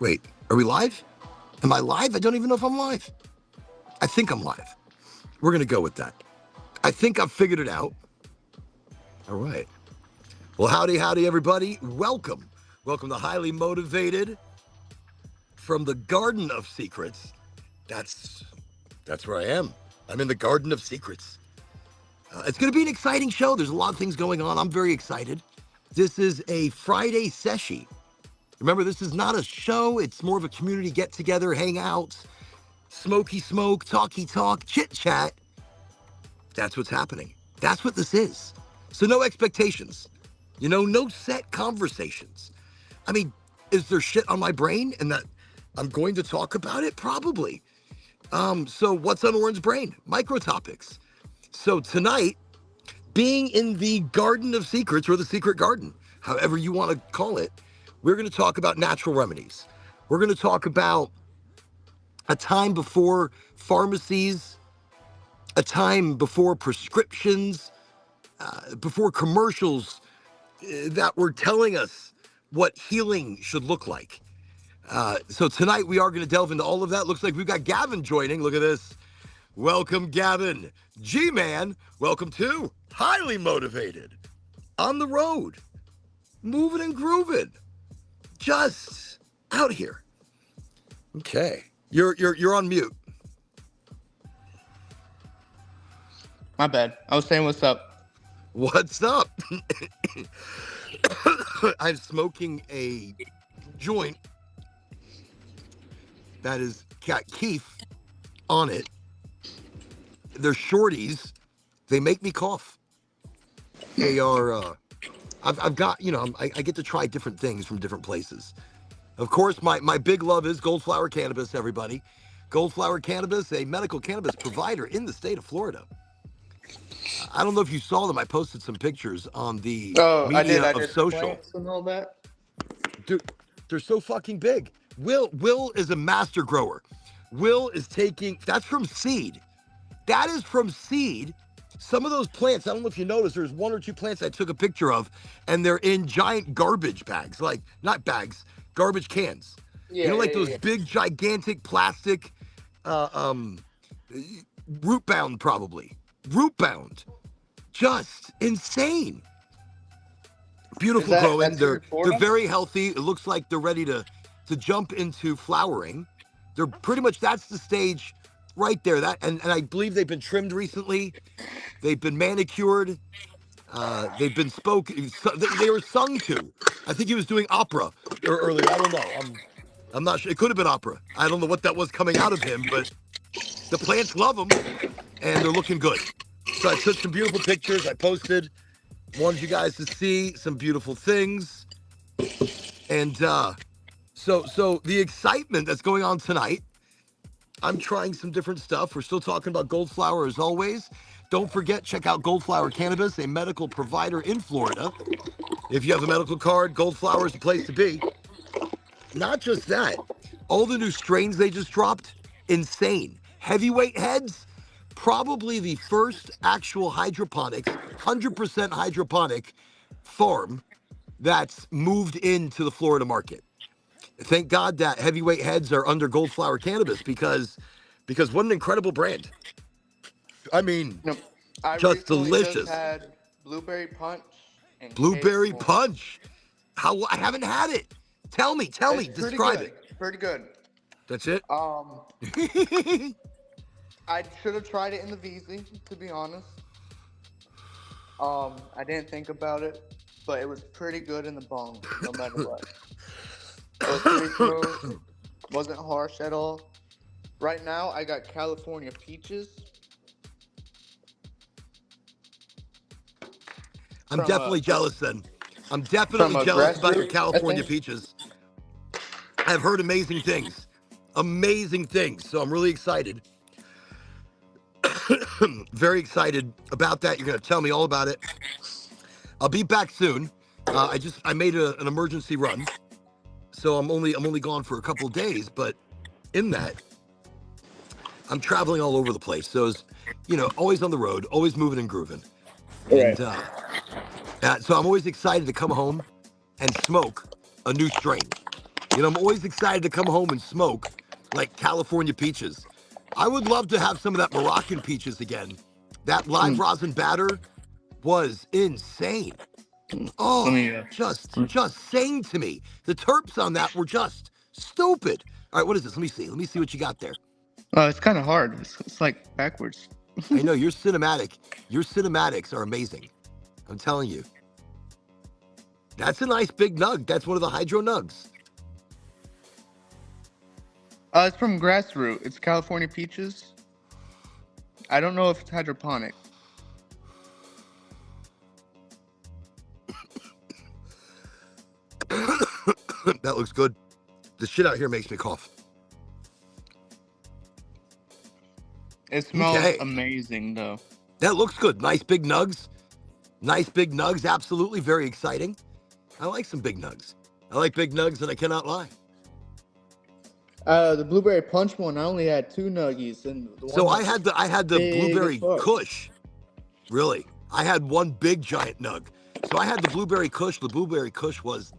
Wait, are we live? Am I live? I don't even know if I'm live. I think I'm live. We're going to go with that. I think I've figured it out. All right. Well, howdy, everybody. Welcome. Welcome to Highly Motivated from the Garden of Secrets. That's where I am. I'm in the Garden of Secrets. It's going to be an exciting show. There's a lot of things going on. I'm very excited. This is a Friday session. Remember, this is not a show. It's more of a community get-together, hangout, smoky smoke, talky-talk, chit-chat. That's what's happening. That's what this is. So no expectations. No set conversations. I mean, is there shit on my brain and that I'm going to talk about it? Probably. So what's on Oren's brain? Micro topics. So tonight, being in the Garden of Secrets, or the Secret Garden, however you want to call it, we're going to talk about natural remedies. We're going to talk about a time before pharmacies, a time before prescriptions, before commercials that were telling us what healing should look like. So tonight we are going to delve into all of that. Looks like we've got Gavin joining. Look at this. Welcome, Gavin. G-Man, welcome to Highly Motivated. On the road. Moving and grooving. Just out here. Okay. You're on mute. My bad. I was saying what's up. What's up? I'm smoking a joint that has got keef on it. They're shorties. They make me cough. They are, I've got, I get to try different things from different places. Of course, my big love is Goldflower Cannabis, everybody. Goldflower Cannabis, a medical cannabis provider in the state of Florida. I don't know if you saw them. I posted some pictures on the media of social. And all that. Dude, they're so fucking big. Will is a master grower. Will is taking, that's from seed. That is from seed. Some of those plants, I don't know if you noticed, there's one or two plants I took a picture of, and they're in giant garbage bags, like, not bags, garbage cans. Yeah, those big, gigantic plastic, root bound probably. Root bound. Just insane. Beautiful growing. They're very healthy. It looks like they're ready to jump into flowering. They're pretty much, that's the stage right there. That and I believe they've been trimmed recently. They've been manicured. They've been spoken. They were sung to. I think he was doing opera earlier. I don't know. I'm not sure. It could have been opera. I don't know what that was coming out of him, but the plants love them, and they're looking good. So I took some beautiful pictures. I posted. Wanted you guys to see some beautiful things. And so the excitement that's going on tonight, I'm trying some different stuff. We're still talking about Goldflower as always. Don't forget, check out Goldflower Cannabis, a medical provider in Florida. If you have a medical card, Goldflower is the place to be. Not just that, all the new strains they just dropped, insane. Heavyweight heads, probably the first actual hydroponics, 100% hydroponic farm that's moved into the Florida market. Thank God that heavyweight heads are under Goldflower Cannabis because what an incredible brand. I mean, I just delicious. Just had blueberry punch. And blueberry punch. How I haven't had it. Tell me, describe it. Pretty good. That's it. I should have tried it in the VZ, to be honest. I didn't think about it, but it was pretty good in the bong, no matter what. It was pretty smooth. Wasn't harsh at all. Right now, I got California peaches. I'm definitely jealous then. I'm definitely jealous about your California peaches. I've heard amazing things. Amazing things. So I'm really excited. Very excited about that. You're going to tell me all about it. I'll be back soon. I made an emergency run. So I'm only gone for a couple of days, but in that, I'm traveling all over the place. So it's, always on the road, always moving and grooving. Right. And so I'm always excited to come home and smoke a new strain. You know, I'm always excited to come home and smoke like California peaches. I would love to have some of that Moroccan peaches again. That live Mm. rosin batter was insane. Let Oh, me. just sane to me. The terps on that were just stupid. All right, what is this? Let me see. Let me see what you got there. It's kind of hard. It's like backwards. I know you're cinematic. Your cinematics are amazing. I'm telling you. That's a nice big nug. That's one of the hydro nugs. It's from Grassroot. It's California peaches. I don't know if it's hydroponic. That looks good. The shit out here makes me cough. It smells Okay. amazing, though. That looks good. Nice big nugs. Nice big nugs. Absolutely very exciting. I like some big nugs. I like big nugs, and I cannot lie. The blueberry punch one, I only had 2 nuggies, and the So one I had the big as blueberry fuck. kush. Really, I had one big giant nug. So I had the blueberry kush. The blueberry kush was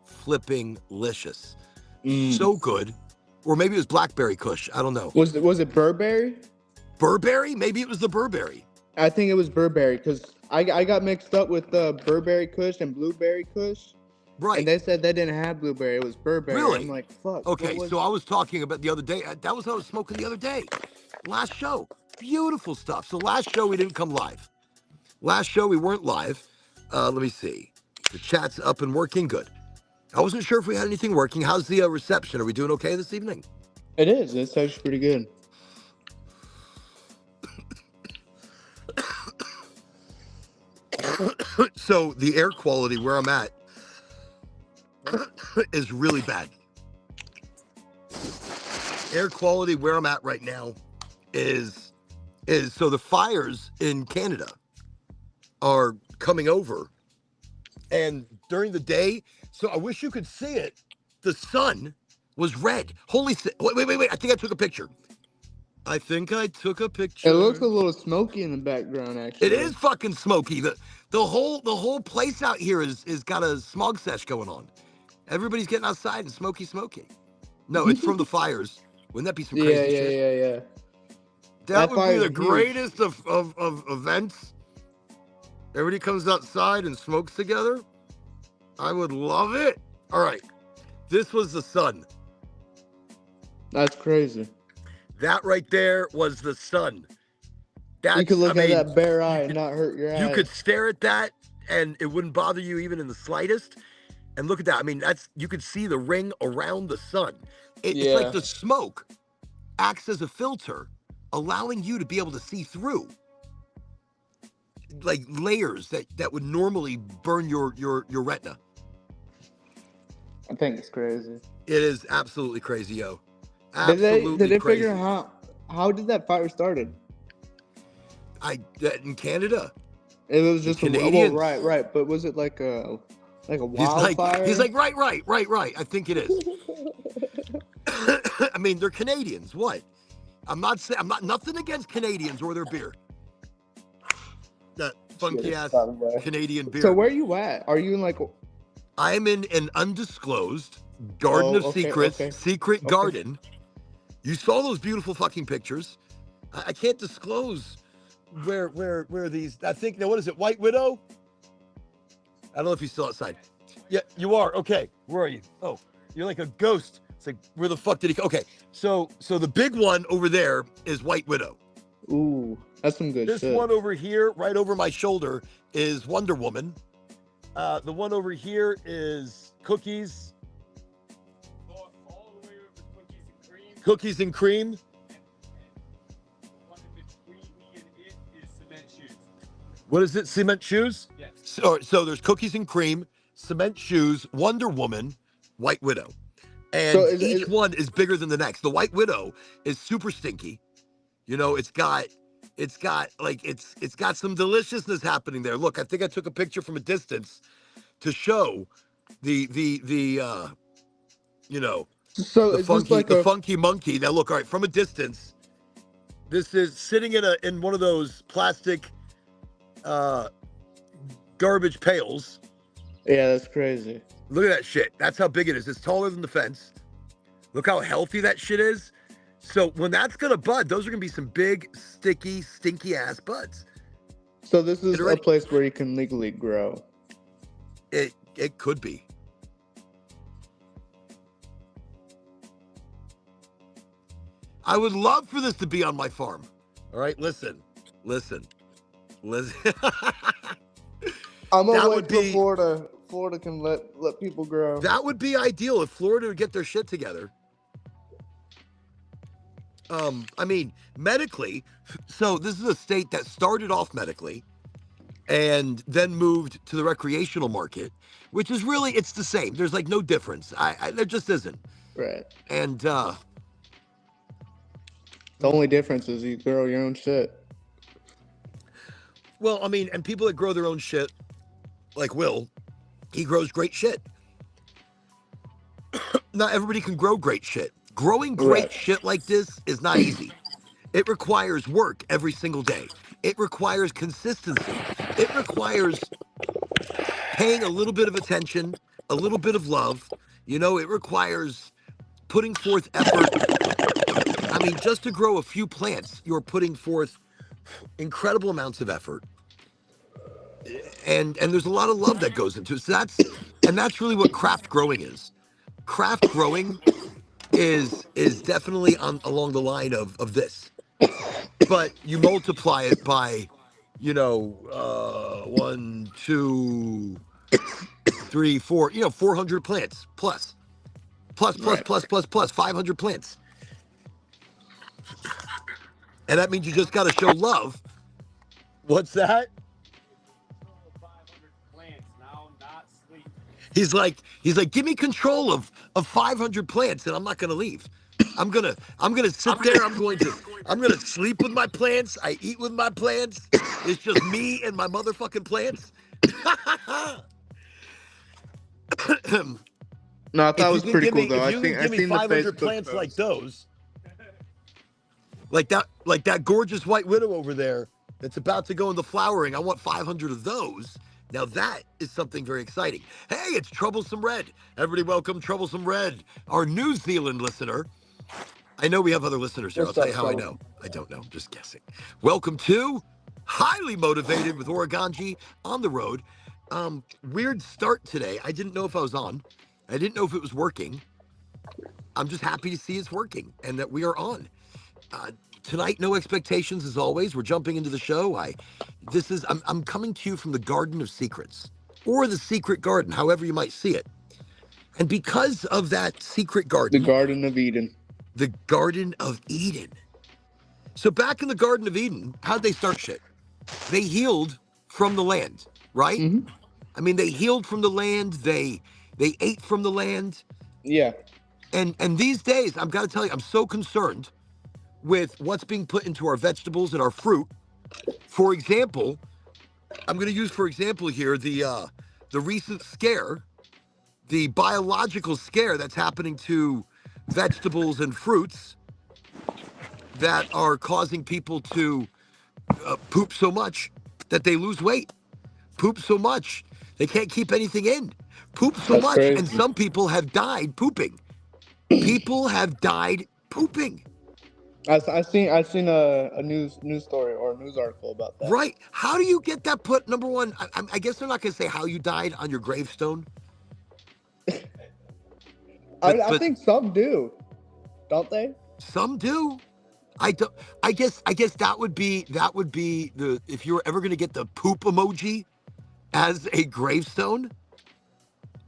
flipping licious. So good. Or maybe it was blackberry kush. I don't know. Was it Burberry? Burberry? Maybe it was the Burberry. I think it was Burberry because I got mixed up with Burberry Kush and Blueberry Kush. Right. And they said they didn't have Blueberry. It was Burberry. Really? I'm like, fuck. Okay, so I was talking about the other day. That was what I was smoking the other day. Last show. Beautiful stuff. So last show we didn't come live. Last show we weren't live. Let me see. The chat's up and working. Good. I wasn't sure if we had anything working. How's the reception? Are we doing okay this evening? It is. It's actually pretty good. So the air quality where I'm at is really bad. Air quality where I'm at right now is so the fires in Canada are coming over, and during the day, so I wish you could see it. The sun was red. Holy wait! I think I took a picture. It looks a little smoky in the background, actually. It is fucking smoky. The whole place out here is got a smog sesh going on. Everybody's getting outside and smoky. No, it's from the fires. Wouldn't that be some crazy shit? Yeah. That would be the greatest of events. Everybody comes outside and smokes together. I would love it. All right. This was the sun. That's crazy. That right there was the sun. You could look at that bare eye and not hurt your eye. You could stare at that and it wouldn't bother you even in the slightest. And look at that. I mean, you could see the ring around the sun. It's like the smoke acts as a filter, allowing you to be able to see through like layers that would normally burn your retina. I think it's crazy. It is absolutely crazy, yo. Absolutely did they crazy. figure how did that fire started? In Canada. It was just Canadians. Right. But was it like a wildfire? He's like, right. I think it is. I mean, they're Canadians. What? I'm not nothing against Canadians or their beer. That funky ass Canadian beer. So where are you at? Are you in like? I'm in an undisclosed garden of secrets, secret garden. You saw those beautiful fucking pictures. I can't disclose where these. I think now what is it? White Widow. I don't know if he's still outside. Yeah, you are. Okay, where are you? Oh, you're like a ghost. It's like, where the fuck did he go? Okay, so the big one over there is White Widow. Ooh, that's some good shit. This one over here, right over my shoulder, is Wonder Woman. The one over here is Cookies. All the way over to Cookies and Cream. What is it? Cement Shoes? Yes. So there's Cookies and Cream, Cement Shoes, Wonder Woman, White Widow. And so each one is bigger than the next. The White Widow is super stinky. You know, it's got some deliciousness happening there. Look, I think I took a picture from a distance to show the funky monkey. Now look, all right, from a distance, this is sitting in one of those plastic garbage pails. Yeah, that's crazy. Look at that shit. That's how big it is. It's taller than the fence. Look how healthy that shit is. So when that's gonna bud, those are gonna be some big, sticky, stinky ass buds. So this It is a already, place where you can legally grow. it could be. I would love for this to be on my farm. All right, listen. I'm gonna That wait would till be Florida can let people grow. that would be ideal if Florida would get their shit together. I mean, medically, so this is a state that started off medically and then moved to the recreational market, which is really it's the same. There's like no difference. There just isn't. Right. And The only difference is you grow your own shit. well, I mean, and people that grow their own shit, like Will, he grows great shit. Not everybody can grow great shit. Growing great Right. shit like this is not easy. It requires work every single day. It requires consistency. It requires paying a little bit of attention, a little bit of love. You know, it requires putting forth effort. I mean, just to grow a few plants, you're putting forth incredible amounts of effort. And there's a lot of love that goes into it. So that's really what craft growing is. Craft growing is definitely on along the line of this. But you multiply it by, 1, 2, 3, 4, 400 plants plus, Right. 500 plants. And that means you just got to show love. What's that? He's like, give me control of 500 plants, and I'm not gonna leave. I'm gonna sit there. I'm gonna sleep with my plants. I eat with my plants. It's just me and my motherfucking plants. No, I thought it if you was can pretty give cool me though. if you can I give me seen the 500 Facebook plants like post. those, like that gorgeous white widow over there that's about to go into flowering. I want 500 of those. Now that is something very exciting. Hey, it's Troublesome Red. Everybody welcome Troublesome Red, our New Zealand listener. I know we have other listeners here. I'll What's tell you up, how I trouble? know. I don't know. I'm just guessing. Welcome to Highly Motivated with Oraganji on the road. Weird start today. I didn't know if I was on. I didn't know if it was working. I'm just happy to see it's working and that we are on. Uh, Tonight, no expectations as always. We're jumping into the show. I'm coming to you from the Garden of Secrets or the Secret Garden, however you might see it. And because of that secret The garden, Garden of Eden. the Garden of Eden. So back in the Garden of Eden, how'd they start shit? They healed from the land, right? Mm-hmm. I mean, they healed from the land. They ate from the land. Yeah. And these days, I've got to tell you, I'm so concerned with what's being put into our vegetables and our fruit. For example, I'm going to use, for example, here the recent scare, the biological scare that's happening to vegetables and fruits that are causing people to poop so much that they lose weight, poop so much they can't keep anything in, poop so That's much, and crazy. some people have died pooping. People have died pooping. I seen a news story or a news article about that. Right? How do you get that put? Number one, I guess they're not going to say how you died on your gravestone, but I think some do, don't they? some do. I don't. I guess that would be the if you were ever going to get the poop emoji as a gravestone,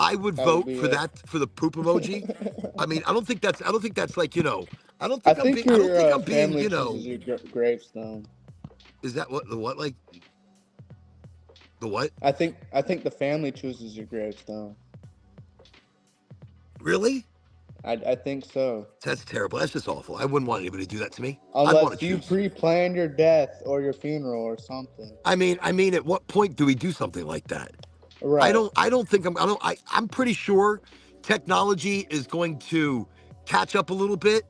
I would That would vote be for it. that for the poop emoji. I mean, I don't think that's like I think I don't think your I'm being family chooses your gravestone. is that what the what like the what I think the family chooses your gravestone. really? I think so. That's terrible. That's just awful. I wouldn't want anybody to do that to me. I'd want to Unless you choose. pre-plan your death or your funeral or something. I mean, at what point do we do something like that? Right. I don't think I'm. I don't. I'm pretty sure technology is going to catch up a little bit,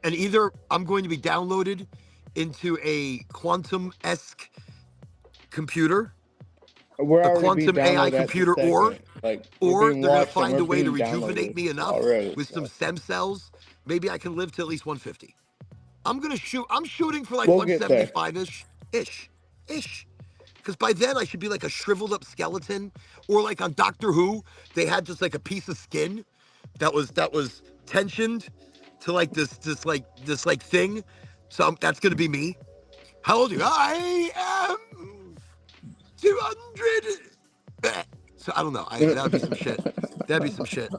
and either I'm going to be downloaded into a quantum esque computer, We're a already being quantum AI downloaded at the computer, second. Like, we're or being they're gonna watched and find we're a way to being rejuvenate downloaded me enough already. with some stem cells. Maybe I can live to at least 150. I'm shooting for like We'll get there. 175 ish. Because by then I should be like a shriveled up skeleton, or like on Doctor Who, they had just like a piece of skin that was tensioned to like this thing. So that's gonna be me. How old are you? I am 200. So I don't know. That would be some shit. That'd be some shit.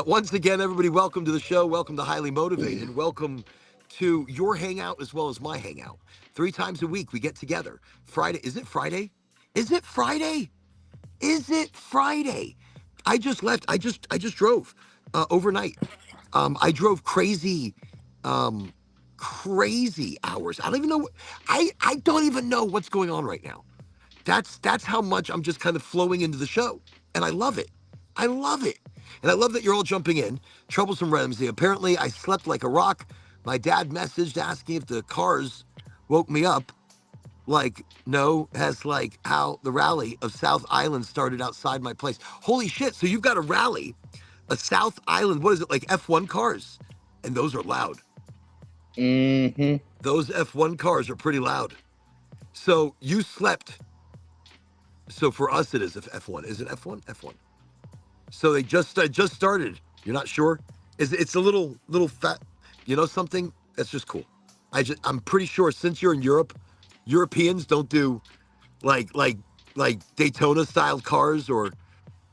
Once again, everybody, welcome to the show. Welcome to Highly Motivated. Welcome to your hangout as well as my hangout. 3 times a week we get together. Friday. Is it Friday? Is it Friday? Is it Friday? I just left. I just drove overnight. I drove um, crazy hours. I don't even know. I don't even know what's going on right now. That's how much I'm just kind of flowing into the show, and I love it. I love it, and I love that you're all jumping in. Troublesome Ramsey. Apparently, I slept like a rock. My dad messaged asking if the cars woke me up. Like, no, has like how the rally of South Island started outside my place. Holy shit! So you've got a rally, a South Island. What is it, like F1 cars? And those are loud. Mm-hmm. Those F1 cars are pretty loud. So you slept. So for us, it is F1. Is it F1? F1. So they just started. You're not sure? It's a little fat. You know something? That's just cool. I'm pretty sure since you're in Europe, Europeans don't do like like like Daytona style cars or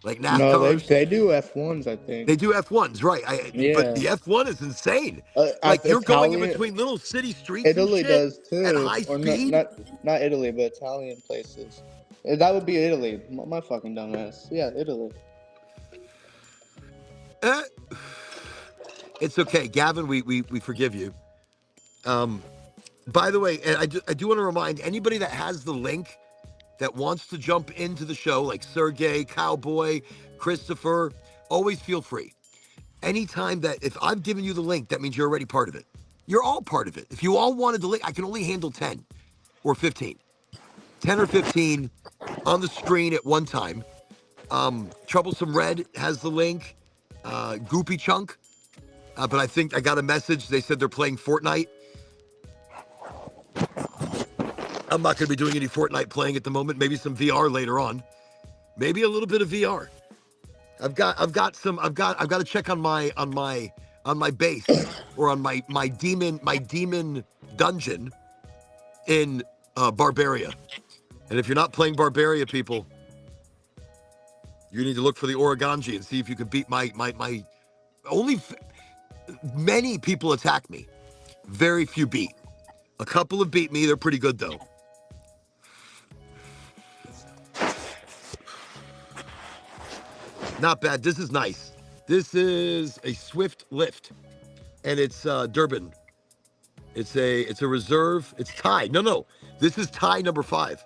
like No, NASCARs. they do F1s, I think. They do F1s, right? But Yeah. the F1 is insane. Like you're going in Italian, between little city streets and Italy shit does at too, high or speed. not Italy, but Italian places. That would be Italy. My fucking dumbass. Yeah, Italy. Eh, it's okay, Gavin. We forgive you. Um, by the way, and I do want to remind anybody that has the link that wants to jump into the show, like Sergey, Cowboy, Christopher, always feel free. Anytime that if I've given you the link, that means you're already part of it. You're all part of it. If you all wanted the link, I can only handle 10 or 15. 10 or 15 on the screen at one time. Troublesome Red has the link. Goopy Chunk. But I think I got a message. They said they're playing Fortnite. I'm not going to be doing any Fortnite playing at the moment. Maybe some VR later on. Maybe a little bit of VR. I've got to check on my base or on my demon dungeon in Barbaria. And if you're not playing Barbaria, people, you need to look for the Oraganji and see if you can beat my only many people attack me. Very few beat. A couple have beat me. They're pretty good though. Not bad. This is nice. This is a Swift lift, and it's Durban. It's a reserve. It's tie. No. This is tie number 5.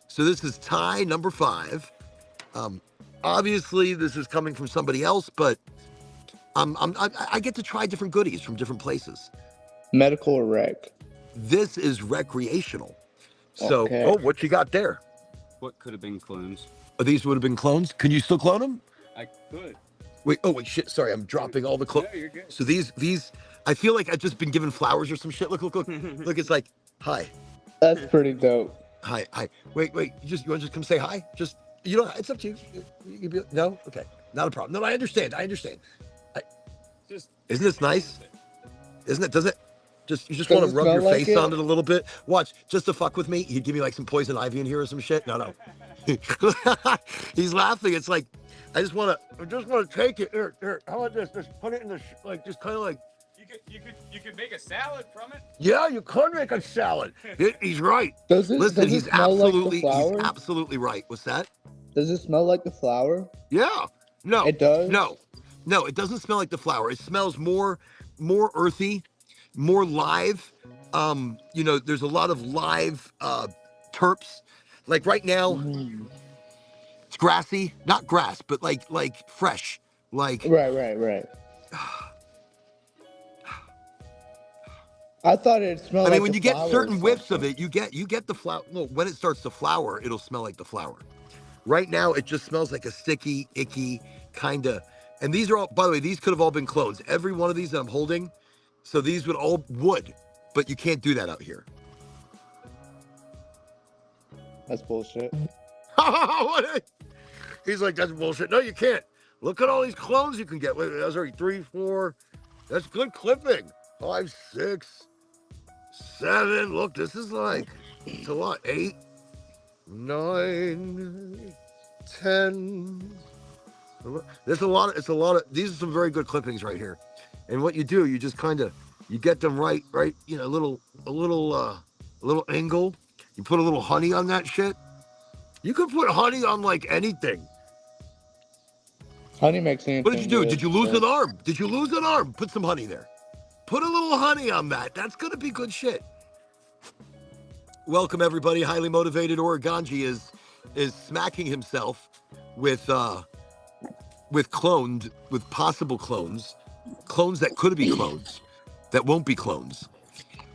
So this is tie number 5. Obviously, this is coming from somebody else, but I get to try different goodies from different places. Medical or rec? This is recreational. So, Okay. What you got there? What could have been clones? Oh, these would have been clones. Can you still clone them? I could. Wait, shit. Sorry, I'm dropping all the clones. No, you're good. So these, I feel like I've just been given flowers or some shit. Look. Look, it's like, hi. That's pretty dope. Hi. Wait. You want to just come say hi? Just, it's up to you. No? Okay. Not a problem. No, I understand. Just Isn't this nice? Isn't it? Does it? You just Does want it to rub smell your like face it? on it a little bit. Watch, just to fuck with me. He'd give me like some poison ivy in here or some shit. No. He's laughing. It's like, I just want to take it. Here. How about this? Just put it in the, just kind of like. you could make a salad from it. Yeah, you could make a salad. He's right. Listen, he's smell like the he's flower? absolutely right. What's that? Does it smell like the flower? Yeah. No. It does? No, it doesn't smell like the flower. It smells more earthy, more live. There's a lot of live terps. Like right now, it's grassy, not grass, but like fresh. Like Right. I thought it smelled I mean, like when the you get flower or certain whiffs of something. it, you get the flower. Well, when it starts to flower, it'll smell like the flower. Right now, it just smells like a sticky, icky kind of. And these are all, by the way, these could have all been clones. Every one of these that I'm holding, so these would, but you can't do that out here. That's bullshit. He's like, that's bullshit. No, you can't. Look at all these clones you can get. Wait, that's already 3, 4. That's good clipping. 5, 6, 7. Look, this is like, it's a lot. 8, 9, 10. There's a lot of, it's a lot of, these are some very good clippings right here. And what you do, you just kind of, you get them right, a little angle. You put a little honey on that shit. You could put honey on like anything. Honey makes anything What did you do? good, Did you lose so. an arm? Did you lose an arm? Put some honey there. Put a little honey on that. That's going to be good shit. Welcome, everybody. Highly motivated Oraganji is smacking himself with possible clones that could be clones, that won't be clones.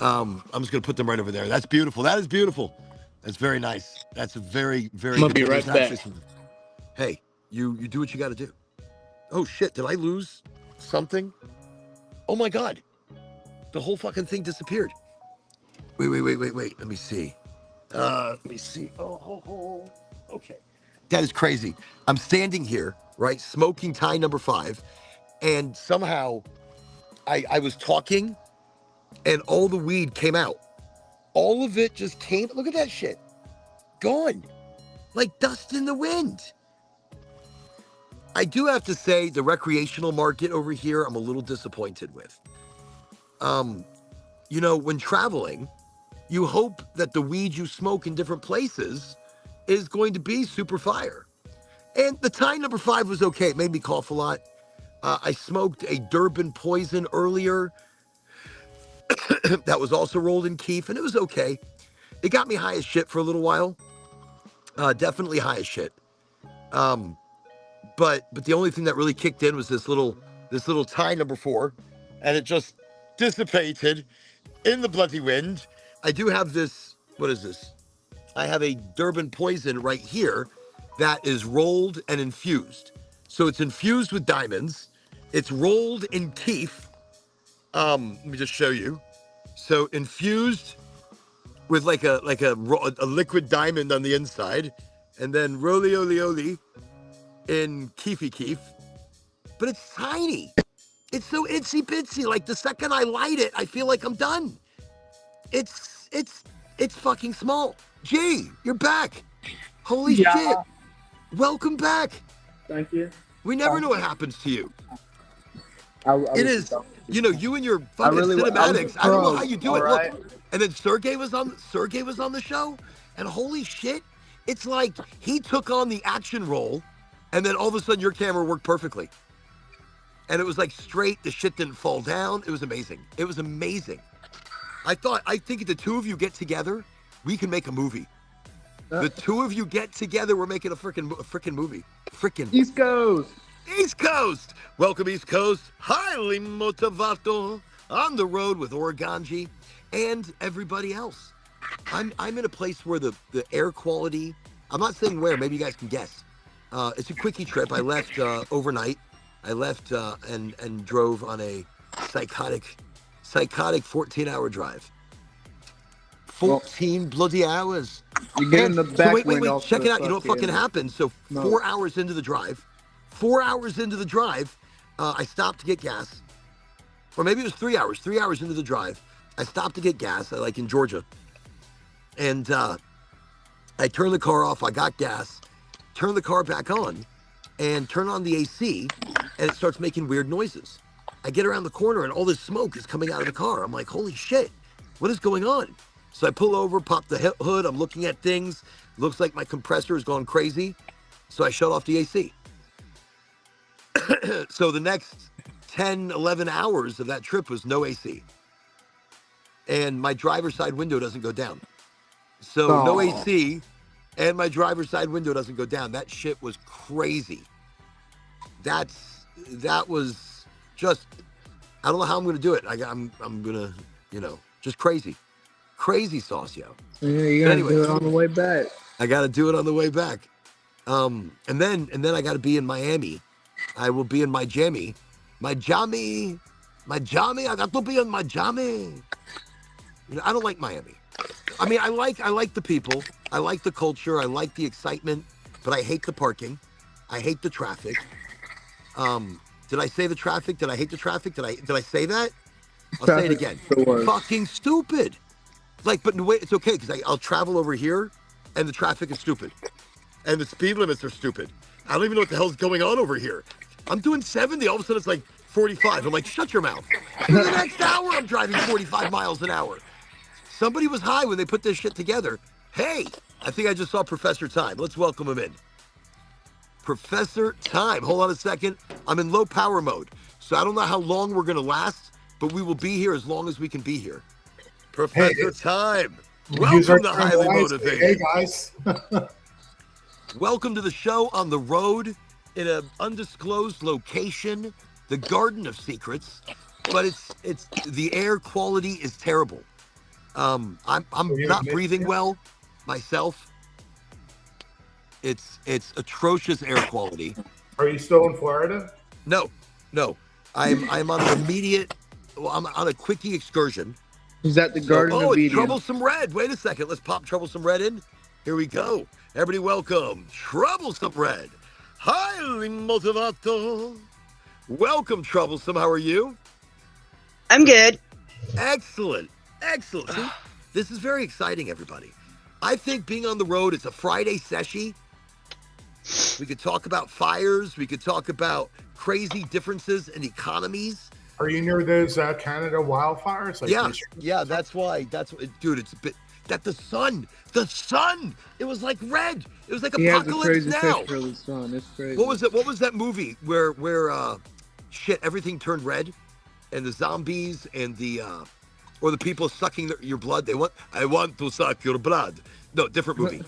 I'm just going to put them right over there. That's beautiful. That is beautiful. That's very nice. That's a very, very I'm gonna good. be right There's back. Hey, you do what you got to do. Oh shit! Did I lose something? Oh my god! The whole fucking thing disappeared. Wait. Let me see. Oh. Okay. That is crazy. I'm standing here, right, smoking tie number 5, and somehow I was talking, and all the weed came out. All of it just came. Look at that shit. Gone. Like dust in the wind. I do have to say the recreational market over here, I'm a little disappointed with. When traveling, you hope that the weed you smoke in different places is going to be super fire. And the tie number 5 was okay. It made me cough a lot. I smoked a Durban Poison earlier that was also rolled in keef, and it was okay. It got me high as shit for a little while. Definitely high as shit. But the only thing that really kicked in was this little tie number 4, and it just dissipated in the bloody wind. I do have this. What is this? I have a Durban Poison right here that is rolled and infused. So it's infused with diamonds. It's rolled in keef. Let me just show you. So infused with like a liquid diamond on the inside, and then roly in keefy keef. But it's tiny. It's so itsy bitsy. Like the second I light it, I feel like I'm done. It's fucking small. Gee, you're back. Holy shit. Welcome back. Thank you. We never know what happens to you. I It is, you and your fucking cinematics. I don't know how you do it. Right? Look, and then Sergey was on the show, and holy shit, it's like he took on the action role, and then all of a sudden your camera worked perfectly. And it was like straight, the shit didn't fall down. It was amazing. It was amazing. I think if the two of you get together, we can make a movie. The two of you get together, we're making a freaking movie. East Coast. East Coast. Welcome, East Coast. Highly motivato on the road with Oraganji and everybody else. I'm in a place where the air quality, I'm not saying where, maybe you guys can guess. It's a quickie trip. I left overnight. I left and drove on a psychotic 14-hour drive. 14 bloody hours. You're getting the back wait, wind off check the it out. You know what fucking happened? So 4 hours into the drive, I stopped to get gas. Or maybe it was 3 hours. 3 hours into the drive, I stopped to get gas, like in Georgia. And I turned the car off. I got gas, turned the car back on, and turn on the AC, and it starts making weird noises. I get around the corner, and all this smoke is coming out of the car. I'm like, holy shit, what is going on? So I pull over, pop the hood. I'm looking at things. Looks like my compressor is going crazy. So I shut off the AC. So the next 10, 11 hours of that trip was no AC. And my driver's side window doesn't go down. So no AC, and my driver's side window doesn't go down. That shit was crazy. That was just, I don't know how I'm going to do it. I'm going to, Just crazy. Crazy sauce, yo. Yeah, you gotta Anyway. do it on the way back. I got to do it on the way back. And then I got to be in Miami. I will be in my jammy. My jammy. I got to be in my jammy. You know, I don't like Miami. I mean, I like the people. I like the culture. I like the excitement, but I hate the parking. I hate the traffic. Did I say the traffic? Did I hate the traffic? Did I say that? I'll say it again. Fucking stupid. Like, but wait, it's okay because I'll travel over here, and the traffic is stupid, and the speed limits are stupid. I don't even know what the hell's going on over here. I'm doing 70. All of a sudden, it's like 45. I'm like, shut your mouth. For the next hour, I'm driving 45 miles an hour. Somebody was high when they put this shit together. Hey, I think I just saw Professor Time. Let's welcome him in. Professor Time. Hold on a second. I'm in low power mode, so I don't know how long we're going to last, but we will be here as long as we can be here. Professor Time. Welcome to Highly Motivated. Hey, guys. Welcome to the show on the road in an undisclosed location, the Garden of Secrets, but it's the air quality is terrible. I'm not breathing well myself. It's atrocious air quality. Are you still in Florida? No. I'm on an immediate. Well, I'm on a quickie excursion. Is that the Garden of it's Eden? Troublesome Red. Wait a second. Let's pop Troublesome Red in. Here we go. Everybody welcome Troublesome Red. Highly motivato. Welcome, Troublesome. How are you? I'm good. Excellent. See, this is very exciting, everybody. I think being on the road, it's a Friday session. We could talk about fires. We could talk about crazy differences in economies. Are you near those Canada wildfires? Like yeah. That's why. Dude. It's a bit that the sun. It was like red. It was like apocalypse now. For the sun. It's crazy. What was it? What was that movie where everything turned red, and the zombies and the or the people sucking your blood? I want to suck your blood. No, different movie.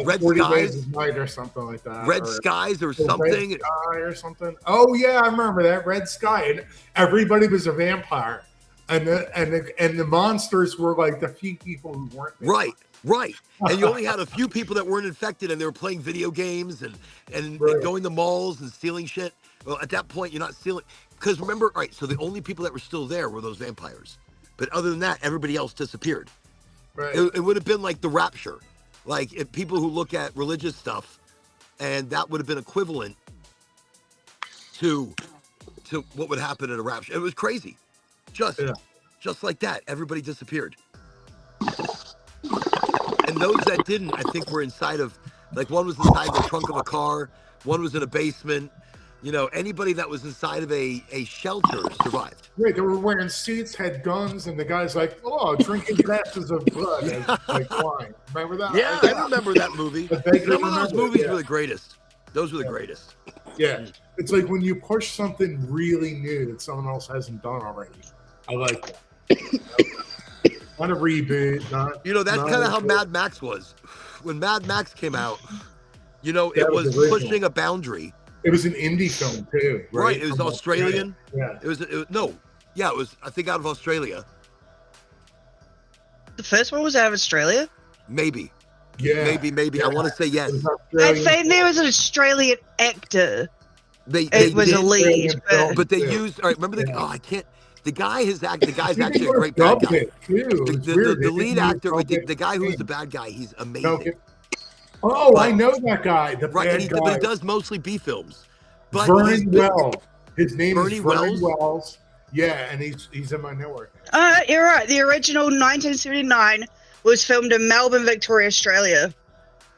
Red Skies or something like that. Red Skies or something. Red Sky or something. Oh yeah, I remember that Red Sky, and everybody was a vampire, and the monsters were like the few people who weren't vampires. Right. And you only had a few people that weren't infected, and they were playing video games and going to malls and stealing shit. Well, at that point, you're not stealing because remember, right? So the only people that were still there were those vampires, but other than that, everybody else disappeared. Right. It would have been like the rapture, like if people who look at religious stuff, and that would have been equivalent to what would happen at a rapture. It was crazy, just like that. Everybody disappeared, and those that didn't, I think, were inside of, like one was inside the trunk of a car, one was in a basement. You know, anybody that was inside of a shelter survived. Right, they were wearing suits, had guns, and the guy's like, "Oh, drinking glasses of blood as like wine." Remember that? Yeah, I remember that movie. Some of those movies were the greatest. Those were the greatest. Yeah, it's like when you push something really new that someone else hasn't done already. I like that. Not a reboot. That's kind of how Mad Max was. When Mad Max came out, it was pushing a boundary. It was an indie film too, right? It was Australian. Yeah. It was I think out of Australia. The first one was out of Australia? Maybe. Yeah. Maybe. I want to say yes. I think there was an Australian actor. It was a lead, but they used. All right, remember the guy. The guy's actually a great bad guy. The lead actor, the guy who's the bad guy, he's amazing. I know that guy. But he does mostly B films. But Vernon Wells. His name is Vernon Wells. Yeah, and he's in my network. You're right. The original 1979 was filmed in Melbourne, Victoria, Australia.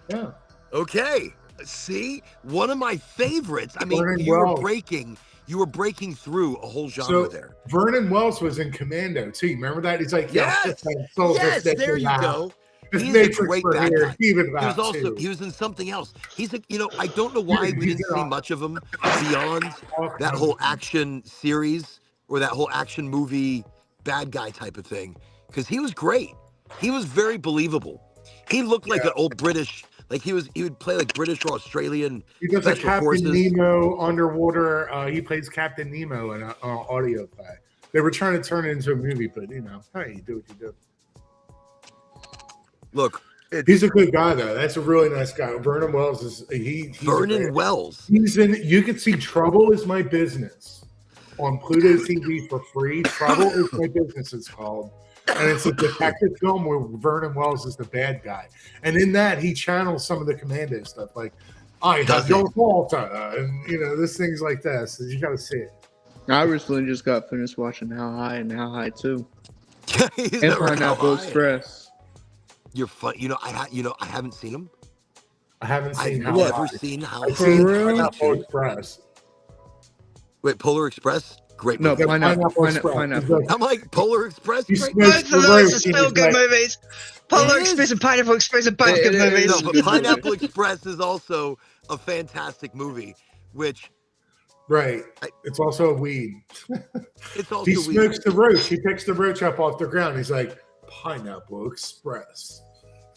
Yeah. Okay. See, one of my favorites. I mean, Vernon you were Wells. breaking through a whole genre there. Vernon Wells was in Commando too. Remember that? He's like, yes, there you go. He's a great bad guy. He was in something else. I don't know why we didn't see much of him beyond that whole action series or that whole action movie bad guy type of thing. Because he was great. He was very believable. He looked like an old British, like he would play like British or Australian. He does special Captain forces. Nemo underwater. He plays Captain Nemo in an audio play. They were trying to turn it into a movie, but you know, hey, you do what you do. Look, He's a good guy, though. That's a really nice guy. Vernon Wells is he's Vernon Wells. He's in. You can see Trouble Is My Business on Pluto TV for free. Trouble Is My Business, it's called, and it's a detective film where Vernon Wells is the bad guy. And in that, he channels some of the Commando stuff, like I have no lotta, and you know, this things like this. You got to see it. I recently just got finished watching How High and How High 2 He's and never Pineapple high. Express. You're fun. I haven't seen him. I haven't seen I've How never High. seen How I've High. seen real? Pineapple Express. Wait, Polar Express? Great No, movie. Pineapple Express. Pineapple. I'm like, Polar Express? He's Great supposed Both of those are He still was good like- movies. Polar It is. Express and Pineapple Express are both It good is. movies. No, but Good movie. Pineapple Express is also a fantastic movie, which Right. It's also a weed. it's also He weird. smokes the roach. He picks the roach up off the ground. He's like, Pineapple Express.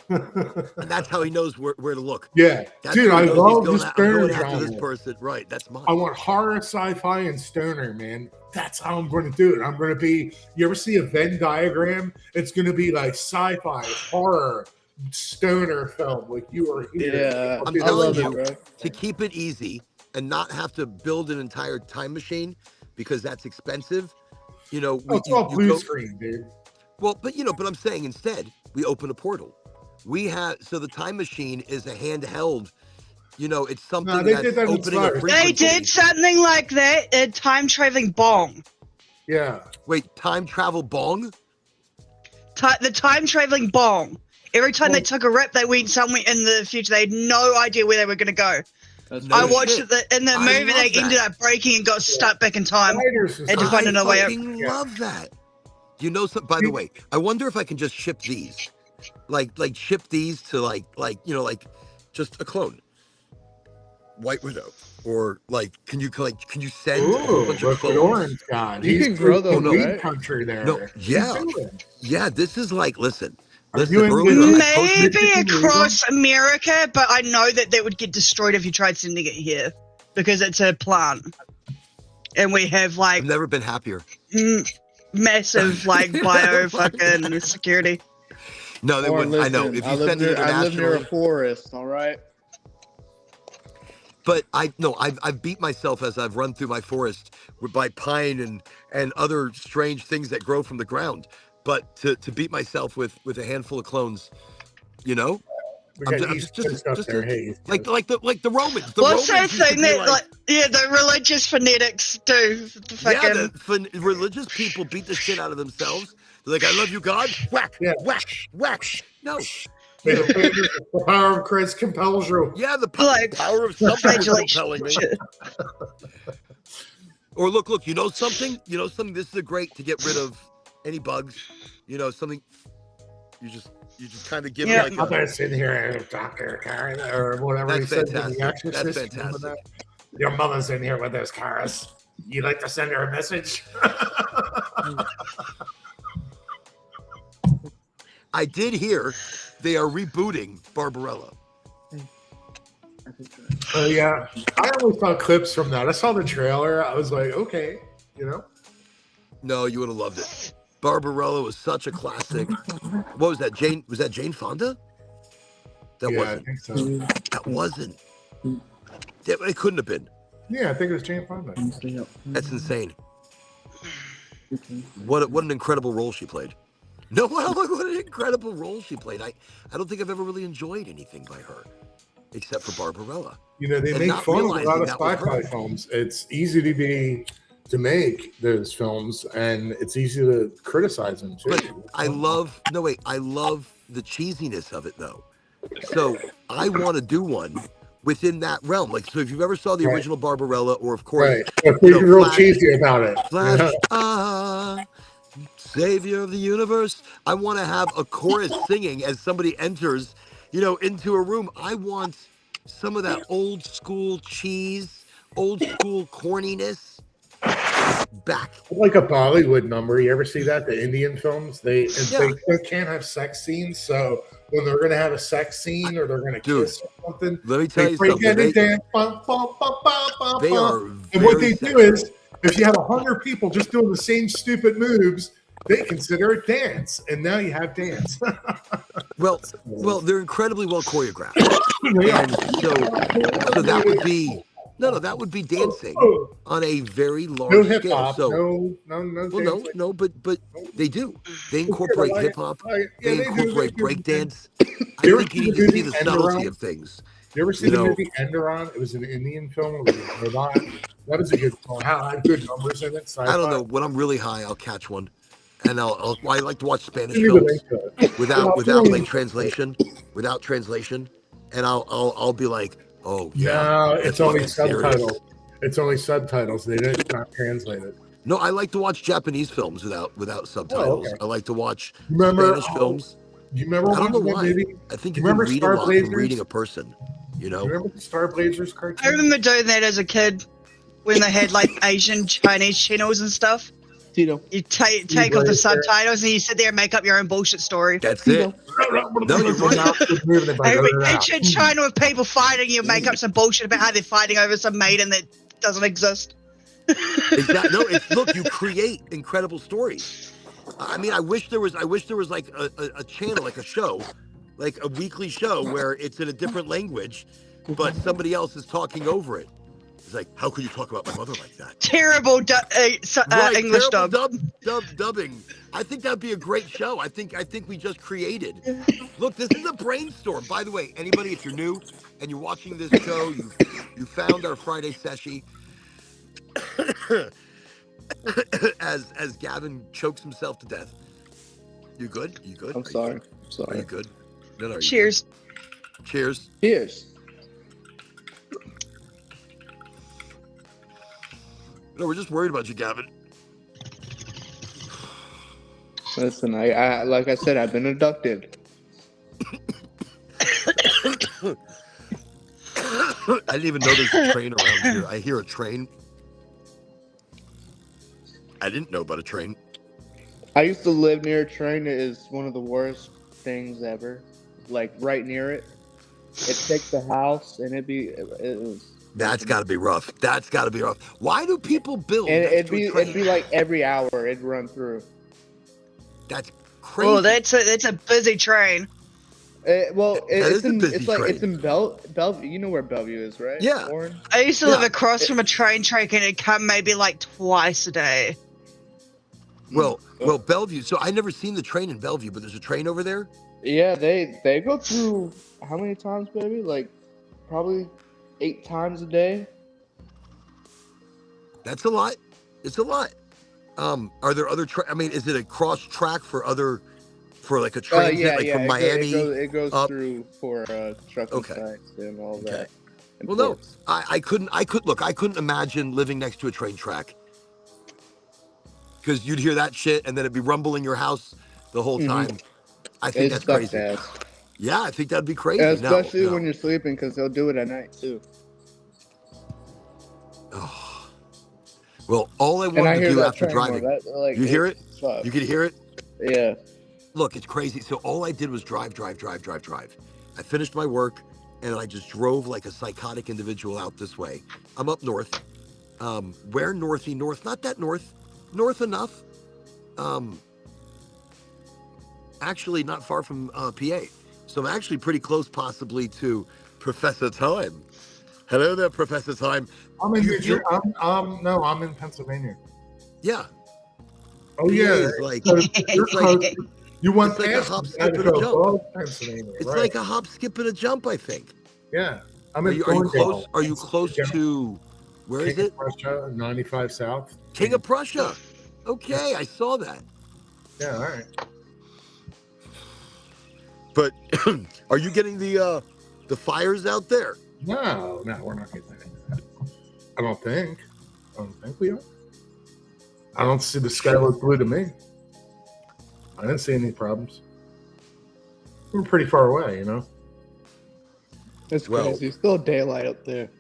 And that's how he knows where to look. Yeah. That's Dude, how I he knows love he's the I'm stoner going after this genre. person. Right, that's mine. I want horror, sci-fi, and stoner, man. That's how I'm going to do it. I'm going to be, you ever see a Venn diagram? It's going to be like sci-fi, horror, stoner film. Like you are here. Yeah, I'm I telling love you, it, bro. to keep it easy and not have to build an entire time machine because that's expensive. You know, Oh, it's all blue go, screen, dude. well, but I'm saying instead we open a portal. We have the time machine is a handheld. You know, it's something No, they that's did that in opening a Star. frequency. They did something like that in Time Traveling Bong. Yeah. Wait, time travel bong? The Time Traveling Bong. Every time they Well- took a rip, they went somewhere in the future. They had no idea where they were going to go. That's No I right. watched shit. it in the I movie. They love that. ended up breaking and got stuck back in time. Spiders is Had to not- find I another way out. fucking love that. You know, by the way, I wonder if I can just ship these, like ship these to like just a clone, White Widow, or can you send a whole Ooh, bunch of look what clones? Orange got. You He's can grow through those, weed right? country there. No, What yeah. you doing? Yeah, this is listen. Are Listen, you in earlier good- I posted. Maybe across America, but I know that would get destroyed if you tried sending it here because it's a plant, and we have I've never been happier. massive bio fucking security. No, they Or wouldn't. I know. listen, If I you live send it near, I live near a internationally, forest. All right. but I've beat myself as I've run through my forest by pine and other strange things that grow from the ground. But to beat myself with a handful of clones, We I'm got just East Coast up there. Hey, like the Romans. The What's that Romans used to thing be that the religious phonetics do? yeah, Fucking religious people beat the shit out of themselves. They're like, I love you, God. Whack, Yeah. whack, whack. No. the power of Christ compels you. Yeah, the Like, power of something is flagellation. compelling me. Or look, you know something? This is a great to get rid of any bugs. Something you just kind of give Yeah. me like I'm gonna sit here and Dr. Karen or whatever That's he said in fantastic. The Exorcist. That's Remember fantastic. that? Your mother's in here with those cars. You like to send her a message? I did hear they are rebooting Barbarella. Oh yeah, I only saw clips from that. I saw the trailer. I was like, okay, No, you would have loved it. Barbarella was such a classic. What was that? Was that Jane Fonda? That yeah, wasn't. I think so. That wasn't. It couldn't have been. Yeah, I think it was Jane Fonda. That's insane. What an incredible role she played. No, what an incredible role she played. I don't think I've ever really enjoyed anything by her, except for Barbarella. They And make not fun of a realizing lot of that was sci-fi her. films. It's easy to make those films, and it's easy to criticize them too. But I love the cheesiness of it though. So I want to do one within that realm. So if you've ever saw the Right. original Barbarella, or of course, Right, but be real Flash- cheesy about it. Flash, savior of the universe. I want to have a chorus singing as somebody enters, into a room. I want some of that old school cheese, old school corniness back. Like a Bollywood number. You ever see that? The Indian films, they Yeah. can't have sex scenes, so when they're gonna have a sex scene or they're gonna Dude, kiss or something, Let me tell they you break something. in and dance. Bum, bum, bum, bum, bum, They bum. are And what very they do is If you have 100 people just doing the same stupid moves, they consider it dance, and now you have dance. Well, they're incredibly well choreographed, They are. and so that would be that would be dancing on a very No large hip scale. hop, So, no well, dancing. no, but they do. They incorporate hip hop. Yeah, They they do. incorporate breakdance. I You ever think you seen need the to see movie the subtlety Enderon? of things. You ever You seen the know, movie Enderon? It was an Indian film. It was a robot. That was a good film. Had good numbers in it. I don't Sci-fi. know. When I'm really high, I'll catch one, and I like to watch Spanish Send me the link films to it. without like translation, and I'll be like, oh yeah, No, that's it's only fucking serious. subtitles. It's only subtitles. They did not translate it. No, I like to watch Japanese films without subtitles. okay. I like to watch Remember? Spanish films. You remember I don't know watching that why. movie? I think You you can remember read a Star lot Blazers? from reading a person. You You know, remember the Star Blazers I cartoon? remember doing that as a kid when they had like Asian Chinese channels and stuff. Tito. You take off the subtitles and you sit there and make up your own bullshit story. that's it. No, you're right. Every ancient China with people fighting, you make up some bullshit about how they're fighting over some maiden that doesn't exist. Exactly. No, look, you create incredible stories. I mean, I wish there was like a channel, like a show, like a weekly show where it's in a different language, but somebody else is talking over it. It's like, how could you talk about my mother like that? Terrible English terrible dub. dubbing. I think that'd be a great show. I think we just created. Look, this is a brainstorm. By the way, anybody, if you're new and you're watching this show, you found our Friday session. as Gavin chokes himself to death. You good? You good? I'm sorry. Are you good? No, you Cheers. good? Cheers. Cheers. No, we're just worried about you, Gavin. Listen, I like I said, I've been abducted. I didn't even know there's a train around here. I hear a train. I didn't know about a train. I used to live near a train. It is one of the worst things ever. Like right near it. It'd take the house and it was. That's got to be rough. That's got to be rough. Why do people build? And next it'd to a be train? like every hour it'd run through. That's crazy. Oh, that's a busy train. It's train. in Bellevue. You know where Bellevue is, right? Yeah. Warren? I used to live across from a train track and it'd come maybe like twice a day. Well, Bellevue. So I never seen the train in Bellevue, but there's a train over there. Yeah, they go through how many times, baby? Like probably 8 times a day. That's a lot. It's a lot. Are there other? I mean, is it a cross track for like a transit, from Miami? It goes up? through for trucking Okay. sites and all that. And Well, no, ports. I couldn't imagine living next to a train track because you'd hear that shit and then it'd be rumbling your house the whole time. I think that's sucks crazy. ass. Yeah, I think that'd be crazy. Yeah, especially No. when you're sleeping, because they'll do it at night too. Oh. Well, all I And I wanted to hear do that after train driving, more. Like, you hear it? Sucks. You could hear it? Yeah. Look, it's crazy. So all I did was drive. I finished my work and I just drove like a psychotic individual out this way. I'm up north. Where northy north? Not that north. North enough. Actually not far from PA. So I'm actually pretty close possibly to Professor Time. Hello there, Professor Time. I'm in Pennsylvania. Yeah. Oh PA yeah. is like, You're close. You went It's like a past hop, me, skip, and a Idaho, jump. above Pennsylvania. it's right. like a hop, skip, and a jump, I think. Yeah. I'm Are in you Thorndale. close? Are you close to, where is King it? of Prussia, 95 South. King of Prussia. Okay, I saw that. Yeah, all right. But are you getting the fires out there? No, we're not getting any of that. I don't think we are. I don't see the sky look blue to me. I didn't see any problems. We're pretty far away, you know. It's Well- crazy. It's still daylight up there.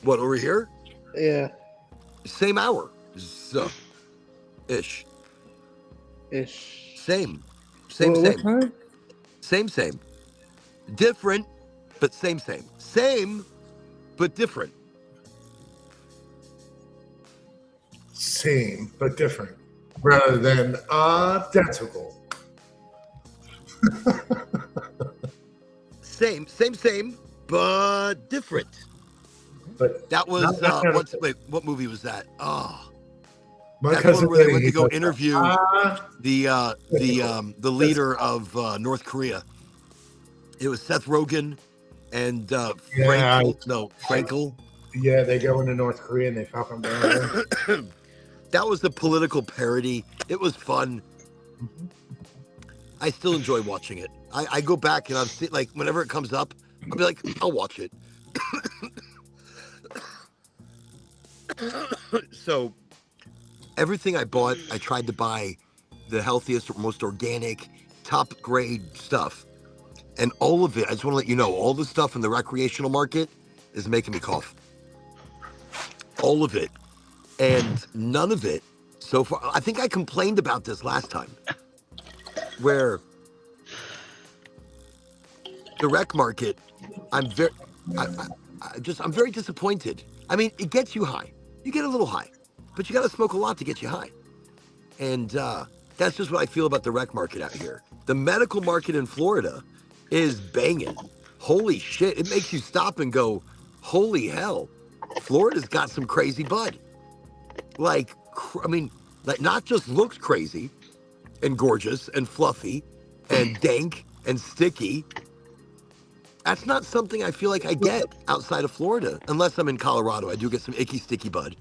What, over here? Yeah. Same hour. So, ish. Ish. Same. What time? Same. Different, but same. Same, but different. same but different, rather than identical. Same, but different. But That was not what movie was that? Oh, my that's cousin one where they Vinny, went he to go does that. interview the leader of North Korea. It was Seth Rogen and Yeah, Frankel. Yeah, they go into North Korea and they fucking burn. That was a political parody. It was fun. I still enjoy watching it. I go back and I've seen, like, whenever it comes up, I'll be like, I'll watch it. So everything I bought, I tried to buy the healthiest, most organic, top grade stuff. And all of it, I just want to let you know, all the stuff in the recreational market is making me cough. All of it. And none of it so far. I think I complained about this last time, where the rec market, I'm very disappointed. I mean, it gets you high. You get a little high, but you got to smoke a lot to get you high. And that's just what I feel about the rec market out here. The medical market in Florida is banging. Holy shit. It makes you stop and go, holy hell. Florida's got some crazy bud. Like, not just looks crazy and gorgeous and fluffy and dank and sticky. That's not something I feel like I get outside of Florida, unless I'm in Colorado. I do get some icky, sticky bud.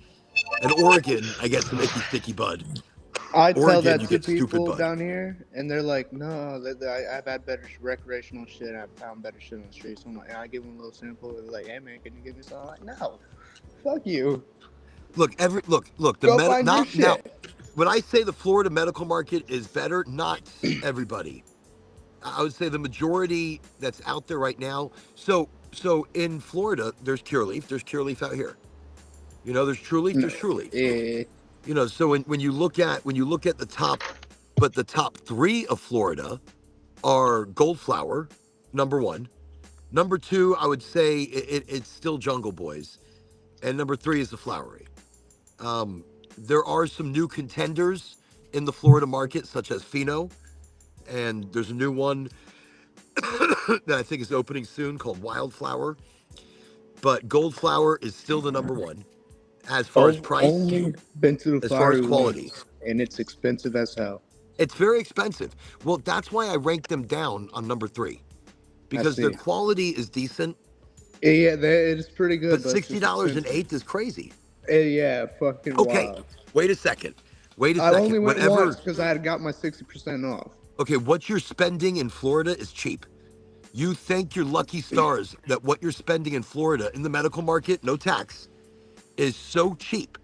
In Oregon, I get some icky, sticky bud. I tell Oregon, that you to get stupid people bud. down here, and they're like, "No, I've had better recreational shit. I've found better shit on the streets." So I'm like, I give them a little sample. They're like, "Hey man, can you give me some?" I'm like, "No, fuck you. Look. Go find your shit." Now, when I say the Florida medical market is better, not everybody. I would say the majority that's out there right now. So in Florida, there's Cureleaf. There's Cureleaf out here. You know, there's Truleaf. There's Truleaf. You know, so when you look at the top, but the top three of Florida are Goldflower, number one. Number two, I would say it's still Jungle Boys, and number three is the Flowery. There are some new contenders in the Florida market, such as Fino, and there's a new one that I think is opening soon called Wildflower. But Goldflower is still the number one as far as price, Only been to the as far as Flowery quality. once, and it's expensive as hell. It's very expensive. Well, that's why I ranked them down on number three, because their quality is decent. Yeah, it's pretty good. But $60 an eighth is crazy. Yeah, fucking Okay, wild. wait a second. I only went once because I had got my 60% off. Okay, what you're spending in Florida is cheap. You thank your lucky stars that what you're spending in Florida in the medical market, no tax, is so cheap.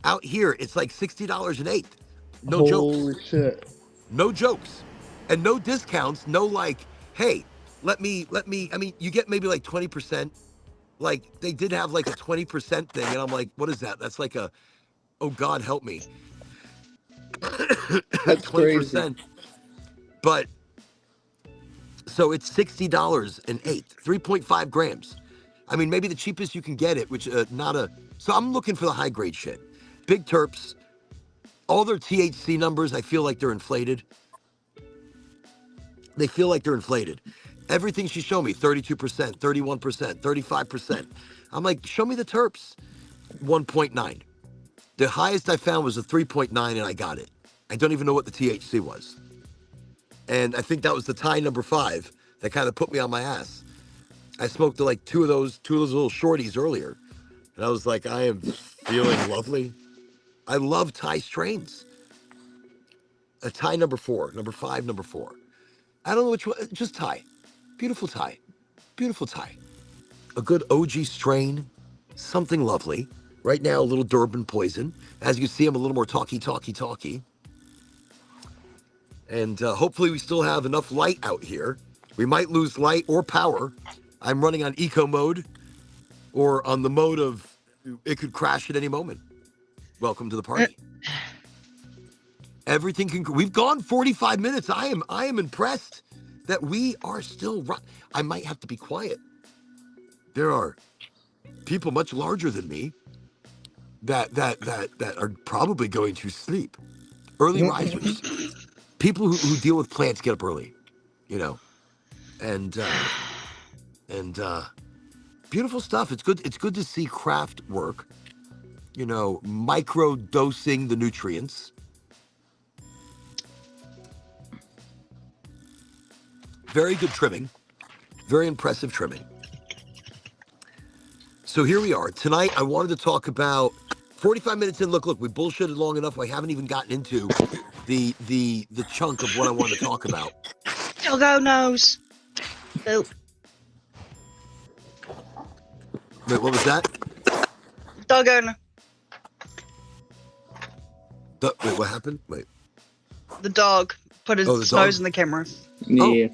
Out here, it's like $60 an eighth. No jokes. Holy shit. No jokes. And no discounts. No like, hey, let me, I mean, you get maybe like 20%. Like they did have like a 20% thing. And I'm like, what is that? That's like oh God, help me. That's 20%. crazy. But so it's $60 an eighth, 3.5 grams. I mean, maybe the cheapest you can get it, which so I'm looking for the high grade shit. Big terps, all their THC numbers, I feel like they're inflated. They feel like they're inflated. Everything she showed me, 32%, 31%, 35%. I'm like, show me the terps. 1.9. The highest I found was a 3.9 and I got it. I don't even know what the THC was. And I think that was the tie number 5 that kind of put me on my ass. I smoked like two of those little shorties earlier. And I was like, I am feeling lovely. I love Thai strains. A Thai number 4, number 5, number 4. I don't know which one, just Thai. Beautiful Thai. Beautiful Thai. A good OG strain, something lovely. Right now, a little Durban poison. As you see, I'm a little more talky. And hopefully we still have enough light out here. We might lose light or power. I'm running on eco mode or on the mode of it could crash at any moment. Welcome to the party. Everything we've gone 45 minutes. I am impressed that we are still I might have to be quiet. There are people much larger than me that are probably going to sleep. Early risers, people who deal with plants get up early, you know, and beautiful stuff. It's good. It's good to see craft work. You know, micro dosing the nutrients. Very good trimming. Very impressive trimming. So here we are. Tonight, I wanted to talk about 45 minutes in. Look, we bullshitted long enough. I haven't even gotten into the chunk of what I wanted to talk about. Doggo nose. Oh, Wait, what was that? doggo. No- Wait, what happened? Wait. The dog put his Oh, the nose dog? in the camera. Yeah.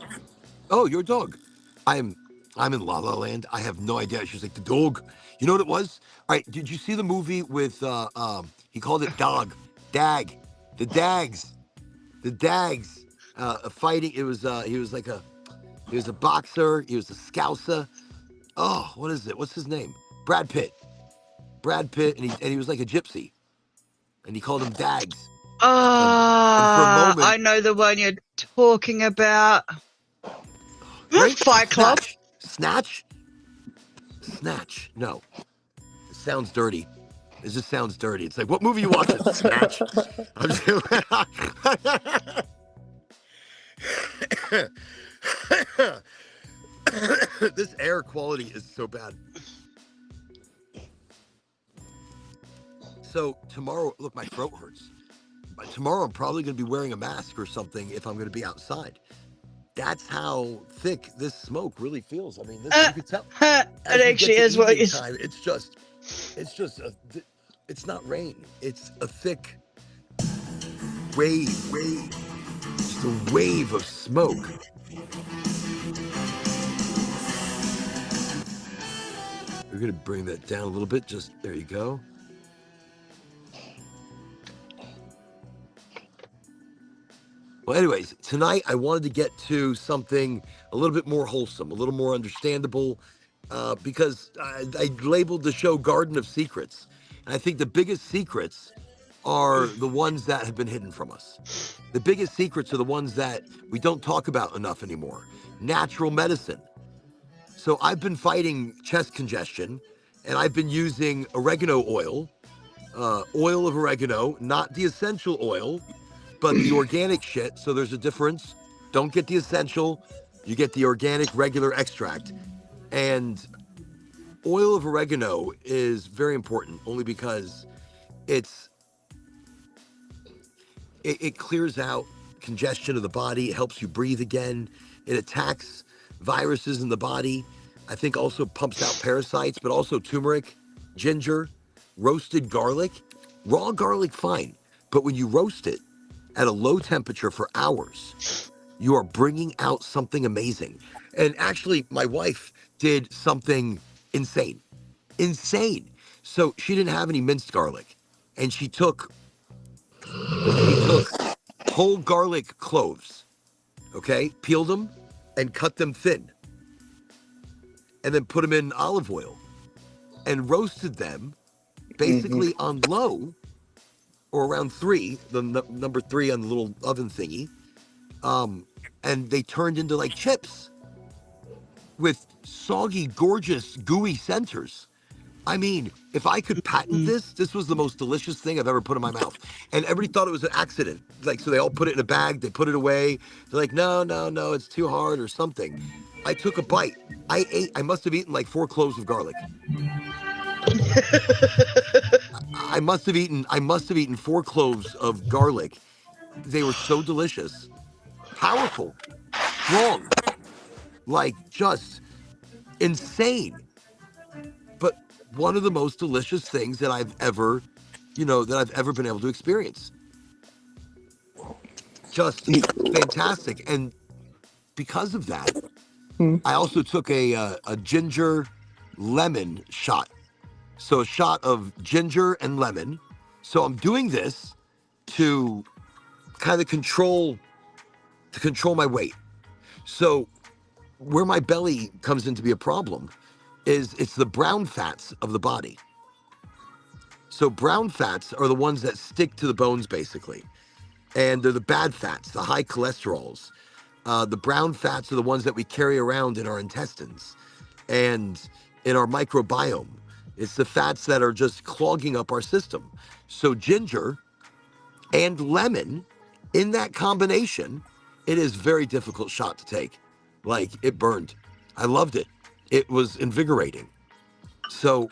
Oh, your dog. I'm in La La Land. I have no idea. She's like the dog. You know what it was? All right. Did you see the movie with he called it Dag, the Dags, fighting. It was he was a boxer. He was a scouser. Oh, what is it? What's his name? Brad Pitt, and he was like a gypsy, and he called him Dags. I know the one you're talking about. Right? Fight Club. Snatch. No, it sounds dirty. It just sounds dirty. It's like, what movie you watching? Snatch. I'm just... This air quality is so bad. So tomorrow, look, my throat hurts. But tomorrow, I'm probably going to be wearing a mask or something if I'm going to be outside. That's how thick this smoke really feels. I mean, this you could tell. It actually is what it is. Time, it's just it's not rain. It's a thick wave, just a wave of smoke. We're gonna bring that down a little bit. Just there you go. Well, anyways, tonight I wanted to get to something a little bit more wholesome, a little more understandable, because I labeled the show Garden of Secrets. And I think the biggest secrets are the ones that have been hidden from us. The biggest secrets are the ones that we don't talk about enough anymore. Natural medicine. So I've been fighting chest congestion, and I've been using oregano oil, oil of oregano, not the essential oil, but the organic shit. So there's a difference. Don't get the essential. You get the organic regular extract. And oil of oregano is very important only because it clears out congestion of the body. It helps you breathe again. It attacks viruses in the body. I think also pumps out parasites, but also turmeric, ginger, roasted garlic. Raw garlic, fine. But when you roast it at a low temperature for hours, you are bringing out something amazing. And actually, my wife did something insane. So she didn't have any minced garlic, and she took whole garlic cloves, okay, peeled them and cut them thin, and then put them in olive oil and roasted them basically on low, or around 3, the number 3 on the little oven thingy. And they turned into like chips with soggy, gorgeous, gooey centers. I mean, if I could patent this was the most delicious thing I've ever put in my mouth. And everybody thought it was an accident. Like, so they all put it in a bag, they put it away. They're like, no, it's too hard or something. I took a bite. I must have eaten like 4 cloves of garlic. I must have eaten 4 cloves of garlic. They were so delicious, powerful, strong, like just insane. But one of the most delicious things that I've ever been able to experience. Just fantastic. And because of that, I also took a ginger lemon shot. So a shot of ginger and lemon. So I'm doing this to kind of control my weight. So where my belly comes in to be a problem is it's the brown fats of the body. So brown fats are the ones that stick to the bones, basically. And they're the bad fats, the high cholesterols. The brown fats are the ones that we carry around in our intestines and in our microbiome. It's the fats that are just clogging up our system. So ginger and lemon, in that combination, it is a very difficult shot to take. Like, it burned. I loved it. It was invigorating. So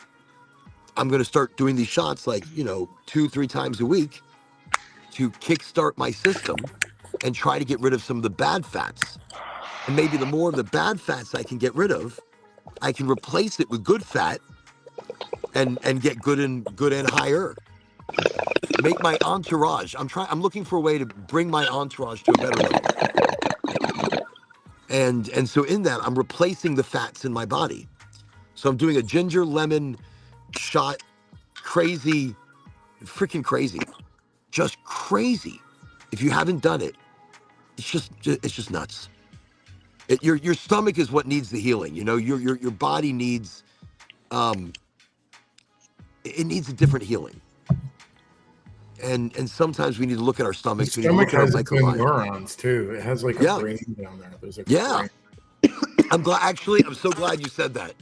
I'm going to start doing these shots like, 2-3 times a week to kickstart my system and try to get rid of some of the bad fats. And maybe the more of the bad fats I can get rid of, I can replace it with good fat and get good and higher. Make my entourage. I'm looking for a way to bring my entourage to a better level. And so in that, I'm replacing the fats in my body. So I'm doing a ginger lemon shot, crazy, freaking crazy, just crazy. If you haven't done it, it's just nuts. Your stomach is what needs the healing. Your body needs it needs a different healing. And sometimes we need to look at our The stomachs. We need to stomach look at our has its own microbiome. neurons too. It has like a Yeah. brain down there. There's like Yeah. a brain. I'm so glad you said that.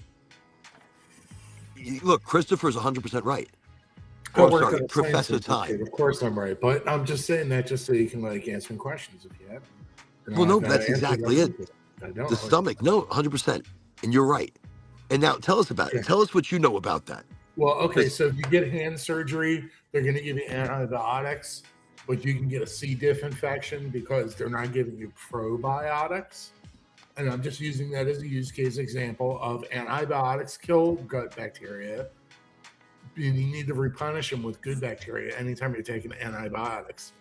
Look, Christopher's 100% right. I Oh, worked sorry, at a Professor science Time. institute. Of course I'm right, but I'm just saying that just so you can like answer some questions if you have them. Well, no, I've got that's to answer exactly them. it. I don't. The stomach, no, 100%. And you're right. And now tell us about it. Okay. Tell us what you know about that. Well, okay, Because- so if you get hand surgery, they're going to give you antibiotics, but you can get a C. diff infection because they're not giving you probiotics. And I'm just using that as a use case example of antibiotics kill gut bacteria. You need to replenish them with good bacteria anytime you're taking antibiotics.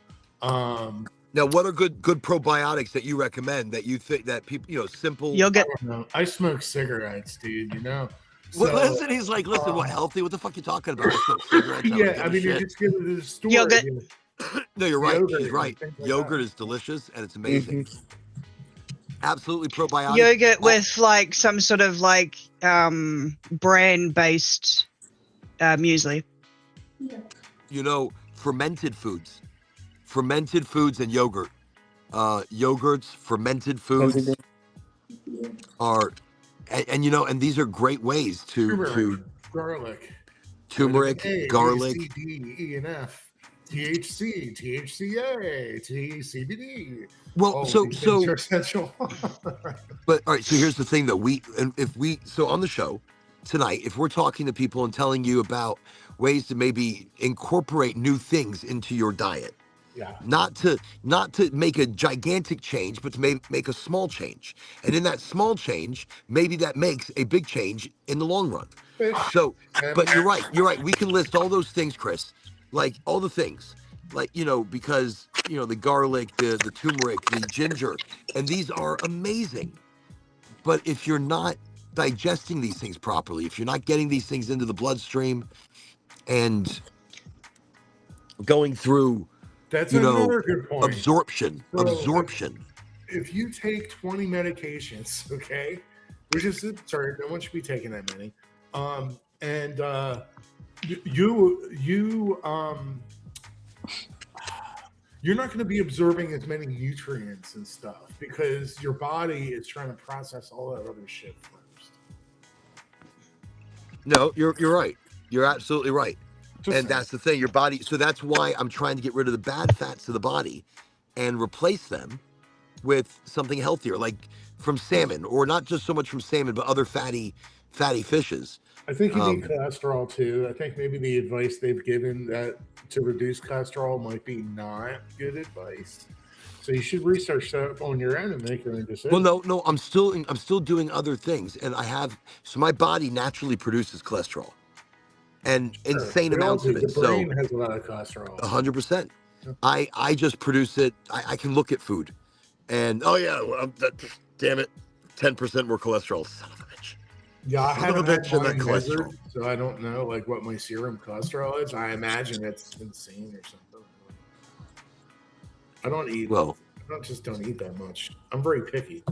Now, what are good probiotics that you recommend that you think that people, simple? Yogurt. I don't know. I smoke cigarettes, dude. Well, So, listen, he's like, listen, what, healthy? What the fuck you talking about? I smoke cigarettes. yeah, I mean, you're just giving it to the store. Yogurt. No, you're right. Yogurt She's and right. things like Yogurt that. is delicious and it's amazing. Absolutely probiotic. Yogurt with like some sort of like brand based muesli. Fermented foods and yogurt. Yogurts, fermented foods are, and these are great ways to Garlic. turmeric, A, garlic. B, C, D, E, and F. THC, THCA, TCBD. Well, These so things are essential. But all right, so here's the thing though. So on the show tonight, if we're talking to people and telling you about ways to maybe incorporate new things into your diet, Yeah. not to make a gigantic change, but to make a small change. And in that small change, maybe that makes a big change in the long run. Fish. So, but you're right. We can list all those things, Chris, like all the things, like, because, the garlic, the turmeric, the ginger, and these are amazing. But if you're not digesting these things properly, if you're not getting these things into the bloodstream and going through, That's another good point. absorption. If you take 20 medications, okay, which is absurd, no one should be taking that many. You're not going to be absorbing as many nutrients and stuff because your body is trying to process all that other shit first. No, you're right. You're absolutely right. And that's the thing, your body. So that's why I'm trying to get rid of the bad fats of the body and replace them with something healthier, like from salmon, or not just so much from salmon, but other fatty fishes. I think you need cholesterol too. I think maybe the advice they've given that to reduce cholesterol might be not good advice. So you should research that on your own and make your own decision. Well, no, I'm still doing other things, and so my body naturally produces cholesterol, and insane amounts of it. The brain has a lot of cholesterol. 100%. I just produce it. I can look at food, and damn it, 10% more cholesterol. Son of a bitch. Yeah, I Son of a haven't had bitch, and that mine measured, cholesterol. so I don't know like what my serum cholesterol is. I imagine it's insane or something. I don't eat. Well, I just don't eat that much. I'm very picky.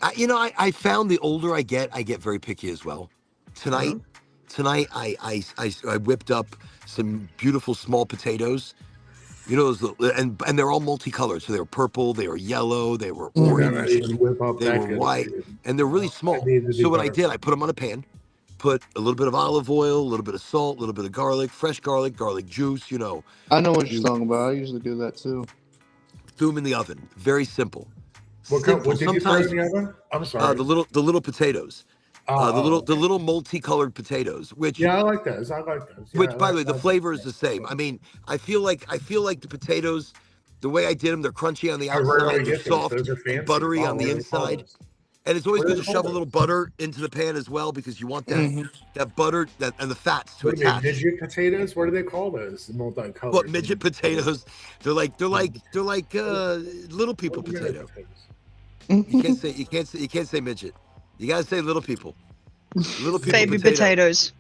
I found the older I get very picky as well. Tonight, tonight I whipped up some beautiful small potatoes. You know, and they're all multicolored. So they were purple, they were yellow, they were I gotta orange, even whip up they that were good white, food. and they're really I small. need to do So what I better. did, I put them on a pan, put a little bit of olive oil, a little bit of salt, a little bit of garlic, fresh garlic, garlic juice. You know, I know what you're you talking about. I usually do that too. threw them in the oven. Very simple. What Simple. did you throw in Sometimes the oven? I'm sorry. the little potatoes, Oh, the okay. little multicolored potatoes, Yeah, I like those. I like those. Yeah, which by the way, the flavor is the same. I mean, I feel like the potatoes, the way I did them, they're crunchy on the I rarely outside, they're get those. soft Those are and fancy. buttery Wow, on what the do they call inside. those? And it's always What do good they to call shove a little those? butter into the pan as well because you want Hmm. that butter that and the fats to What are they, attach. midget potatoes? What do they call those? The What multicolored. midget potatoes? They're like little people What are midget potato. potatoes? You can't say midget. You gotta say little people. Little people Baby potato. potatoes.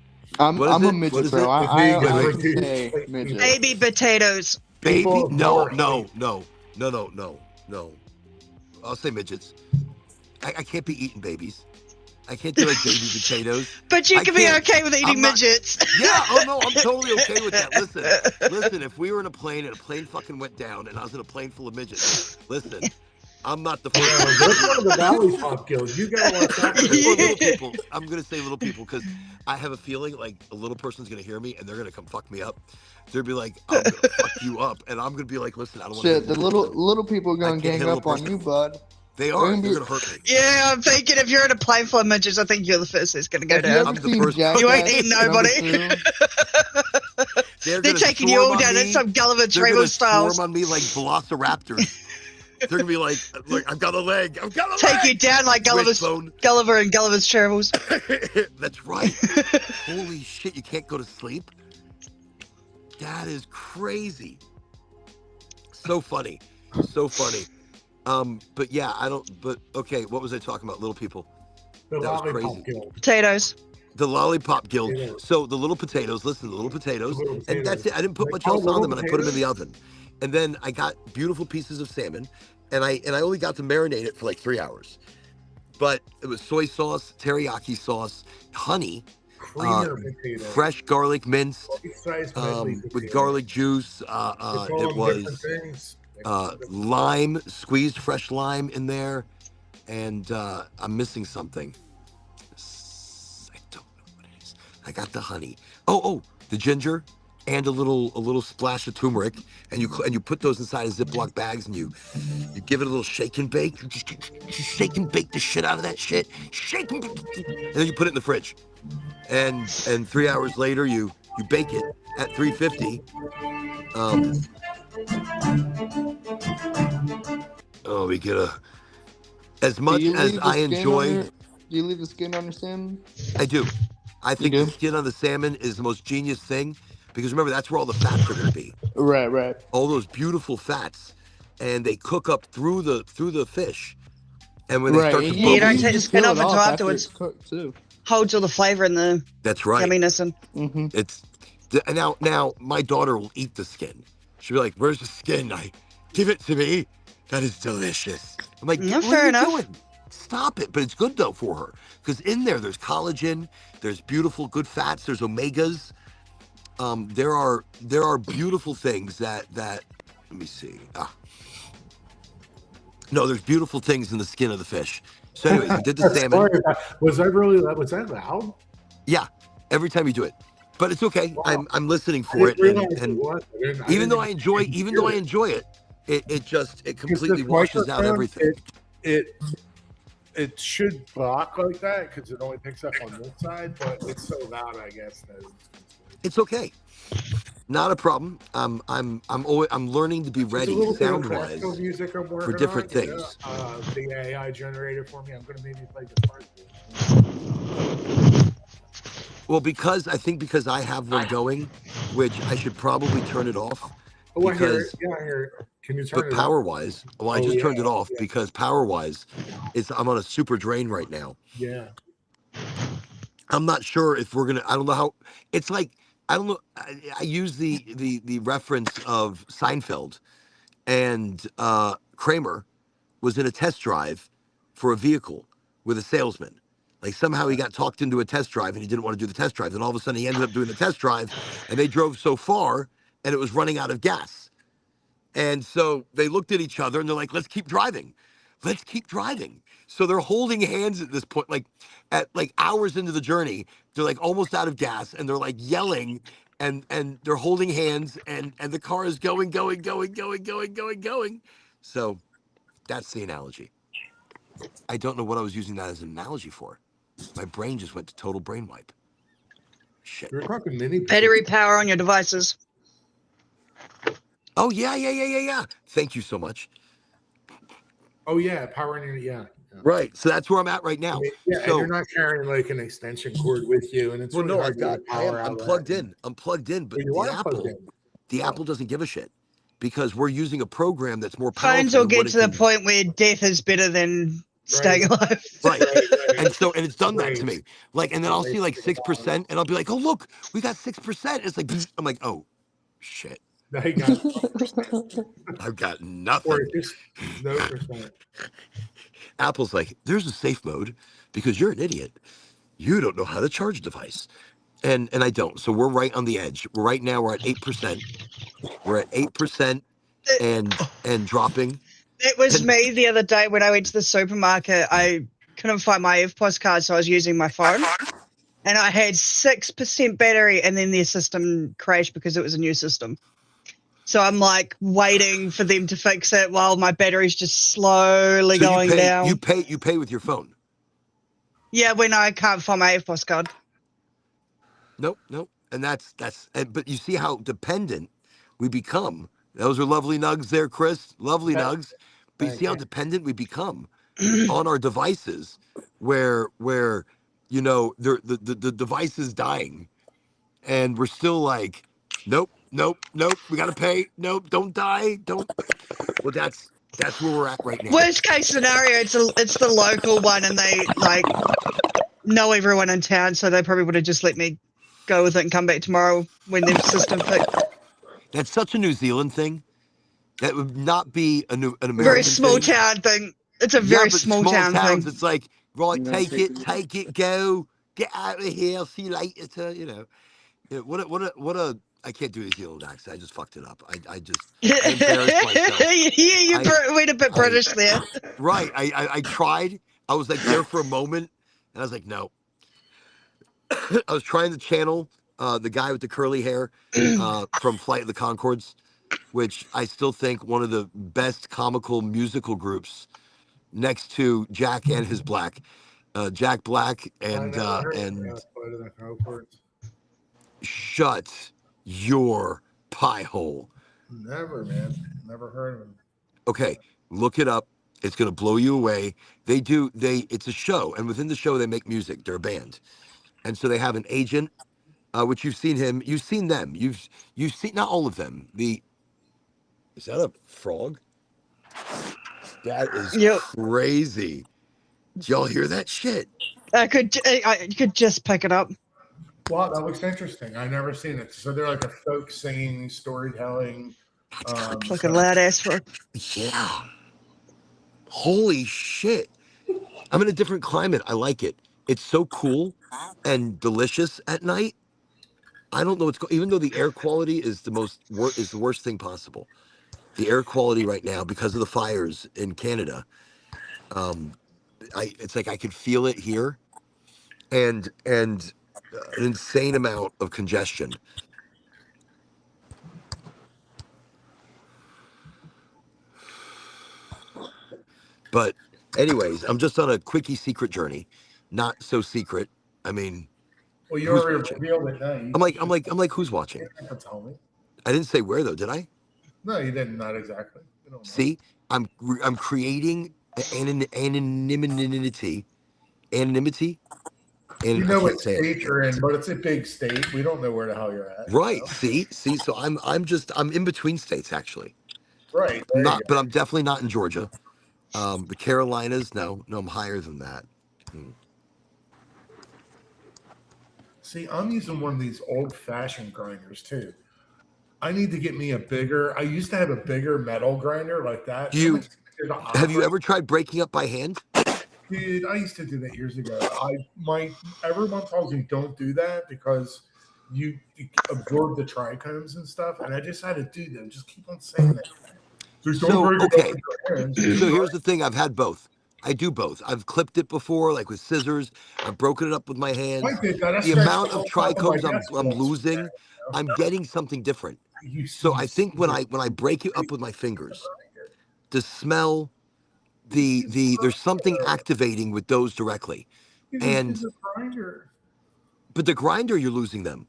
What is I'm a it? What midget, is bro. it? If you Wait, I wait. can say reduce midget. Baby potatoes. people Baby? of No, lower no, height, no, no, no, no, no. I'll say midgets. I can't be eating babies. I can't do like baby potatoes. But you I can be can't. okay with I'm eating not. midgets. Yeah. Oh no, I'm totally okay with that. Listen. If we were in a plane and a plane fucking went down and I was in a plane full of midgets, listen, I'm not the first yeah, person to they're be part of the Valley Pop Guild. You gotta watch out for or those. little people. I'm gonna say little people because I have a feeling like a little person's gonna hear me and they're gonna come fuck me up. They'll be like, I'm gonna fuck you up, and I'm gonna be like, listen, I don't want to Shit, the handle this. little people are I gonna can't gang handle a up on person. you, bud. They They're are. gonna They're be. gonna hurt me. Yeah, I'm thinking if you're in a plane full of midgets, I think you're the first that's going to go Have you down. ever I'm the seen first. You ain't Jackass eating number nobody. 2? They're They're gonna taking you swarm all on down. It's me. some Gulliver They're gonna Travel styles. swarm on me like velociraptors. They're gonna be like, look, I've got a leg. I've got a Take you leg. down like Wishbone. Gulliver and Gulliver's Travels. That's right. Holy shit! You can't go to sleep. That is crazy. So funny. So funny. But yeah, I don't. But okay, what was I talking about? Little people. The That was Lollipop crazy. Guild. Potatoes. The lollipop guild. Potatoes. So the little potatoes. Listen, the little The potatoes, little and that's potatoes. it. I didn't put They much call else on little them, and I put them in the potatoes? oven. And then I got beautiful pieces of salmon, and I only got to marinate it for like 3 hours. But it was soy sauce, teriyaki sauce, honey, Creamer potato. fresh garlic minced Life-size medley with potato. garlic juice. They call It them was different things. They call them different lime, squeezed fresh lime in there, and I'm missing something. I don't know what it is. I got the honey. Oh, the ginger and a little splash of turmeric, and you put those inside of Ziploc bags, and you give it a little shake and bake. You just shake and bake the shit out of that shit. Shake and then you put it in the fridge. And 3 hours later, you bake it at 350. We get a. As Do much you as leave the I skin on enjoy, your? Do you leave the skin on your salmon? I do. I think do? the skin on the salmon is the most genius thing because remember that's where all the fats are going to be. Right. All those beautiful fats, and they cook up through the fish. And when they Right. start And to You don't bubble, take the just skin peel off it until off afterwards. After it's cooked too. Holds all the flavor and the that's right. yumminess. And Mm-hmm. It's now my daughter will eat the skin. She'll be like, "Where's the skin? Give it to me. That is delicious." I'm like, No, "What fair are you enough. doing? Stop it!" But it's good though for her because in there's collagen, there's beautiful good fats, there's omegas. There are beautiful things that let me see. No, there's beautiful things in the skin of the fish. So anyways, we did the salmon. Sorry, was that loud? Yeah, every time you do it, but it's okay. Wow. I'm listening I for it, didn't realize and it was. even though I enjoy it, it completely this washes out microphone, everything. It should block like that because it only picks up on this side, but it's so loud, I guess. It's okay, not a problem. I'm learning to be There's a ready little bit of sound wise. classical music I'm working for different on, things. The AI generated for me. I'm going to maybe play guitar. Well, because I have one going, which I should probably turn it off. Oh, I hear it. Because, Yeah, I hear it. Can you turn but it power off? wise, well, I Oh, just turned yeah, it off yeah. because power wise, I'm on a super drain right now. Yeah. I'm not sure if we're gonna. I don't know how. It's like I don't know. I use the reference of Seinfeld, and Kramer was in a test drive for a vehicle with a salesman. Like somehow he got talked into a test drive and he didn't want to do the test drive. Then all of a sudden he ended up doing the test drive and they drove so far and it was running out of gas. And so they looked at each other and they're like, let's keep driving. Let's keep driving. So they're holding hands at this point, like at like hours into the journey, they're like almost out of gas and they're like yelling and they're holding hands and the car is going. So that's the analogy. I don't know what I was using that as an analogy for. My brain just went to total brain wipe. Shit. You're talking mini Battery power on your devices. Oh yeah. Thank you so much. Oh yeah, power in your yeah. Right. So that's where I'm at right now. Yeah, so, and you're not carrying like an extension cord with you, and it's well, really no, hard to get power I'm out plugged of that. in. I'm plugged in, but You are plugged in. the Apple doesn't give a shit because we're using a program that's more powerful. Phones will than get what it to the can- point where death is better than staying alive. Right. Right. And it's done that to me. Like, and then I'll see like 6%, and I'll be like, oh look, we got 6%. It's like, I'm like, oh shit, Now you got I've got or nothing. just no percent. Apple's like, there's a safe mode because you're an idiot. You don't know how to charge a device. And I don't. So we're right on the edge. Right now we're at 8%. We're at 8% and dropping. It was And- me the other day when I went to the supermarket. I couldn't find my EFTPOS card, so I was using my phone. And I had 6% battery, and then their system crashed because it was a new system. So I'm like waiting for them to fix it while my battery's just slowly going down. You pay with your phone. Yeah, when I can't find my EFTPOS card. Nope. And but you see how dependent we become. Those are lovely nugs there, Chris. Lovely nugs. But you see how dependent we become on our devices where you know the device is dying and we're still like, nope, we gotta pay. Nope, don't die. Don't. Well, that's where we're at right now. Worst case scenario, it's the local one, and they like know everyone in town, so they probably would have just let me go with it and come back tomorrow when the system fixed. That's such a New Zealand thing. That would not be an American Very small thing. town thing. It's a very but small town towns, thing. it's like, right, No, take it, go, get out of here. I'll see you later. You know, what a. I can't do New Zealand accent. I just fucked it up. I embarrassed myself. Yeah, you went a bit British there. Right. I tried. I was like there for a moment, and I was like, no. I was trying to channel the guy with the curly hair from Flight of the Conchords, which I still think one of the best comical musical groups next to Jack and his Black. Jack Black and shut your pie hole. Never, man. Never heard of him. Okay, look it up. It's gonna blow you away. It's a show, and within the show they make music. They're a band. And so they have an agent, which you've seen him, you've seen them. You've seen not all of them. Is that a frog? That is crazy. Did y'all hear that shit? I could just pick it up. Wow, that looks interesting. I've never seen it. So they're like a folk singing, storytelling. Like a loud ass frog. Yeah. Holy shit. I'm in a different climate. I like it. It's so cool and delicious at night. I don't know even though the air quality is the worst thing possible. The air quality right now because of the fires in Canada. It's like I could feel it here and an insane amount of congestion. But anyways, I'm just on a quickie secret journey. Not so secret. I mean, well, you already revealed it. I'm like, who's watching? Tell me. I didn't say where though, did I? No, you didn't. Not exactly. See, I'm creating anonymity. And you know what state you're in, but it's a big state. We don't know where the hell you're at. Right. You know? See. So I'm in between states actually. Right. But I'm definitely not in Georgia. The Carolinas, no, I'm higher than that. See, I'm using one of these old-fashioned grinders too. I need to get me a bigger. I used to have a bigger metal grinder like that. Have you ever tried breaking up by hand? Dude, I used to do that years ago. Everyone tells you don't do that because you absorb the trichomes and stuff, and I just had to do them. Just keep on saying that. So don't So, break it okay. up with your hands. So here's the thing. I've had both. I do both. I've clipped it before, like with scissors. I've broken it up with my hands. I did that. I The scratched amount the of whole top of my trichomes desk I'm once. losing, I'm getting something different. You So I see- think when I break it up with my fingers, the smell, there's something activating with those directly. And It's a grinder. but the grinder, you're losing them,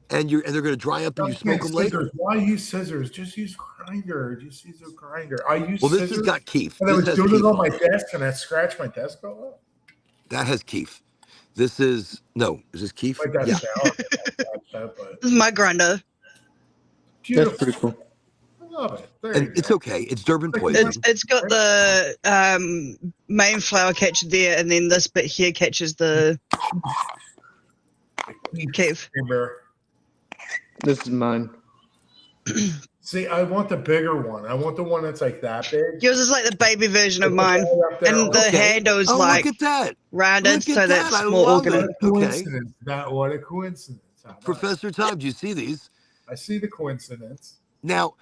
and they're going to dry up and you smoke them later. Scissors. Why use scissors? Just use grinder. Just use a grinder. I use Well, this scissors. has got keef. And I This was has doing it keef on my on it. desk, and I scratched my desk all up. That has keef. This is no. Is this keef? Like that Yeah. sour. But This is my grinder. That's beautiful. pretty cool. I love it. There And you it's go. okay. It's Durban It's- poison. It's got the main flower catcher there, and then this bit here catches the keef. Remember. This is mine. See, I want the bigger one. I want the one that's like that big. Yours is like the baby version of mine, Up there. and the Okay. handle is Oh, like look at that. rounded, Look at so that's that. I more love What organ. it. a Okay. coincidence. What a coincidence. How nice. Professor Tom, do you see these? I see the coincidence. Now,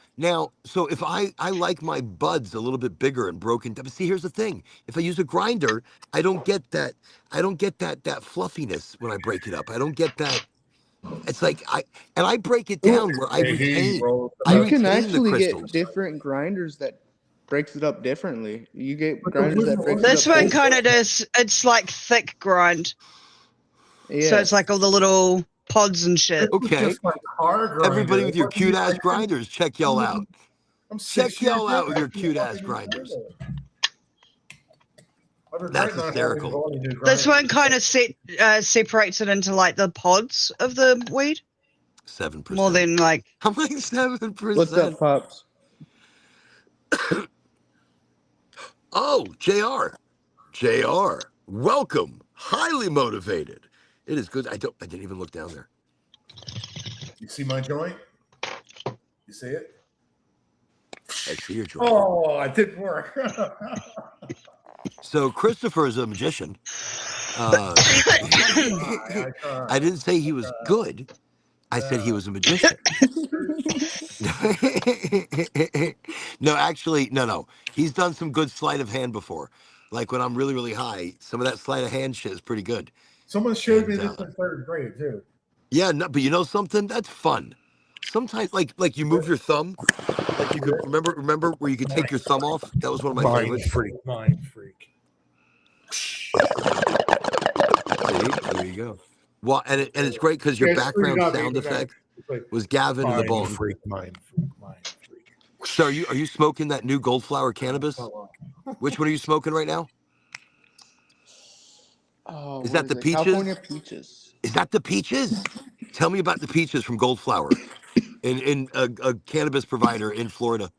so if I like my buds a little bit bigger and broken, but see, here's the thing. If I use a grinder, I don't get that fluffiness when I break it up. I don't get that. It's like I break it down where I retain. I You can retain the actually get crystals. different grinders that breaks it up differently. You get But the grinders that wooden breaks This it up. one kind of does. It's like thick grind, Yeah. so it's like all the little pods and shit. Okay. Everybody with your cute ass grinders, check y'all out. I'm Check 6 years y'all out old. with your cute ass Fucking grinders. I've been That's grinding on hysterical. all the new This grinders. one kind of separates it into like the pods of the weed 7%. more than like. I'm like 7%. What's up, Pops? Oh, JR, welcome. Highly motivated. It is good. I didn't even look down there. You see my joint? You see it? I see your joint. Oh, it didn't work. So Christopher is a magician. I I didn't say he was good. I said he was a magician. No, actually, no. He's done some good sleight of hand before. Like when I'm really, really high, some of that sleight of hand shit is pretty good. Someone showed me And, this in third grade too. Yeah, no, but you know something? That's fun. Sometimes, like you move your thumb, like you could remember where you could take your thumb off. That was one of my favorites. Mind freak. See, there you go. Well, and it's great because your Yeah, it's background freaked out, sound even effect It's like was Gavin and the bone. mind freak. So are you smoking that new Goldflower cannabis? Which one are you smoking right now? Oh, Is what that the it? peaches? California peaches. Is that the peaches? Tell me about the peaches from Goldflower, in a cannabis provider in Florida,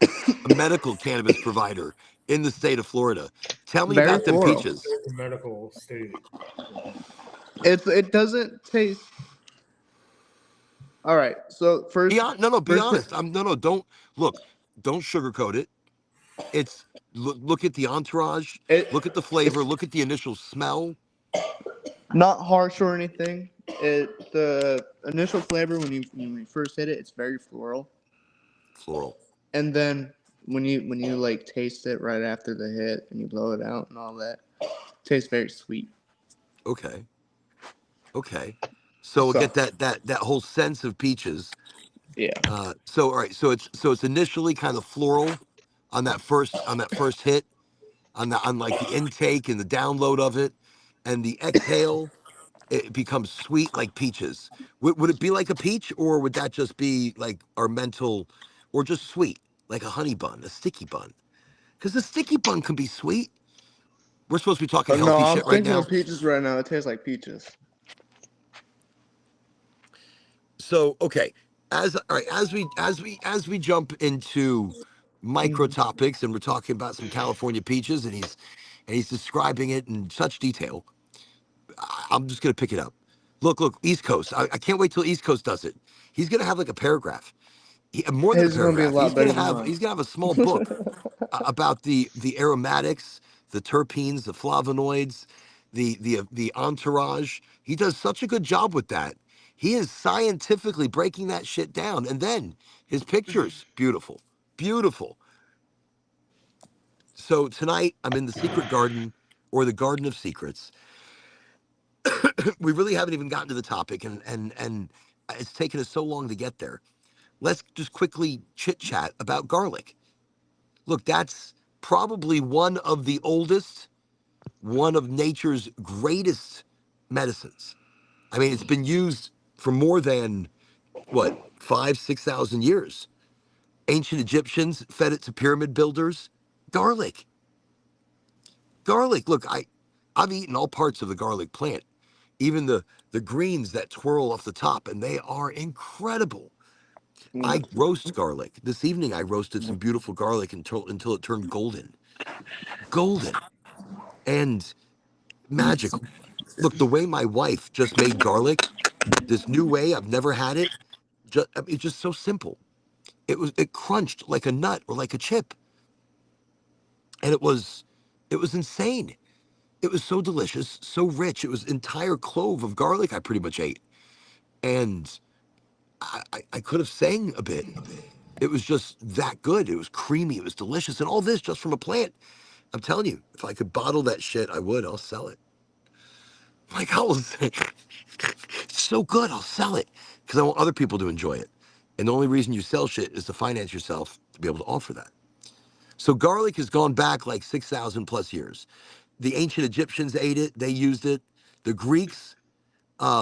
a medical cannabis provider in the state of Florida. Tell me Very about the floral. peaches. The medical state. It doesn't taste. All right. So first, Be first- honest. Don't sugarcoat it. It's look at the entourage, look at the flavor, look at the initial smell. not harsh or anything. The initial flavor when you first hit it, it's very floral, Floral. and then when you like taste it right after the hit and you blow it out and all that, it tastes very sweet. Okay. So we'll get that whole sense of peaches. Yeah. So all right. So it's initially kind of floral on that first hit, on like the intake and the download of it, and the exhale, it becomes sweet like peaches. Would it be like a peach, or would that just be like our mental, or just sweet like a honey bun, a sticky bun? Because the sticky bun can be sweet. We're supposed to be talking No, healthy I'm shit right thinking now. of peaches right now. It tastes like peaches. So okay, as we jump into micro topics and we're talking about some California peaches and he's describing it in such detail, I'm just gonna pick it up. Look, East Coast. I can't wait till East Coast does it. He's gonna have like a paragraph, more than His a is gonna be a paragraph. lot He's gonna better than have mine. he's gonna have a small book about the aromatics, the terpenes, the flavonoids, the entourage. He does such a good job with that. He is scientifically breaking that shit down. And then his pictures, beautiful, beautiful. So tonight I'm in the secret garden, or the Garden of Secrets. We really haven't even gotten to the topic, and it's taken us so long to get there. Let's just quickly chit chat about garlic. Look, that's probably one of the oldest, one of nature's greatest medicines. I mean, it's been used for more than what, 5,000 to 6,000 years. Ancient Egyptians fed it to pyramid builders. Garlic, garlic. Look, I've eaten all parts of the garlic plant, even the greens that twirl off the top, and they are incredible. I roast garlic. This evening I roasted some beautiful garlic until it turned golden. Golden and magical. Look, the way my wife just made garlic, this new way, I've never had it. It's just so simple. It crunched like a nut or like a chip. And it was insane. It was so delicious, so rich. It was entire clove of garlic I pretty much ate. And I could have sang a bit. It was just that good. It was creamy. It was delicious. And all this just from a plant. I'm telling you, if I could bottle that shit, I would. I'll sell it. Like, it's so good. I'll sell it because I want other people to enjoy it. And the only reason you sell shit is to finance yourself to be able to offer that. So garlic has gone back like 6,000 plus years. The ancient Egyptians ate it. They used it. The Greeks,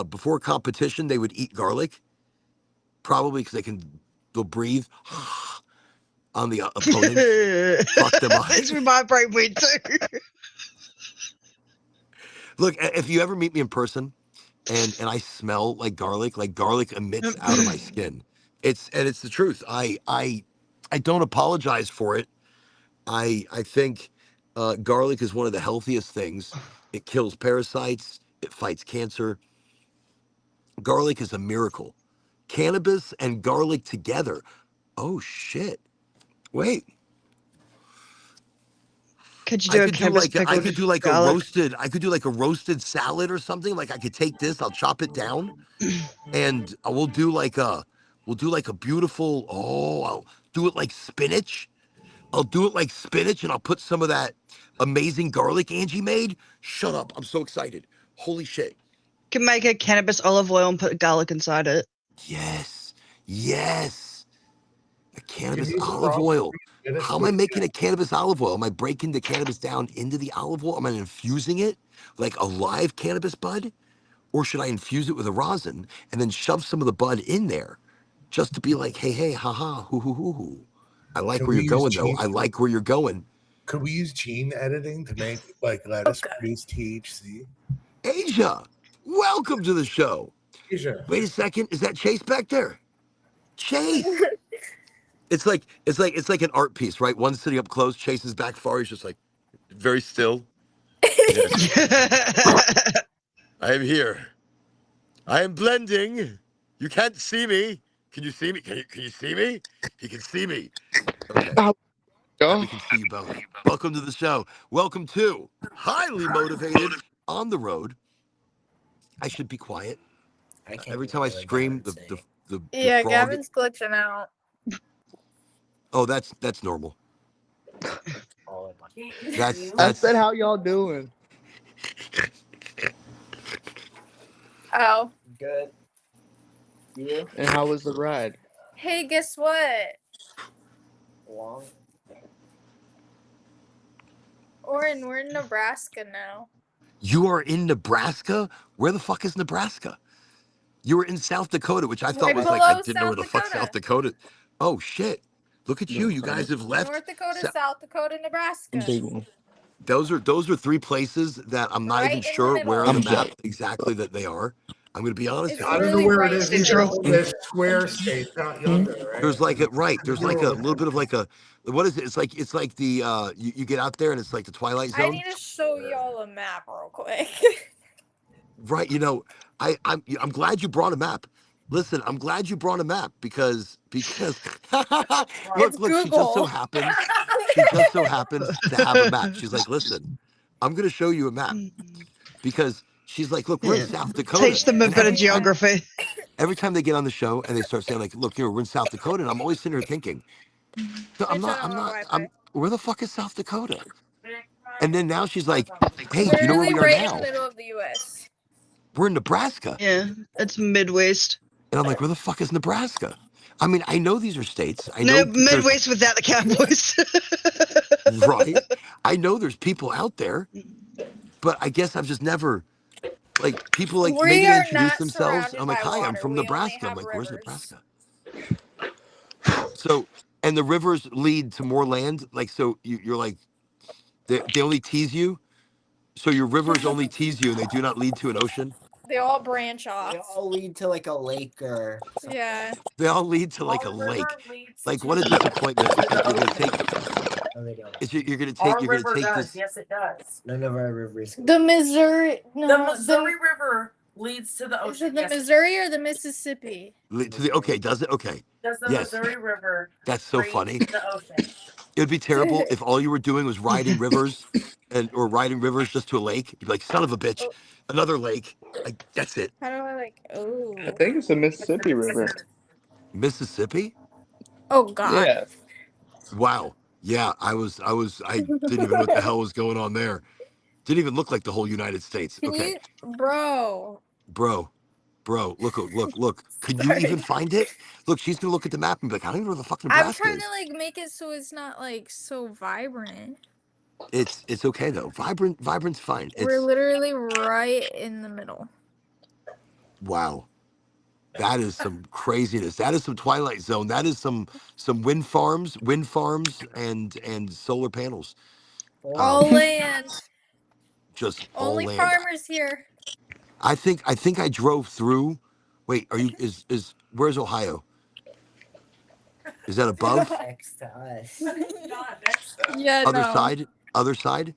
before competition, they would eat garlic, probably because they'll breathe on the opponent. Fuck them up. That's where my brain went to. Look, if you ever meet me in person and I smell like garlic emits out of my skin. It's the truth. I don't apologize for it. I think garlic is one of the healthiest things. It kills parasites. It fights cancer. Garlic is a miracle. Cannabis and garlic together. Oh shit. Wait. Could you do a cannabis pickle? I could do like a roasted salad or something. Like I could take this, I'll chop it down, and we'll do like a beautiful. I'll do it like spinach. I'll do it like spinach, and I'll put some of that amazing garlic Angie made. Shut up! I'm so excited. Holy shit! Can make a cannabis olive oil and put garlic inside it. Yes, yes. A cannabis olive oil. How am I making a cannabis olive oil? Am I breaking the cannabis down into the olive oil? Am I infusing it like a live cannabis bud? Or should I infuse it with a rosin and then shove some of the bud in there just to be like, hey, haha, hoo, hoo, hoo, hoo. I like where you're going, though. I like where you're going. Could we use gene editing to make like lettuce produce THC? Asia, welcome to the show. Asia. Wait a second. Is that Chase back there? Chase. It's like an art piece, right? One's sitting up close, Chase is back far. He's just like very still. Yes. I am here. I am blending. You can't see me. Can you see me? Can you see me? He can see me. Okay. We can see you both. Welcome to the show. Welcome to Highly Motivated on the Road. I should be quiet. Every time I scream, the yeah, frog. Gavin's glitching out. Oh, that's normal. I said, how y'all doing? Oh. Good. You? And how was the ride? Hey, guess what? Long. We're in Nebraska now. You are in Nebraska? Where the fuck is Nebraska? You were in South Dakota, which I thought was like, I didn't know where the fuck South Dakota. Oh shit. Look at you. You guys have left. North Dakota, South Dakota, Nebraska. Those are three places that I'm not even sure where on the map exactly that they are. I'm going to be honest with you. I don't know where it is. These are this square states, not younger, right? There's like there's like a little bit of like a, what is it? It's like the you get out there and it's like the Twilight Zone. I need to show y'all a map real quick. Right, you know, I'm glad you brought a map. Listen, I'm glad you brought a map because look, she just so happens. she just so happens to have a map. She's like, listen, I'm going to show you a map because she's like, look, we're in Yeah. South Dakota. Teach them a And bit of geography. every time they get on the show and they start saying like, look, we're in South Dakota. And I'm always sitting here thinking, no, where the fuck is South Dakota? And then now she's like, hey, do you know where Literally we are right in now? the middle of the U.S. We're in Nebraska. Yeah, it's Midwest. And I'm like, where the fuck is Nebraska? I mean, I know these are states. I No, know there's- Midwest without the Cowboys. right. I know there's people out there, but I guess I've just never like people like We maybe they are introduce not themselves. surrounded I'm like, by hi, I'm water. from We only Nebraska. I'm have like, where's rivers. Nebraska? So, and the rivers lead to more land. Like, so you're like, they only tease you. So your rivers only tease you and they do not lead to an ocean. They all branch They off. all lead to like a lake or something. Yeah. They all lead to like a Our lake. river leads Like, to- what a disappointment that you're going to take. No, they don't. You're going to take. Our You're going to river take does. this. Yes, it does. None of our rivers. The Missouri. No, The Missouri River leads to the Is ocean. it the Yes, Missouri or the Mississippi? To the okay, does it? Okay, does the yes. Missouri River that's so reach funny. the ocean? It'd be terrible if all you were doing was riding rivers or riding rivers just to a lake. You'd be like, son of a bitch, another lake. Like that's it. How do I like? Oh. I think it's the Mississippi River. Mississippi? Oh God. Yeah. Wow. Yeah, I didn't even know what the hell was going on there. Didn't even look like the whole United States. Can Okay, you, bro? Look. Can you even find it? Look, she's gonna look at the map and be like, I don't even know where the fuck I'm Nebraska trying is. to like make it so it's not like so vibrant. It's okay though. Vibrant's fine. We're It's literally right in the middle. wow. That is some craziness. That is some Twilight Zone. That is some wind farms and solar panels. All land. Just Only all land. farmers here. I think I drove through. Wait, are you is where's Ohio? Is that above? Next to us. Not next to us. Yeah, Other no. side? Other side?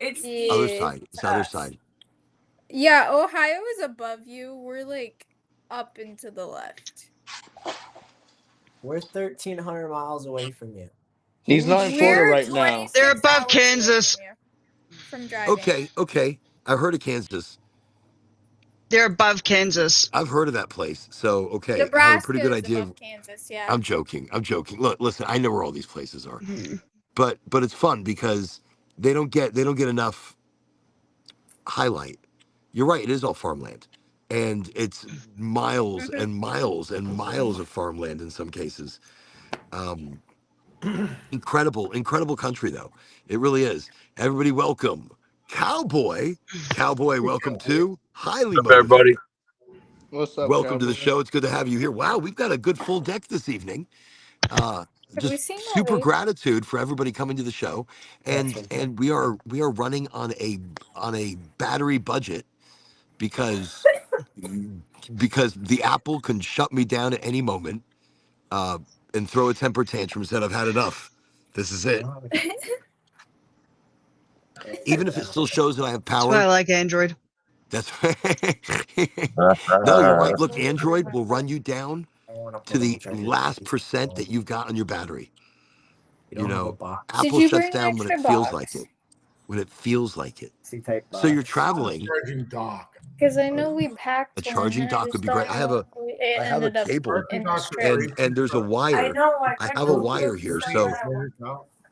It's Other Yeah. side. It's other us. side. Yeah, Ohio is above you. We're like up and to the left. We're 1,300 miles away from you. He's not in Florida We're right now. 26 They're above hours away Kansas. from you, from driving. Okay. I've heard of Kansas. They're above Kansas. I've heard of that place. So okay, I have a Nebraska pretty good is idea. above Kansas. Yeah. I'm joking. Look, listen, I know where all these places are. Mhm. But it's fun because they don't get enough highlight. You're right, it is all farmland. And it's miles and miles and miles of farmland in some cases. Incredible country though. It really is. Everybody welcome. Cowboy, welcome to Highly What's up, everybody? Motivated. What's up, Welcome to the Cowboy? show. It's good to have you here. Wow, we've got a good full deck this evening. Have we Just seen that super lady? gratitude for everybody coming to the show, and we are running on a battery budget because the Apple can shut me down at any moment and throw a temper tantrum and said I've had enough. This is it. Even if it still shows that I have That's why I power, like Android. that's no, you're right. Look, Android will run you down to the last percent that you've got on your battery. You know, Did Apple you shuts bring an down when it extra feels box? like it. When it feels like it. C-type So you're box. traveling. Charging dock. Because I know we packed A one, charging and I dock just would be great. don't I have know a if it I have a ended up cable in the Docks are strip. free. and there's a I wire. know. I have a wire here. So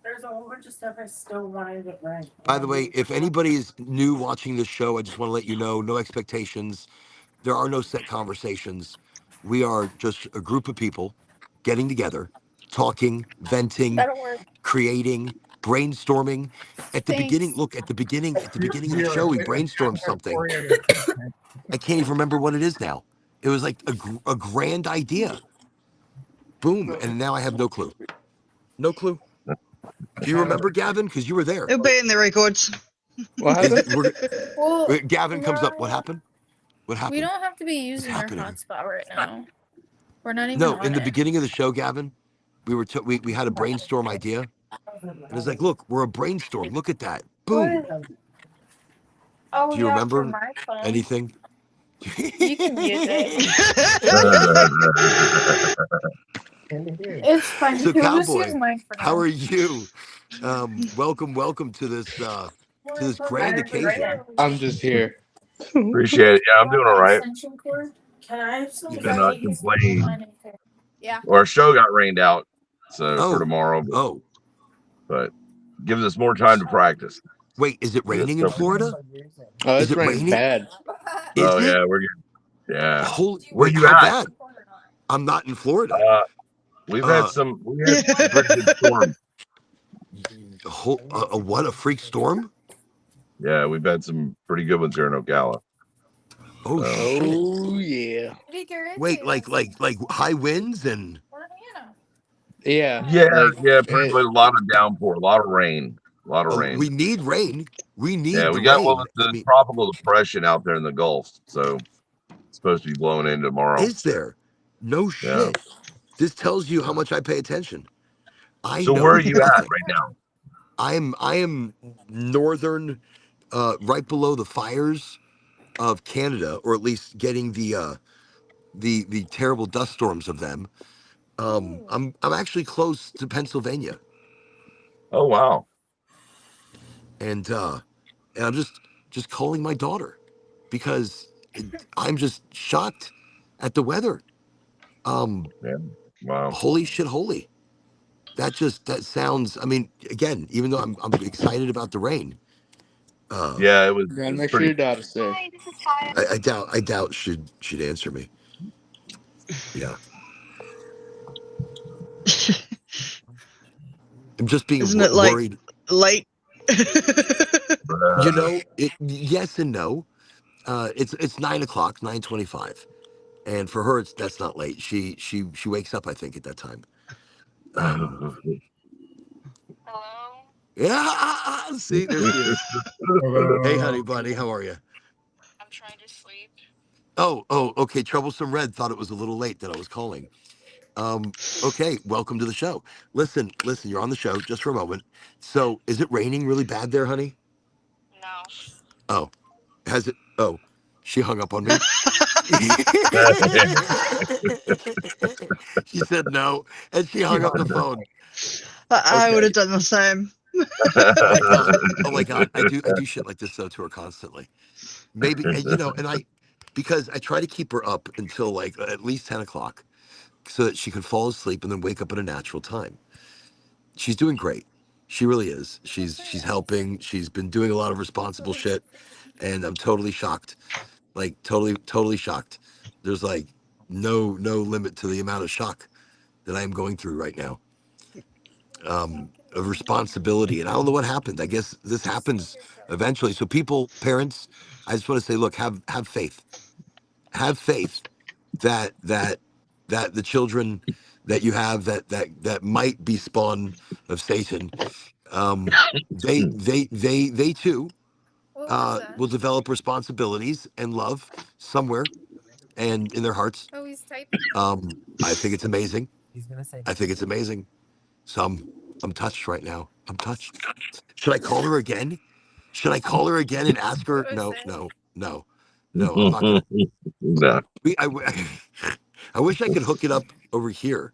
There's a whole bunch of stuff I still want to get right. by the way, if anybody is new watching this show, I just want to let you know, no expectations. There are no set conversations. We are just a group of people getting together, talking, venting, That'll work. creating, brainstorming. At the beginning, Thanks. look, at the beginning of the show, we brainstormed something. I can't even remember what it is now. It was like a grand idea. Boom. And now I have no clue. No clue. Do you remember, Gavin? Because you were there. It'll be in the records. What Is happened? it, Well, Gavin comes up. What no, happened? What we happened? don't have to be using our happening? hotspot right now. We're not even No, on in the it. beginning of the show, Gavin, we had a brainstorm idea. And it's like, look, we're a brainstorm. Look at that. Boom. Oh, Do you yeah, for remember my phone. anything? You can use it. It's fine. So, He'll just use Cowboy, mine for how now. are you? Welcome to this grand occasion. I'm just here. Appreciate it. Yeah, I'm doing all right. Extension cord? Can I have some? You Cannot good? complain. Yeah. Well, our show got rained out, so for Oh, tomorrow, oh, but gives us more time to practice. wait, is it Get us raining in something. Florida? Oh, Is it's it raining raining? bad. Is Oh it? yeah, we're good. Yeah. Holy, Where wait, you how at? bad? I'm not in Florida. We've Uh, had some pretty good storms. What, a freak storm? Yeah, we've had some pretty good ones here in Ocala. Oh, So, shit. Oh yeah. Wait, like high winds and Yeah. yeah, Like pretty much a lot of downpour, a lot of rain, a lot of rain. we need rain. We need Yeah, the we got rain. the tropical depression out there in the Gulf, so it's supposed to be blowing in tomorrow. Is there? No shit. This tells you how much I pay attention. So where are you at right now? I am northern, right below the fires of Canada, or at least getting the terrible dust storms of them. I'm actually close to Pennsylvania, Oh wow. and I'm just calling my daughter because I'm just shocked at the weather. Yeah. Wow. Holy shit, holy. That sounds. I mean, again, even though I'm excited about the rain. Yeah, it was. gotta make sure your daughter's safe. I doubt she'd answer me. Yeah. I'm just being Isn't it like worried. late? You know, yes and no. It's 9:00, 9:25, and for her that's not late. She wakes up, I think, at that time. Yeah. See, there she is. Hey, honey bunny, how are you? I'm trying to sleep. Oh, okay. Troublesome Red thought it was a little late that I was calling. Okay, welcome to the show. Listen, you're on the show just for a moment. So, is it raining really bad there, honey? No. Oh, has it? Oh, she hung up on me. She said no, and she hung up the phone. I would have done the same. Oh my god, I do shit like this though to her constantly. Maybe and because I try to keep her up until like at least 10:00, so that she could fall asleep and then wake up at a natural time. She's doing great. She really is. She's helping. She's been doing a lot of responsible shit, and I'm totally shocked. Like totally shocked. There's like no limit to the amount of shock that I am going through right now. Of responsibility, and I don't know what happened. I guess this happens eventually. So parents, I just want to say, look, have faith. Have faith that the children that you have that might be spawn of Satan, they too will develop responsibilities and love somewhere and in their hearts. Oh, he's typing. I think it's amazing. He's gonna say. I think it's amazing. So I'm touched right now. I'm touched. Should I call her again? Should I call her again and ask her? No. I'm not gonna. No. I wish I could hook it up over here,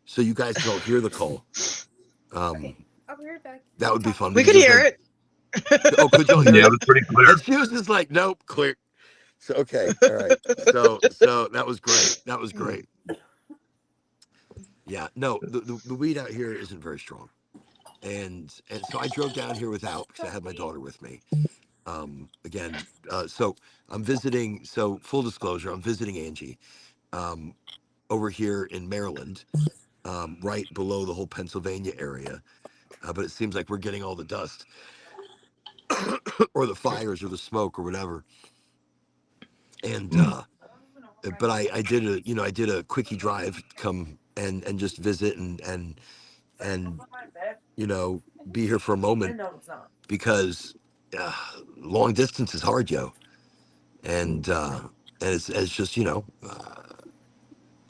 so you guys can all hear the call. I'll be right back. That would be fun. We could hear it. Oh, could y'all hear Yeah, it? it was pretty clear. And she was just like, nope, clear. So okay, all right. So that was great. That was great. Yeah, no, the weed out here isn't very strong, and so I drove down here without because I had my daughter with me. Again, so I'm visiting. So full disclosure, I'm visiting Angie, over here in Maryland, right below the whole Pennsylvania area. But it seems like we're getting all the dust, or the fires, or the smoke, or whatever. And but I did a quickie drive, come and just visit and be here for a moment because long distance is hard, yo. And it's just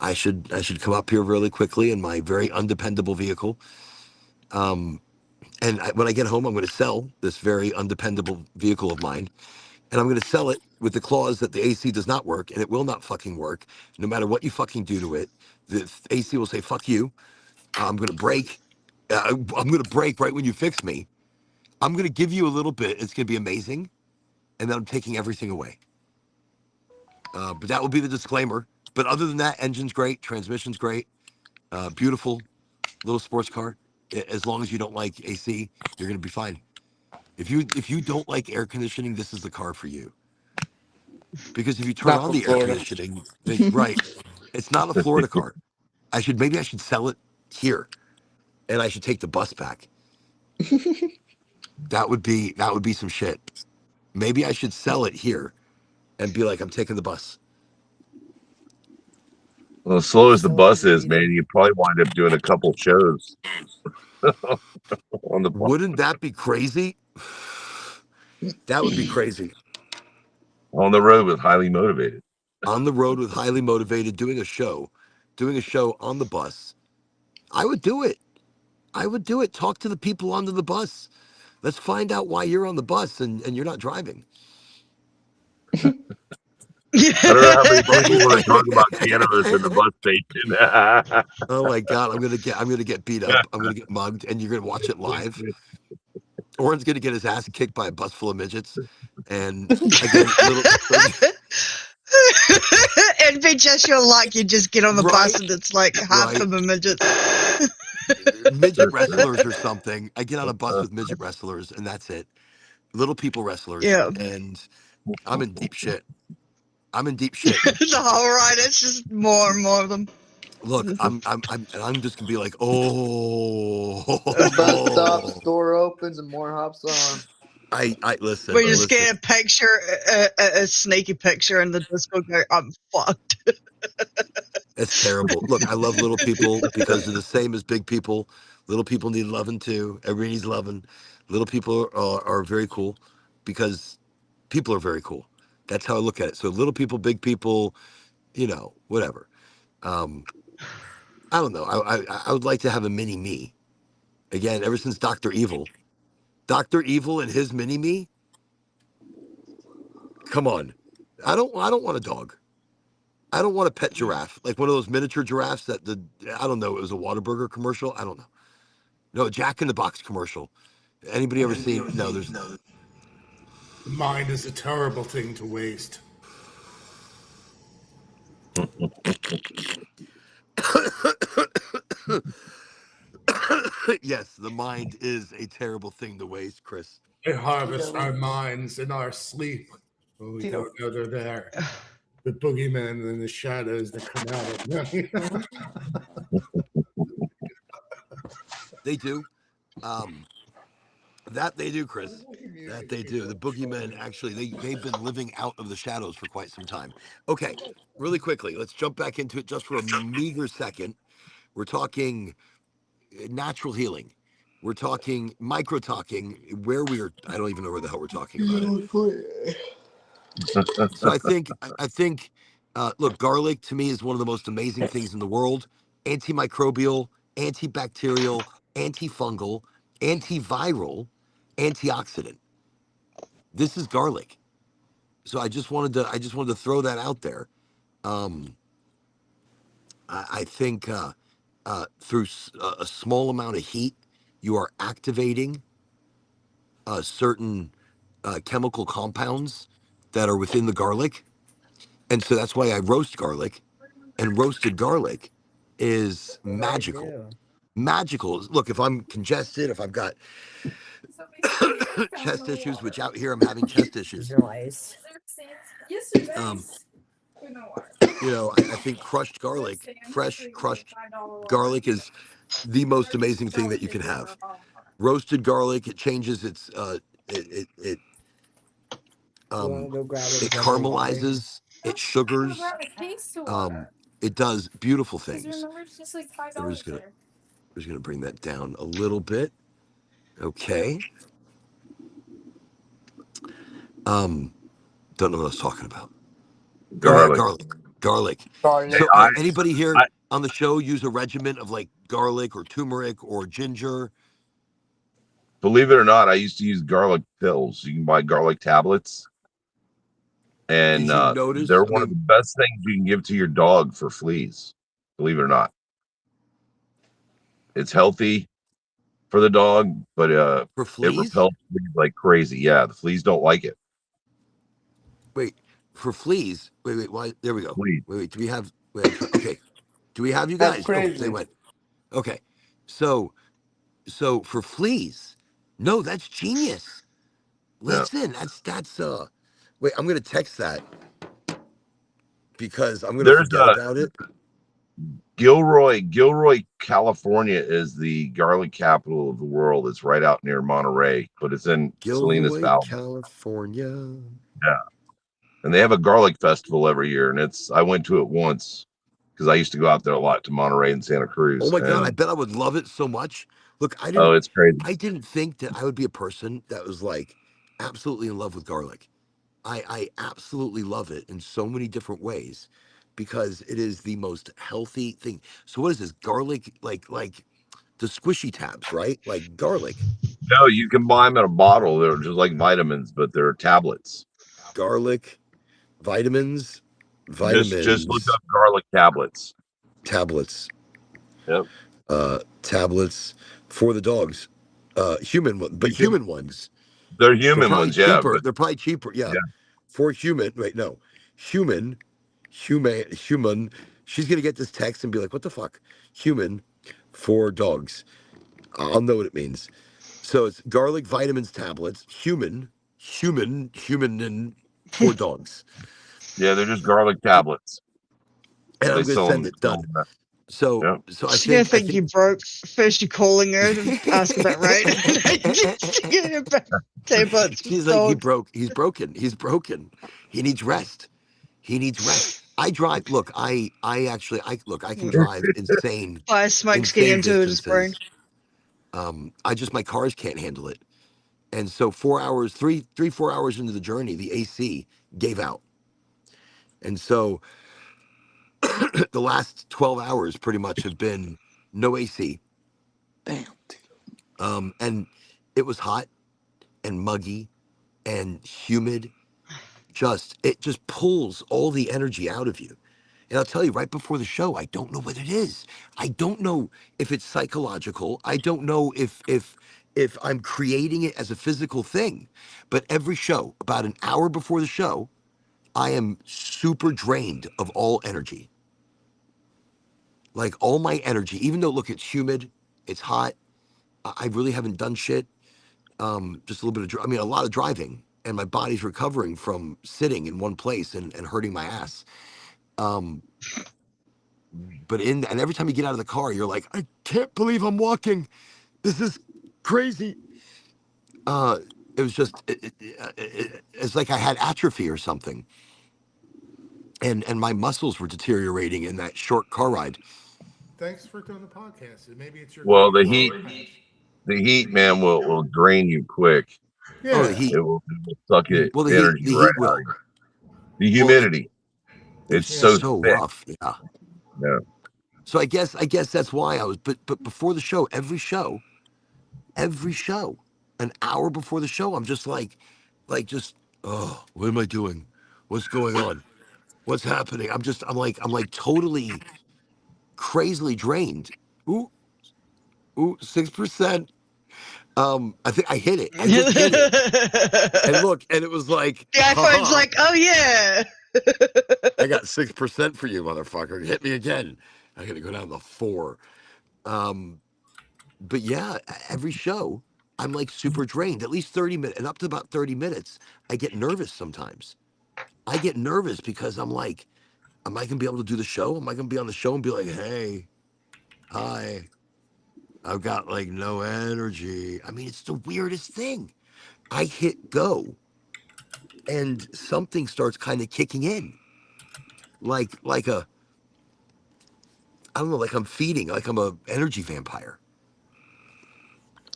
I should come up here really quickly in my very undependable vehicle. And when I get home, I'm going to sell this very undependable vehicle of mine and I'm going to sell it with the clause that the AC does not work, and it will not fucking work, no matter what you fucking do to it. The AC will say "fuck you." I'm going to break. I'm going to break right when you fix me. I'm going to give you a little bit. It's going to be amazing, and then I'm taking everything away. But that will be the disclaimer. But other than that, engine's great, transmission's great, beautiful little sports car. As long as you don't like AC, you're going to be fine. If you don't like air conditioning, this is the car for you. Because if you turn Not on for the air Florida. conditioning, right, it's not a Florida car. Maybe I should sell it here, and I should take the bus back. That would be some shit. Maybe I should sell it here, and be like, I'm taking the bus. Well, as slow as the So bus is, either- man, you probably wind up doing a couple shows on the bus. Wouldn't that be crazy? That would be crazy. On the road with highly motivated. On the road with highly motivated, doing a show on the bus. I would do it. Talk to the people onto the bus. Let's find out why you're on the bus and you're not driving. I don't know how many people want to talk about cannabis in the bus station. Oh my God, I'm gonna get beat up. I'm gonna get mugged, and you're gonna watch it live. Oren's gonna get his ass kicked by a bus full of midgets, and again, It'd be just your luck. You just get on the Right. bus and it's like half of a midget. midget wrestlers or something. I get on a bus with midget wrestlers, and that's it. Little people wrestlers, Yeah. and I'm in deep shit. The whole ride, it's just more and more of them. Look, I'm just gonna be like, oh. The bus stops, door opens, and more hops on. I listen. We just get a picture, a sneaky picture in the Discord. Go, I'm fucked. It's terrible. Look, I love little people because they're the same as big people. Little people need loving too. Everybody needs loving. Little people are very cool because people are very cool. That's how I look at it. So little people, big people, whatever. I don't know. I would like to have a mini me. Again, ever since Dr. Evil and his mini me. Come on. I don't want a dog. I don't want a pet giraffe, like one of those miniature giraffes that I don't know, it was a Whataburger commercial. I don't know. No, Jack in the Box commercial. Anybody ever seen? No, there's no. Mind is a terrible thing to waste. Yes, the mind is a terrible thing to waste, Chris. They harvest our minds in our sleep when we don't know they're there. The boogeyman and the shadows that come out at night. They do. That they do, Chris. That they do. The boogeymen, actually, they've been living out of the shadows for quite some time. Okay, really quickly, let's jump back into it just for a meager second. We're talking natural healing. We're talking micro talking, where we are. I don't even know where the hell we're talking about it. So I think, look, garlic to me is one of the most amazing things in the world. Antimicrobial, antibacterial, antifungal, antiviral, antioxidant. This is garlic. So I just wanted to throw that out there. I think through a small amount of heat, you are activating certain chemical compounds that are within the garlic. And so that's why I roast garlic. And roasted garlic is magical. Magical. Look, if I'm congested, if I've got chest issues, which out here I'm having chest issues. I think crushed garlic, fresh crushed garlic is the most amazing thing that you can have. Roasted garlic, it changes its it caramelizes, it sugars, it does beautiful things. We're just gonna bring that down a little bit. Okay. Don't know what I was talking about. Garlic. So anybody here on the show use a regimen of like garlic or turmeric or ginger? Believe it or not, I used to use garlic pills. You can buy garlic tablets. And Did you notice? they're I one of the mean, best things you can give to your dog for fleas, believe it or not. It's healthy for the dog, but for it fleas? repels fleas like crazy. Yeah, the fleas don't like it. Wait, for fleas? Wait. Why? There we go. Fleas. Wait. Do we have? Wait. Okay. Do we have you That's guys? Oh, they crazy. went. Okay. So for fleas, no, that's genius. Yeah. Listen, that's wait, I'm gonna text that because I'm gonna There's forget about it. Gilroy, California is the garlic capital of the world. It's right out near Monterey, but it's in Salinas Gilroy, Valley. California. Yeah. And they have a garlic festival every year, and I went to it once because I used to go out there a lot to Monterey and Santa Cruz. Oh my god, I and bet I would love it so much. Look, it's crazy. I didn't think that I would be a person that was like absolutely in love with garlic. I absolutely love it in so many different ways because it is the most healthy thing. So what is this? Garlic like the squishy tabs, right? Like garlic. No, you can buy them in a bottle. They're just like vitamins, but they're tablets. Garlic, vitamins, Just look up garlic tablets. tablets. Yep. Tablets for the dogs. Human ones. They're human ones, yeah. Cheaper. But They're probably cheaper. Yeah. For human. Wait, no. Human. She's gonna get this text and be like, "What the fuck?" Human for dogs. I'll know what it means. So it's garlic vitamins tablets. Human and for dogs. yeah, they're just garlic tablets. And They I'm gonna sell send them- it. Done. So Yep. so I She's gonna think think you broke. First, you're calling her to ask about rate. Tablets. She's like, he's broken. He's broken. He needs rest. He needs rest. I drive. Look, I can drive insane. Fire smoke's getting insane into his brain. distances. My cars can't handle it. And so 4 hours, 4 hours into the journey, the AC gave out. And so the last 12 hours pretty much have been no AC. Damn. And it was hot and muggy and humid. It just pulls all the energy out of you. And I'll tell you right before the show, I don't know what it is. I don't know if it's psychological. I don't know if I'm creating it as a physical thing. But every show, about an hour before the show, I am super drained of all energy. Like all my energy, even though look, it's humid, it's hot. I really haven't done shit. Just a little bit of, a lot of driving, and my body's recovering from sitting in one place and hurting my ass. But and every time you get out of the car, you're like, I can't believe I'm walking. This is crazy. It was just, it's like I had atrophy or something. And my muscles were deteriorating in that short car ride. Thanks for doing the podcast. Maybe it's your Well, the patch. heat, man, will drain you quick. Yeah. Oh, the heat. It will suck it Well, energy the right heat will. out of you. The humidity. It's so thick. rough. Yeah. Yeah. So I guess that's why I was. But before the show, every show, an hour before the show, I'm just like, oh, what am I doing? What's going on? What's happening? I'm like totally crazily drained. Ooh, 6%. I think I hit it. I just hit it. And look, and it was like the iPhone's haha, like, oh yeah. I got 6% for you, motherfucker. Hit me again. I gotta go down to 4. But yeah, every show, I'm like super drained. At least 30 minutes, and up to about 30 minutes, I get nervous sometimes. I get nervous because I'm like, am I gonna be able to do the show? Am I gonna be on the show and be like, hey, hi, I've got like no energy. I mean, it's the weirdest thing. I hit go and something starts kind of kicking in. Like I don't know, like I'm feeding, like I'm a energy vampire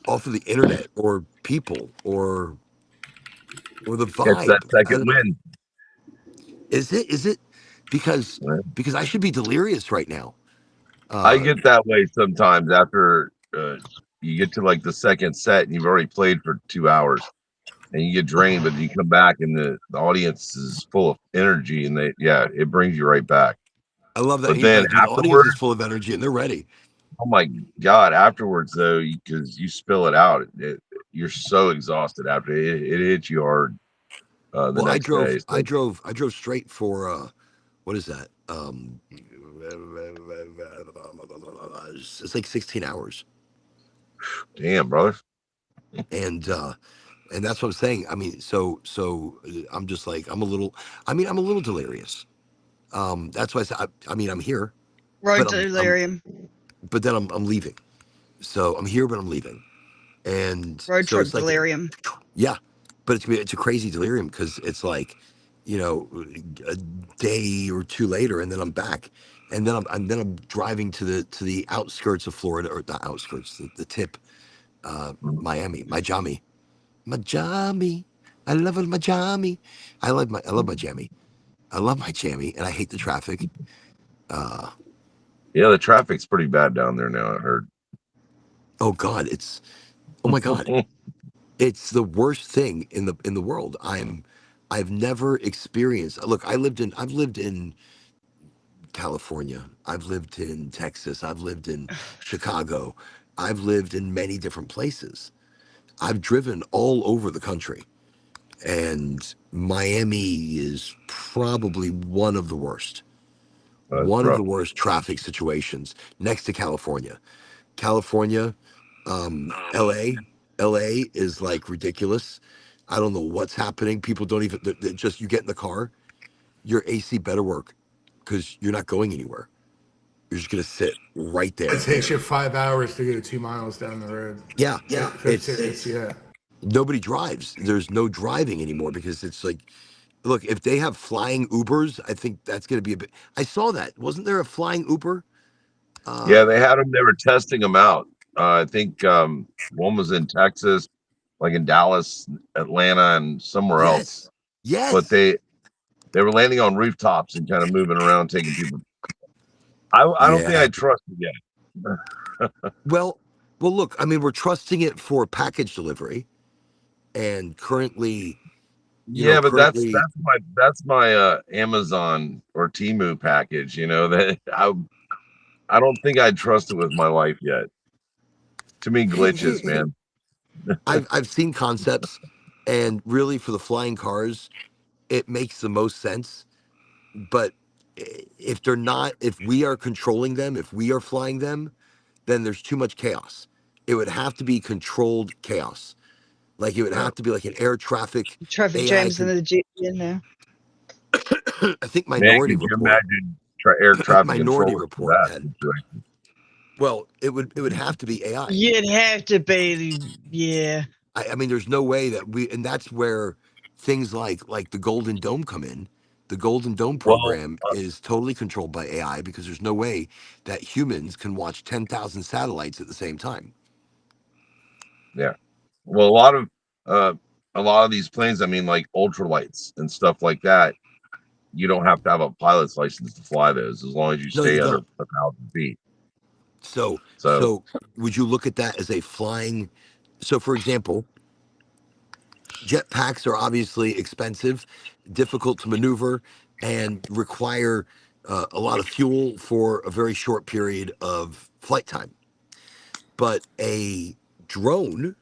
off of the internet or people or the vibe. It's that second win. Is it because I should be delirious right now? I get that way sometimes after you get to like the second set and you've already played for 2 hours. and you get drained, but you come back and the audience is full of energy, and it brings you right back. I love that. But And he's then like, dude, the audience afterwards, is full of energy and they're ready. oh my God, afterwards though, because you spill it out, you're so exhausted after it hits you hard the Well, next day. I So drove straight for what is that? It's like 16 hours. damn, brother. And that's what I'm saying. I mean, I'm just like I'm a little delirious. That's why I said I mean I'm here, Road but to delirium. but then I'm leaving. So I'm here, but I'm leaving. And Road so trip it's like, delirium. yeah, but it's a crazy delirium because it's like, a day or two later, and then I'm back, and then I'm driving to the outskirts of Florida, or not outskirts, the tip, Miami, Miami. I love it, Miami. I love my jammy. I love my jammy, and I hate the traffic. Yeah, the traffic's pretty bad down there now, I heard. Oh God, oh my God, it's the worst thing in the world. I've never experienced. Look, I've lived in California. I've lived in Texas. I've lived in Chicago. I've lived in many different places. I've driven all over the country. And Miami is probably one of the worst. That's One of rough. the worst traffic situations next to California. California, LA, LA is like ridiculous. I don't know what's happening. People don't even just you get in the car, your AC better work because you're not going anywhere. You're just gonna sit right there. It takes you 5 hours to go 2 miles down the road. Yeah, It's yeah. nobody drives. There's no driving anymore because it's like, look, if they have flying Ubers, I think that's gonna be a bit. I saw that. Wasn't there a flying Uber? Yeah, they had them. They were testing them out. I think one was in Texas, like in Dallas, Atlanta, and somewhere else. Yes, But yes. they were landing on rooftops and kind of moving around, taking people. I don't think Yeah. I trust it yet. Well, look. I mean, we're trusting it for package delivery, and currently, Yeah, but currently, that's my Amazon or Temu package. That I don't think I'd trust it with my life yet. Too many glitches, man. I've seen concepts, and really for the flying cars, it makes the most sense. But if they're not, if we are controlling them, if we are flying them, then there's too much chaos. It would have to be controlled chaos. Like it would have to be like an air traffic Traffic AI. jams in the GTN now. I think Man, Minority could you Report. imagine air traffic Minority controllers for Report that had. situation? Well, it would have to be AI. You'd have to be, yeah. I mean, there's no way that and that's where things like the Golden Dome come in. The Golden Dome Well, program is totally controlled by AI because there's no way that humans can watch 10,000 satellites at the same time. yeah. Well, a lot of these planes, I mean, like ultralights and stuff like that, you don't have to have a pilot's license to fly those as long as you stay under 1,000 feet. So So would you look at that as a flying? So, for example, jetpacks are obviously expensive, difficult to maneuver, and require a lot of fuel for a very short period of flight time. But a drone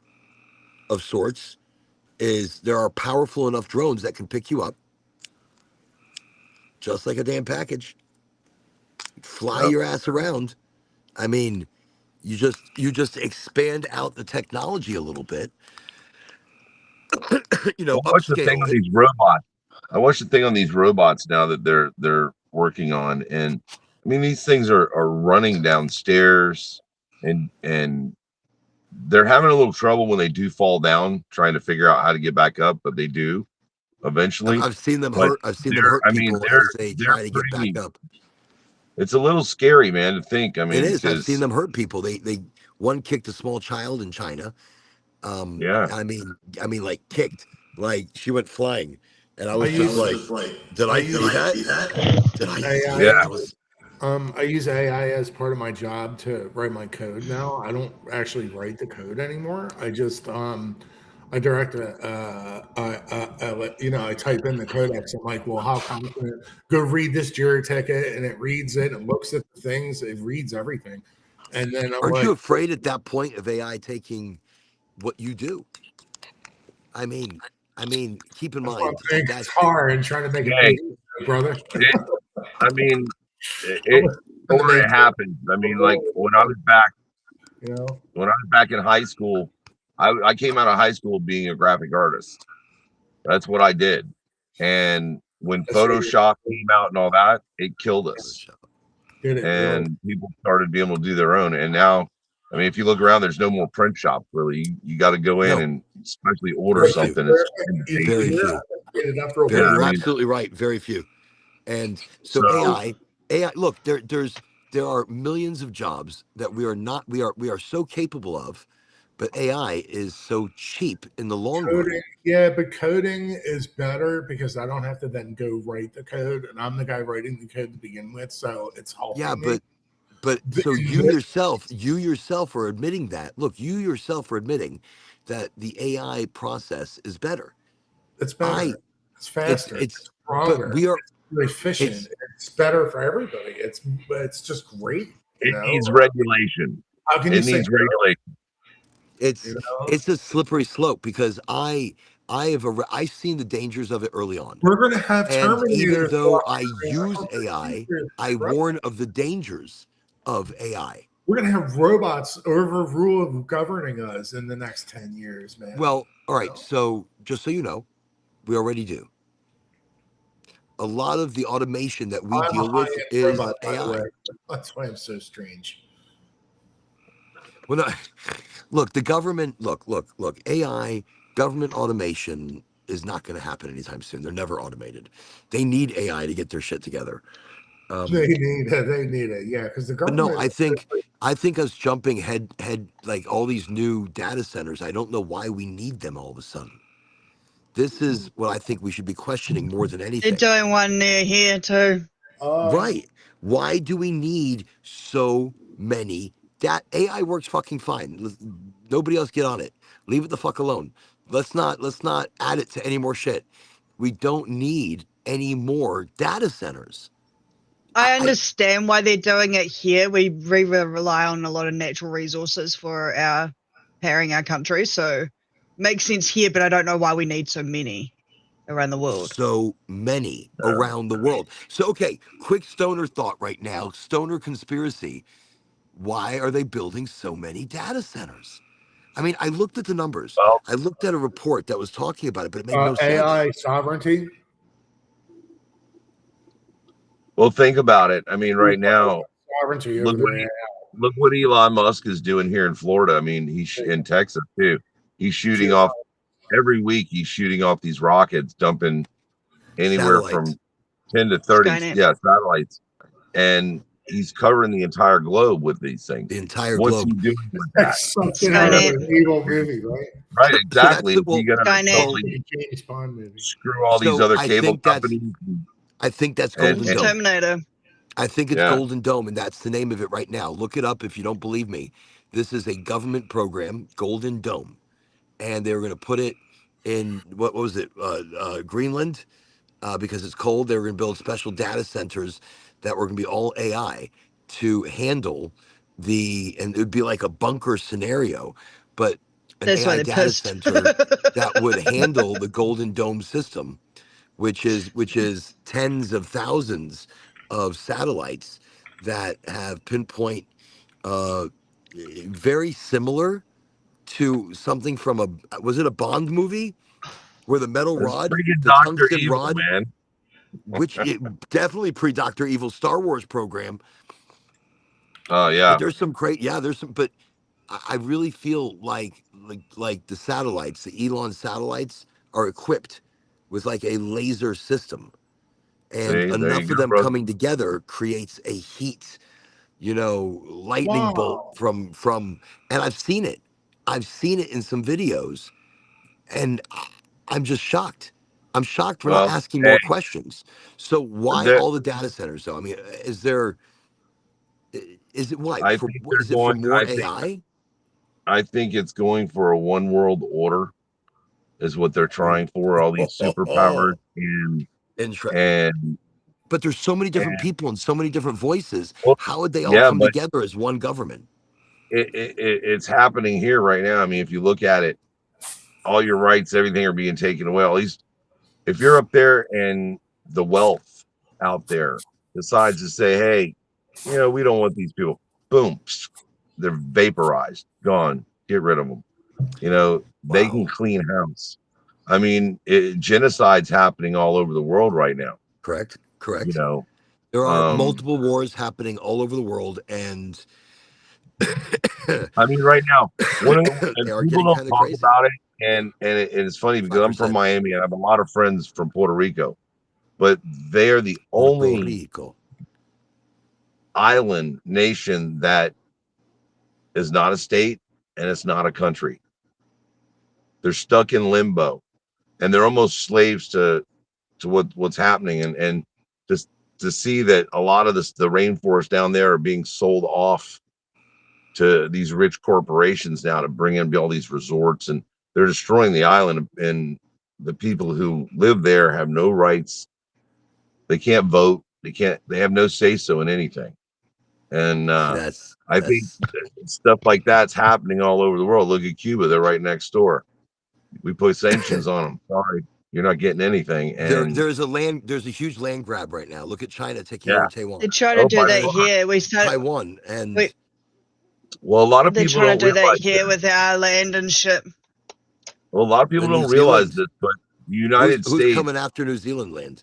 of sorts there are powerful enough drones that can pick you up, just like a damn package, fly your ass around. I mean, you just expand out the technology a little bit. what's the thing Upscale on it. these robots? I watched the thing on these robots now that they're working on, and I mean these things are running downstairs, and they're having a little trouble when they do fall down, trying to figure out how to get back up, but they do eventually. I've seen them But hurt. I've seen them hurt I mean, people as they try to get pretty, back up. it's a little scary, man, to think. I mean, It is. I've seen because them hurt people. One kicked a small child in China. yeah, I mean, like kicked, like she went flying, and I was just like, did I see that? Did I see AI, that? That was. I use AI as part of my job to write my code now. I don't actually write the code anymore. I I direct I type in the codex. I'm like, well, how come? Go read this jury ticket, and it reads it and looks at the things. It reads everything, and then I'm Aren't like, you afraid at that point of AI taking what you do? I mean, keep in that's why I'm mind playing that's guitar and trying to make it Hey, big, brother. I mean, I'm it a or it happens. I mean, like when I was back in high school, I came out of high school being a graphic artist. That's what I did. And when That's what Photoshop came out and all that, it killed us. did it really. And people started being able to do their own. And now, I mean, if you look around, there's no more print shops really. You got to go in and especially order Very few. something. It's Very few. You're absolutely right. Very few. And so So- AI. Look, there are millions of jobs that we are so capable of, but AI is so cheap in the long run. Coding, yeah, but coding is better because I don't have to then go write the code, and I'm the guy writing the code to begin with, so it's helping Yeah, me. but so you yourself are admitting that. Look, you yourself are admitting that the AI process is better. It's better. It's faster. It's stronger. But we are it's more efficient. It's better for everybody. It's just great. It needs regulation. How can you say needs regulation? It's a slippery slope because I've seen the dangers of it early on. We're going to have and even Terminators though I use AI, I warn of the dangers of AI. We're going to have robots overrule governing us in the next 10 years, man. Well, all right. So just so you know, we already do. A lot of the automation that we deal with is robot, by the AI. way. That's why I'm so strange. Well, no, look, the government, look, AI, government automation is not going to happen anytime soon. They're never automated. They need AI to get their shit together. They need it, yeah, because the But government. no, I think us jumping head like all these new data centers. I don't know why we need them all of a sudden. This is what I think we should be questioning more than anything. They're doing one near here too. Right? Why do we need so many? That AI works fucking fine. Nobody else get on it. Leave it the fuck alone. Let's not add it to any more shit. We don't need any more data centers. I understand why they're doing it here. We rely on a lot of natural resources for powering our country, so makes sense here. But I don't know why we need so many around the world. So many around the world. So okay, quick stoner thought right now. Stoner conspiracy. Why are they building so many data centers? I mean, I looked at the numbers. I looked at a report that was talking about it, but it made no sense. AI sovereignty. Well, think about it. I mean, right now, sovereignty look what Elon Musk is doing here in Florida. I mean, he's in Texas too. He's shooting off every week. He's shooting off these rockets, dumping anywhere from 10 to 30 satellites, and he's covering the entire globe with these things. The entire What's globe. he doing with that? Something out of an evil movie, right? Right, exactly. So you got to totally James Bond movie. screw all these other cable companies. I think that's Golden Dome. Terminator. I think it's Golden Dome, and that's the name of it right now. Look it up if you don't believe me. This is a government program, Golden Dome, and they were going to put it in what was it, Greenland, because it's cold. They were going to build special data centers that were going to be all AI to handle and it would be like a bunker scenario, but an AI data center that would handle the Golden Dome system, which is tens of thousands of satellites that have pinpoint, very similar to something from was it a Bond movie where the metal rod, the tungsten rod, man. which definitely pre-Dr. Evil Star Wars program. Oh yeah. But there's some great, there's some, but I really feel like the satellites, the Elon satellites, are equipped with like a laser system, and enough of them coming together creates a heat, lightning bolt from. And I've seen it in some videos, and I'm just shocked. I'm shocked we're not asking more questions. So why all the data centers though? I mean, is it what? Is it for more AI? I think it's going for a one world order. is what they're trying for. All these superpowers and but there's so many different people and so many different voices. well, How would they all yeah, come but together as one government? it's happening here right now. I mean, if you look at it, all your rights, everything are being taken away. At least if you're up there and the wealth out there decides to say, hey, you know, we don't want these people, boom, they're vaporized, gone, get rid of them. You know, they can clean house. I mean, genocide's happening all over the world right now. Correct. You know, there are multiple wars happening all over the world, and I mean, right now, they are people getting don't kind of talk crazy. about it, and it's funny because I'm from Miami and I have a lot of friends from Puerto Rico, but they are the only island nation that is not a state and it's not a country. They're stuck in limbo, and they're almost slaves to what's happening, and just to see that a lot of the rainforest down there are being sold off to these rich corporations now to bring in all these resorts, and they're destroying the island, and the people who live there have no rights. They can't vote. They have no say so in anything. And I think stuff like that's happening all over the world. Look at Cuba; they're right next door. We put sanctions on them. Sorry, you're not getting anything. And there's a huge land grab right now. Look at China taking over Taiwan. They're trying to do that here. We start Taiwan and well, a lot of they're people trying to don't do that realize here with our land and shit. Well, a lot of people don't realize this, but the United who's States coming after New Zealand land?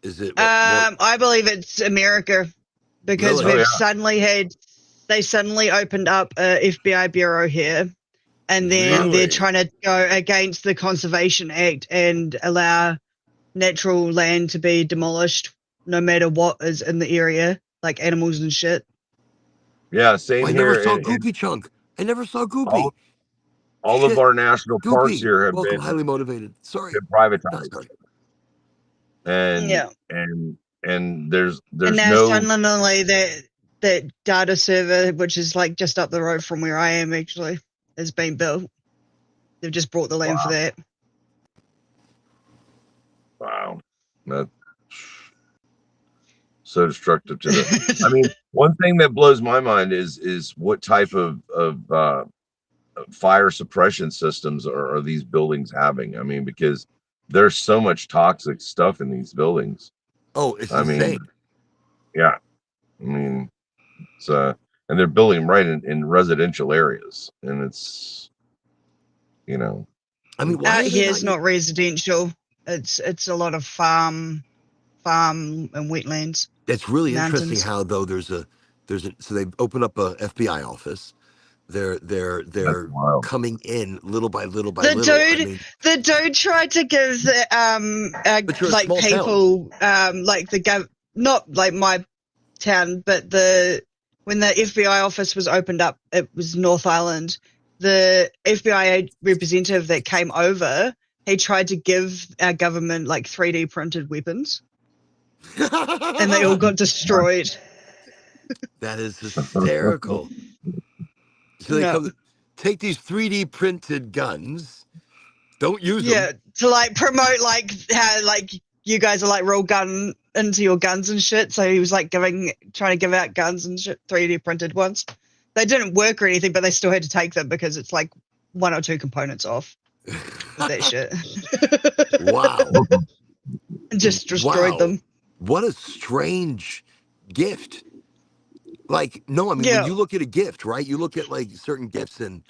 Is it? I believe it's America because Really? they suddenly opened up a FBI bureau here, and then they're trying to go against the Conservation Act and allow natural land to be demolished no matter what is in the area, like animals and shit. Yeah, same I here. never saw Goopy Chunk. I never saw Goopy. All of our national parks here have Welcome, been highly motivated. Sorry, been privatized. And and there's and now no suddenly that data server, which is like just up the road from where I am, actually has been built. They've just brought the land for that. Wow, that's so destructive to the. I mean, one thing that blows my mind is what type of fire suppression systems are these buildings having? I mean, because there's so much toxic stuff in these buildings. Oh, it's insane. Yeah, I mean, it's and they're building them right in residential areas, and it's, you know, I mean, out here it's not residential. It's a lot of farm and wetlands. It's really mountains. interesting how though there's a so they open up a FBI office. They're coming in little by little by little. The dude tried to give like people like the not like my town, but when the FBI office was opened up, it was North Island. The FBI representative that came over, he tried to give our government like 3D printed weapons, and they all got destroyed. That is hysterical. So they come, take these 3D printed guns, don't use them. Yeah, to like promote like how like you guys are like real gun into your guns and shit. So he was like trying to give out guns and shit, 3D printed ones. They didn't work or anything, but they still had to take them because it's like 1 or 2 components off that shit. Wow. And just destroyed them. What a strange gift. Like, no, I mean, when you look at a gift, right? You look at like certain gifts and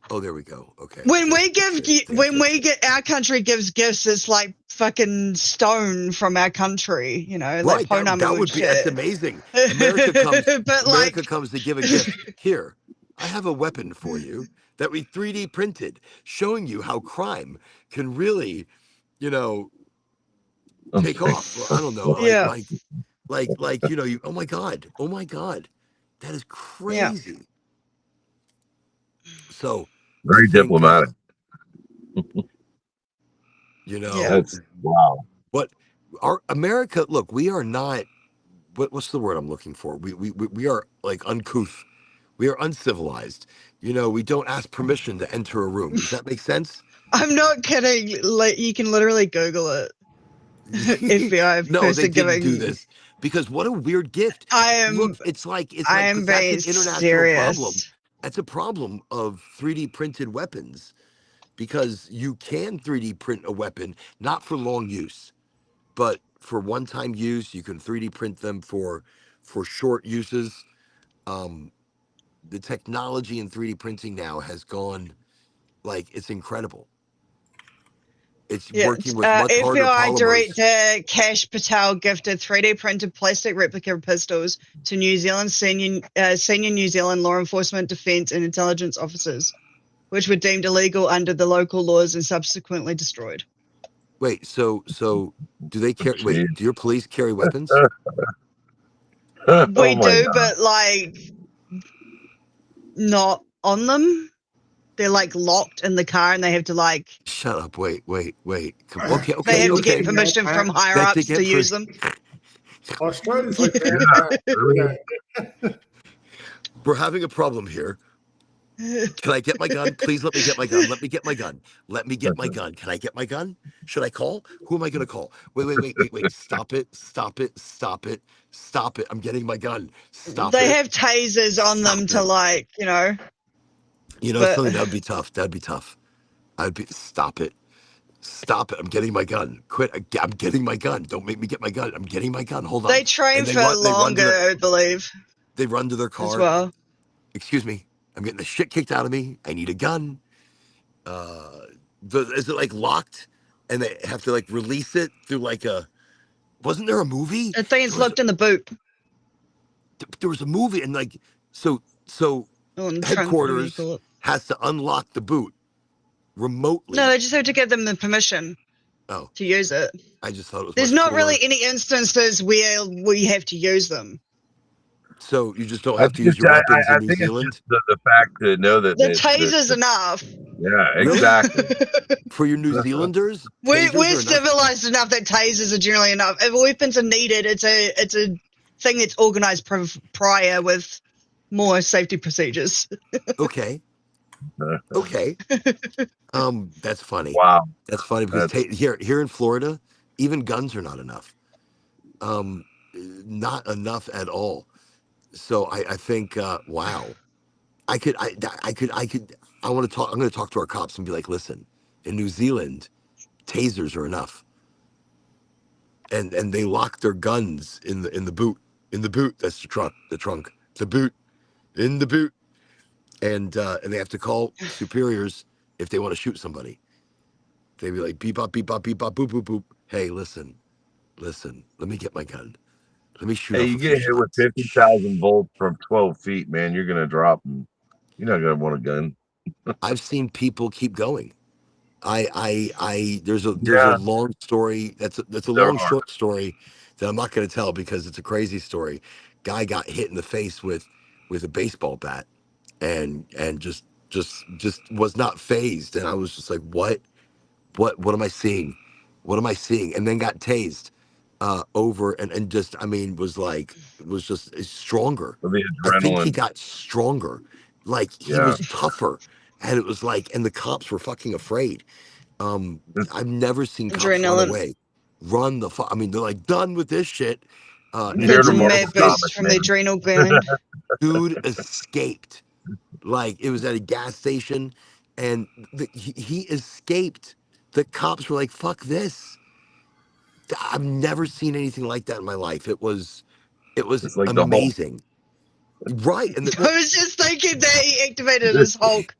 oh, there we go. Okay. When our country gives gifts, it's like fucking stone from our country, you know, like right, that would be, that's amazing. America comes to give a gift. Here, I have a weapon for you that we 3D printed, showing you how crime can really, you know, take off. I don't know. Like, you know, oh my God, that is crazy. Yeah. So very diplomatic. You know, that's wow. But our America, look, we are not. What's the word I'm looking for? We are like uncouth. We are uncivilized. You know, we don't ask permission to enter a room. Does that make sense? I'm not kidding. Like, you can literally Google it. FBI No, they person didn't do giving. this because what a weird gift. I am. Look, it's like I am that's being an international problem. serious. That's a problem of 3D printed weapons because you can 3D print a weapon not for long use, but for one-time use. You can 3D print them for short uses. The technology in 3D printing now has gone like it's incredible. It's Yeah, working with much harder FBI polymers. Director Cash Patel gifted 3D printed plastic replica pistols to New Zealand senior New Zealand law enforcement, defence, and intelligence officers, which were deemed illegal under the local laws and subsequently destroyed. Wait, so do they carry? Jeez. Wait, do your police carry weapons? Oh We my do, God. but like not on them. They're like locked in the car, and they have to like. Shut up! Wait. Okay, They have to okay. get permission from higher They have to ups get to use them. Australia's like that. We're having a problem here. Can I get my gun? Please let me get my gun. Let me get my gun. Let me get my gun. Can I get my gun? Should I call? Who am I going to call? Wait. Stop it. I'm getting my gun. Stop They it. have tasers on them to like, You know but- something that'd be tough. Stop it. I'm getting my gun. Quit. I'm getting my gun. Don't make me get my gun. I'm getting my gun. Hold on. They train for longer, I believe. They run to their car. As well. Excuse me. I'm getting the shit kicked out of me. I need a gun. Is it like locked? And they have to like release it through like a. Wasn't there a movie? I think it's locked in the boot. There was a movie, and like so headquarters has to unlock the boot remotely. No, they just have to give them the permission. To use it. I just thought it was. There's not really any instances where we have to use them. So you just don't have to use your weapons in New Zealand? It's just the fact to know that the taser's enough. Yeah, exactly. For your New Zealanders, we're civilized enough that tasers are generally enough. If weapons are needed, it's a thing that's organized prior with more safety procedures. Okay. That's funny. Wow. That's funny because here in Florida, even guns are not enough. Not enough at all. So I think wow. I want to talk. I'm going to talk to our cops and be like, listen, in New Zealand, tasers are enough. And they lock their guns in the boot. In the boot, that's the trunk. The boot. In the boot. And they have to call superiors if they want to shoot somebody. They'd be like, beep, bop, beep, bop, beep, bop, boop, boop, boop. Hey, listen, let me get my gun. Let me shoot. Hey, you get hit with 50,000 volts from 12 feet, man. You're going to drop them. You're not going to want a gun. I've seen people keep going. There's a long story. That's a long, short story that I'm not going to tell because it's a crazy story. Guy got hit in the face with a baseball bat and just was not phased. And I was just like, what am I seeing? What am I seeing? And then got tased over and just, I mean, was just stronger. The adrenaline. I think he got stronger. Like he was tougher. And it was like, and the cops were fucking afraid. I've never seen cops run away. Run the fuck. I mean, they're like done with this shit. From the adrenal gland. Dude escaped. Like it was at a gas station, and he escaped. The cops were like, "Fuck this." I've never seen anything like that in my life. It was like amazing. Right. And I was just thinking that he activated his Hulk.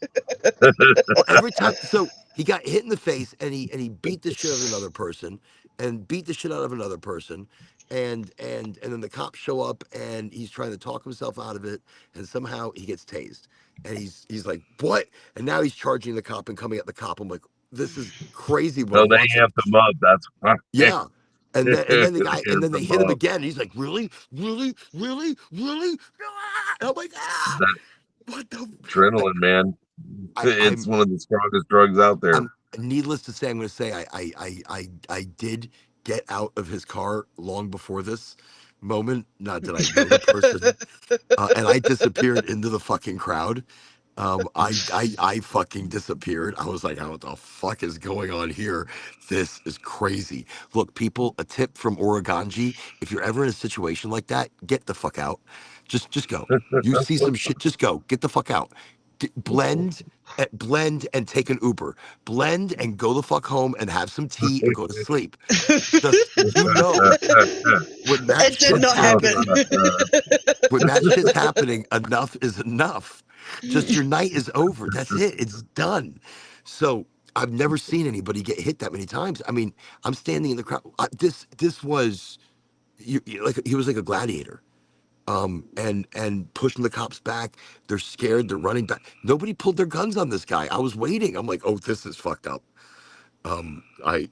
Every time, so he got hit in the face and he beat the shit out of another person and beat the shit out of another person. And then the cops show up and he's trying to talk himself out of it. And somehow he gets tased. And he's like, what? And now he's charging the cop and coming at the cop. I'm like, this is crazy. No, they amped him up. That's fine. Yeah. And then the guy, and then they hit him again. And he's like, really? And I'm like, what the adrenaline, man. It's one of the strongest drugs out there. Needless to say, I'm going to say I did get out of his car long before this moment. Not that I know the person. And I disappeared into the fucking crowd. I fucking disappeared. I was like, what the fuck is going on here? This is crazy. Look, people, a tip from Oraganji, if you're ever in a situation like that, get the fuck out. Just go. You see some shit, just go. Get the fuck out. Blend and take an Uber. Blend and go the fuck home and have some tea and go to sleep. Just when that It did shit's not happen. when that shit's happening, enough is enough. Just your night is over. That's it. It's done. So I've never seen anybody get hit that many times. I mean, I'm standing in the crowd. This was like he was like a gladiator. And pushing the cops back. They're scared. They're running back. Nobody pulled their guns on this guy. I was waiting. I'm like, oh, this is fucked up. They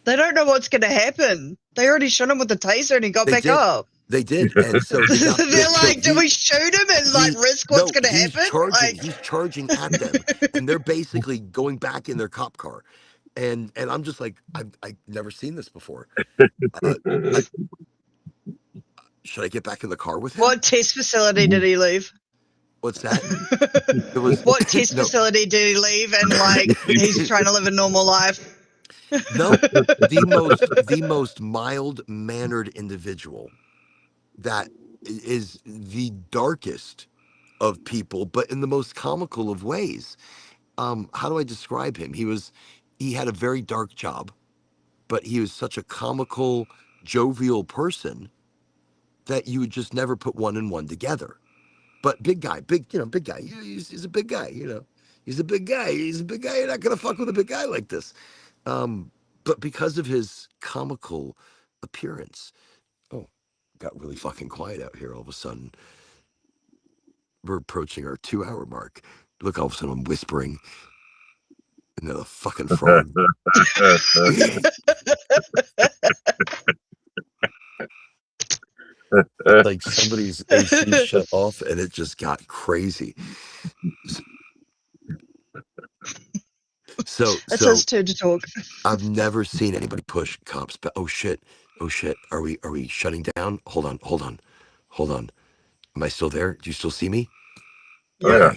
don't know what's going to happen. They already shot him with the taser and he got back up. They did, and so they got, they're like, "Do we shoot him and like risk what's going to happen?" He's charging at them, and they're basically going back in their cop car, and I'm just like, I've never seen this before. Should I get back in the car with him? What test facility did he leave? What's that? What test facility did he leave? And like, he's trying to live a normal life. No, the most mild-mannered individual that is the darkest of people, but in the most comical of ways. How do I describe him? He had a very dark job, but he was such a comical, jovial person that you would just never put one and one together. But big guy. He's a big guy, He's a big guy. You're not gonna fuck with a big guy like this. But because of his comical appearance, got really fucking quiet out here all of a sudden. We're approaching our 2-hour mark. Look, all of a sudden I'm whispering. And the fucking frog. Like somebody's AC shut off and it just got crazy. So his turn to talk. I've never seen anybody push cops back. Oh shit. Are we shutting down? Hold on. Am I still there? Do you still see me? Yeah.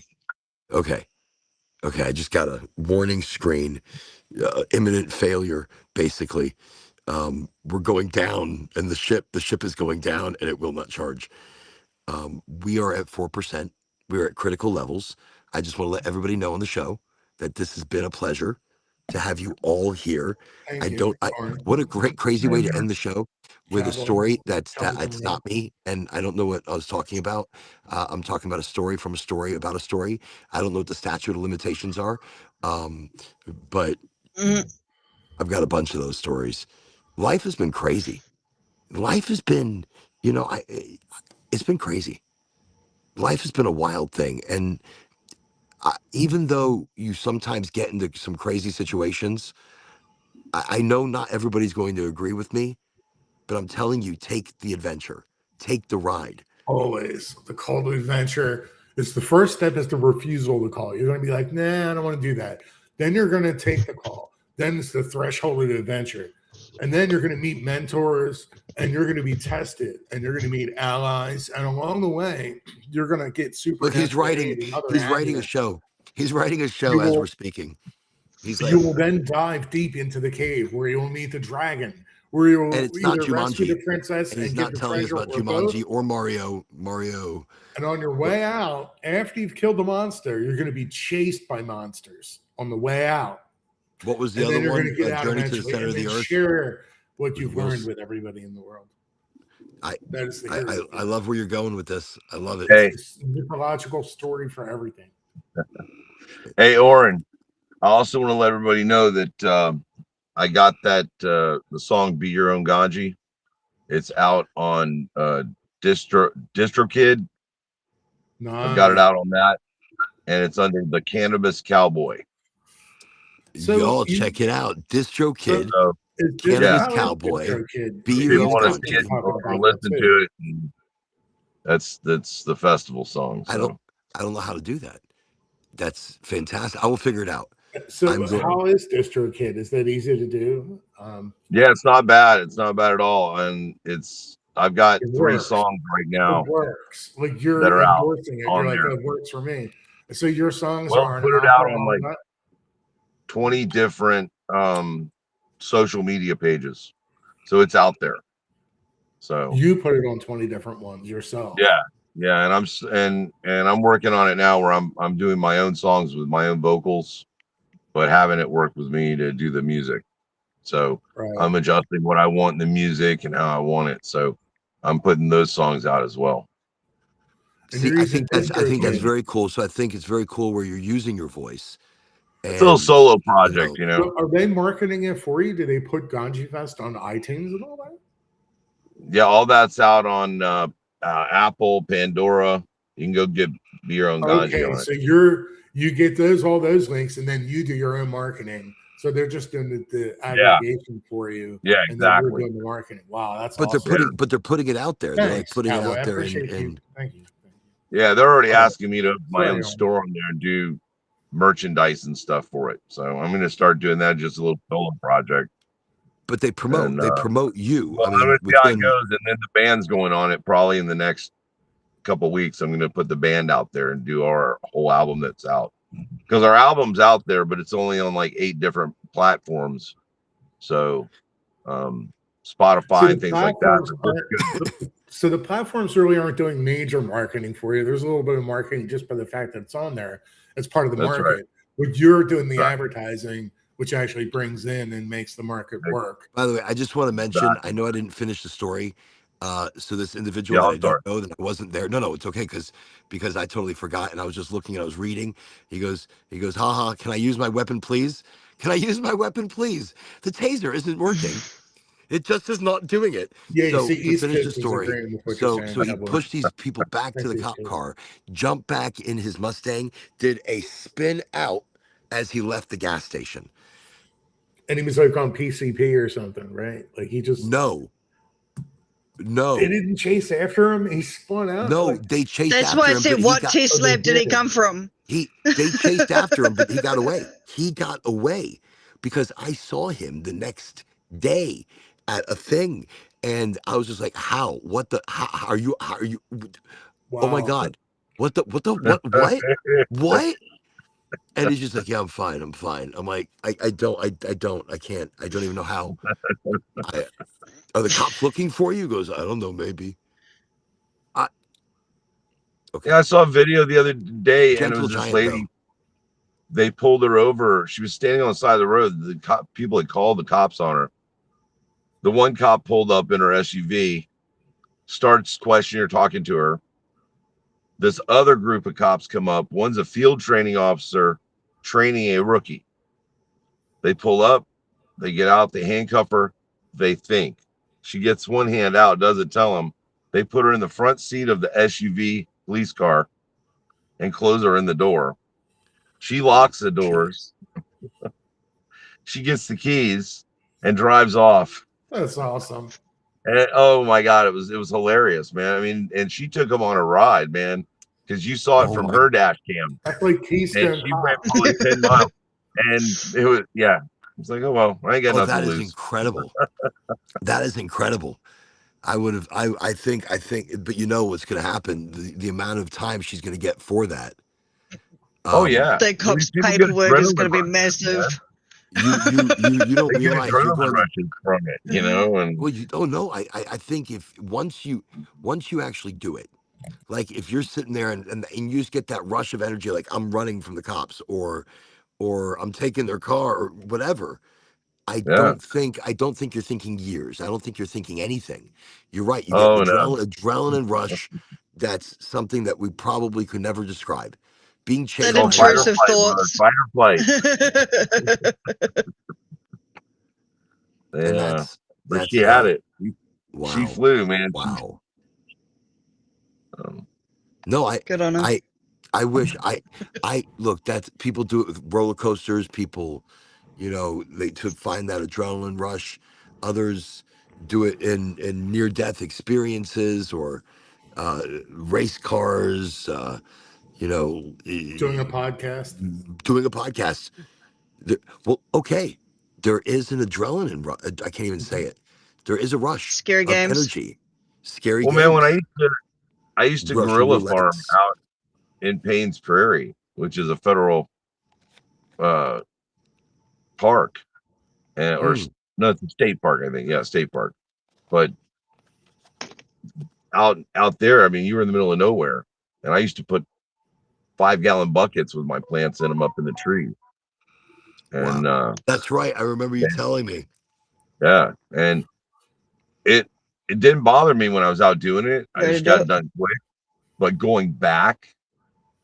Okay. I just got a warning screen, imminent failure, basically. We're going down, and the ship is going down, and it will not charge. We are at 4%. We're at critical levels. I just want to let everybody know on the show that this has been a pleasure to have you all here. What a great, crazy way to end the show with a story that's not me, and I don't know what I was talking about. I'm talking about a story from a story about a story. I don't know what the statute of limitations are, but I've got a bunch of those stories. Life has been crazy. Life has been, it's been crazy. Life has been a wild thing, and even though you sometimes get into some crazy situations, I know not everybody's going to agree with me, but I'm telling you, take the adventure, take the ride. Always the call to adventure. It's the first step is the refusal to call. You're going to be like, nah, I don't want to do that. Then you're going to take the call. Then it's the threshold of the adventure. And then you're going to meet mentors and you're going to be tested and you're going to meet allies. And along the way, you're going to get super. Look, he's writing a show. He's writing a show as we're speaking. You will then dive deep into the cave where you will meet the dragon, where you will either rescue the princess and he's not telling us about Jumanji or Mario. And on your way out, after you've killed the monster, you're going to be chased by monsters on the way out. What was the other one? Journey to the Center of the Earth. Share what you've learned with everybody in the world. I love where you're going with this. I love it. Hey. It's a mythological story for everything. Hey, Oren. I also want to let everybody know that I got that the song "Be Your Own Ganji." It's out on DistroKid. Nice. I've got it out on that, and it's under the Cannabis Cowboy. So y'all check it out, DistroKid, Cannabis Cowboy. Be Your Own Ganji. Or listen to it. And that's the festival song. So. I don't know how to do that. That's fantastic. I will figure it out. So how is DistroKid? Is that easy to do? Yeah, it's not bad. It's not bad at all. And I've got It 3 works. songs right It now works. Like that you're are out endorsing it. on You're like, there. it works for me. So your songs Well, are on put it out Apple. on like 20 different social media pages, so it's out there. So you put it on 20 different ones yourself. yeah, and I'm working on it now where I'm doing my own songs with my own vocals, but having it work with me to do the music. So Right. I'm adjusting what I want in the music and how I want it. So I'm putting those songs out as well. And See, you're I using think that's DistroKid. very cool. So I think it's very cool where you're using your voice. It's a little And solo project, you know. So are they marketing it for you? Do they put Ganji Fest on iTunes and all that? Yeah, all that's out on Apple, Pandora. You can go be your own Ganji Okay, on it. so you get all those links, and then you do your own marketing. So they're just doing the aggregation for you. Yeah, And then you're exactly. doing the marketing. Wow, that's but awesome. they're putting it out there. They're like Thanks, putting it Cowboy. out I there appreciate you. and Thank you. Yeah, they're already All right. asking me to open my own store on there and do merchandise and stuff for it. So I'm going to start doing that, just a little solo project. but they promote you. Well, I mean, I'm going to see how it goes, and then the band's going on it probably in the next couple weeks. I'm going to put the band out there and do our whole album that's out, because our album's out there, but it's only on like 8 different platforms. So Spotify and things like that. So the platforms really aren't doing major marketing for you. There's a little bit of marketing just by the fact that it's on there. It's part of the That's market. right. But you're doing the advertising, which actually brings in and makes the market work. By the way, I just want to mention, I know I didn't finish the story. So this individual that I don't know, that I wasn't there. No, it's okay, because I totally forgot and I was just looking and I was reading. He goes, haha, can I use my weapon, please? Can I use my weapon, please? The taser isn't working. It just is not doing it. Yeah, So see, to East finish the Coast is story, agreeing with what you're saying, so he Cowboy. pushed these people back to the cop car, jumped back in his Mustang, did a spin out as he left the gas station. And he was like on PCP or something, right? Like he just No. They didn't chase after him. He spun out. No, like, they chased That's after why I him. said, But what test lab did he come from? They chased after him, but he got away. He got away because I saw him the next day at a thing, and I was just like, "How? What the? How are you? How are you? Oh my God! What? And he's just like, "Yeah, I'm fine. I'm fine." I'm like, I can't. I don't even know how. Are the cops looking for you? He goes, I don't know, maybe. Okay. Yeah, I saw a video the other day, and it was this lady. Though. They pulled her over. She was standing on the side of the road. The people had called the cops on her. The one cop pulled up in her SUV, starts questioning her, talking to her. This other group of cops come up. One's a field training officer training a rookie. They pull up, they get out, they handcuff her. They think. She gets one hand out, doesn't tell them. They put her in the front seat of the SUV police car and close her in the door. She locks the doors. She gets the keys and drives off. That's awesome. And oh my God, it was hilarious, man. I mean, and she took him on a ride, man, because you saw it from her dash cam. That's like Keystone. And she went probably 10 miles. And it was, it's like, oh well, I ain't got nothing to lose. That is incredible. That is incredible. I think, but you know what's going to happen? The amount of time she's going to get for that. Oh yeah, the cops' paperwork is going to be massive. You don't realize you're going from it, you know. And well, you don't know. I think if once you actually do it, like if you're sitting there and you just get that rush of energy, like I'm running from the cops or I'm taking their car or whatever. I don't think you're thinking years. I don't think you're thinking anything. You're right. You get adrenaline rush. That's something that we probably could never describe. Being chased by intrusive thoughts. Fight or flight. Yeah, but she had it. Wow. She flew, man. Wow. No, good on her. I wish I look. That's people do it with roller coasters. People, to find that adrenaline rush. Others do it in near death experiences or race cars. Doing a podcast. Well, okay. There is an adrenaline rush. I can't even say it. There is a rush Scary of games. energy. Scary Well, man, when games. I used to Russian gorilla farm roulettes. out in Paynes Prairie, which is a federal park, or no, it's a state park, I think. Yeah, state park. But out there, I mean, you were in the middle of nowhere, and I used to put 5-gallon buckets with my plants in them up in the tree. And That's right. I remember you telling me. Yeah, and it didn't bother me when I was out doing it. I just got done quick. But going back,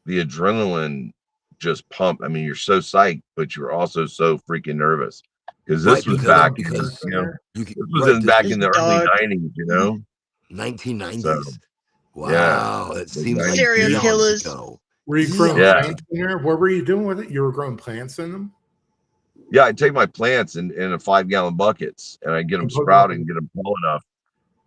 the adrenaline just pumped. I mean, you're so psyched, but you're also so freaking nervous because this was back in, this was back in the early 90s, 1990s. Wow, yeah, it seems like serial killers. ago. Were you growing plants in there? What were you doing with it? You were growing plants in them? Yeah, I take my plants in a 5-gallon buckets, and I get them sprouting, get them tall enough,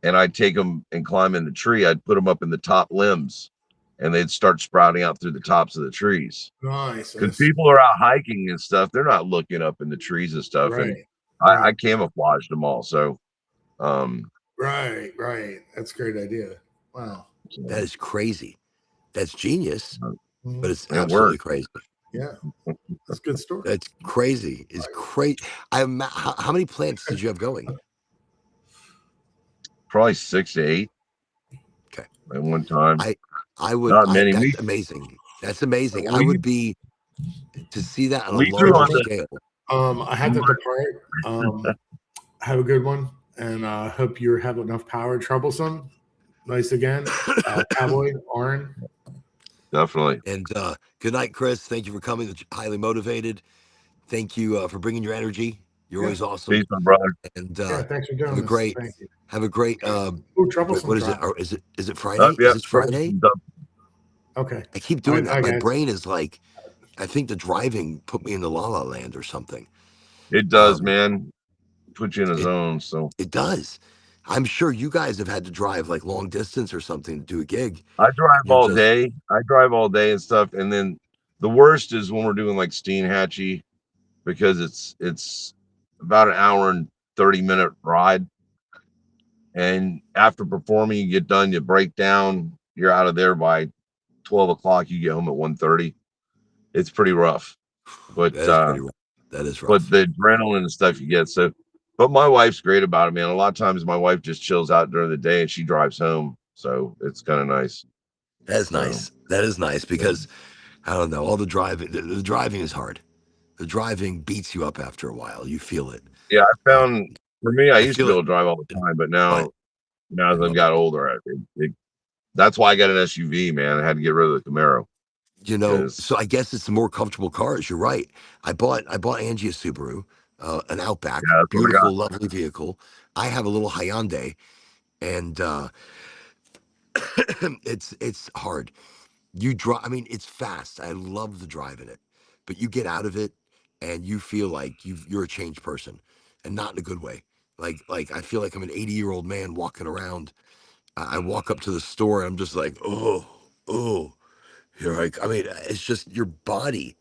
and I'd take them and climb in the tree. I'd put them up in the top limbs, and they'd start sprouting out through the tops of the trees. Nice. Because people are out hiking and stuff, they're not looking up in the trees and stuff. Right. And I camouflaged them all. So, right. That's a great idea. Wow. That is crazy. That's genius, but it's it absolutely worked. crazy. Yeah, that's a good story. That's crazy. It's crazy. How many plants did you have going? Probably 6 to 8. Okay. At one time. I would. Not many. That's amazing. That's amazing. I would be to see that on a larger scale. I had to depart. Have a good one, and hope you have enough power. Troublesome. Nice again, Cowboy, Oren. Definitely. And good night, Chris. Thank you for coming. Highly motivated. Thank you for bringing your energy. You're always awesome. Peace, my brother. And thanks for doing have a great. Thank you. Have a great. Troublesome. What is it? Or is it Friday? Yeah, is it Friday? Okay. I keep doing that. My guys. brain is like, I think the driving put me in the La La Land or something. It does, man. Put you in a zone. So it does. I'm sure you guys have had to drive like long distance or something to do a gig. I drive all day. I drive all day and stuff. And then the worst is when we're doing like Steenhatchee, because it's about an hour and 30-minute ride. And after performing, you get done, you break down, you're out of there by 12 o'clock, you get home at 1:30. It's pretty rough. But that is pretty rough. That is rough. But the adrenaline and stuff you get. So, but my wife's great about it, man. A lot of times my wife just chills out during the day and she drives home. So it's kind of nice. That's nice. That is nice because I don't know. All the driving, the driving is hard. The driving beats you up after a while. You feel it. Yeah, I found for me, I used to be able to drive all the time, but now as I've got older, that's why I got an SUV, man. I had to get rid of the Camaro. So I guess it's the more comfortable cars. You're right. I bought Angie a Subaru, an Outback, beautiful, lovely vehicle. I have a little Hyundai, and it's hard. You drive. I mean, it's fast. I love the drive in it, but you get out of it, and you feel like you're a changed person, and not in a good way. Like I feel like I'm an 80-year-old man walking around. I walk up to the store, and I'm just like, oh. You're like, I mean, it's just your body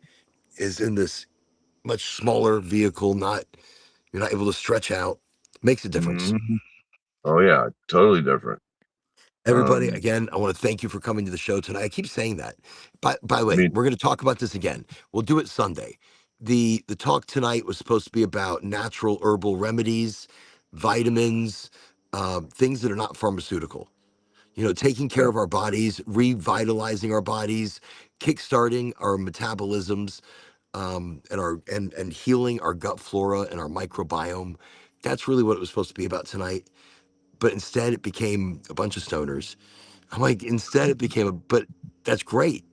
is in this much smaller vehicle. You're not able to stretch out. Makes a difference. Mm-hmm. Oh yeah, totally different. Everybody, again, I want to thank you for coming to the show tonight. I keep saying that. By the way, we're going to talk about this again. We'll do it Sunday. The talk tonight was supposed to be about natural herbal remedies, vitamins, things that are not pharmaceutical. Taking care of our bodies, revitalizing our bodies, kickstarting our metabolisms, and healing our gut flora and our microbiome. That's really what it was supposed to be about tonight. But instead, it became a bunch of stoners. I'm like, but that's great.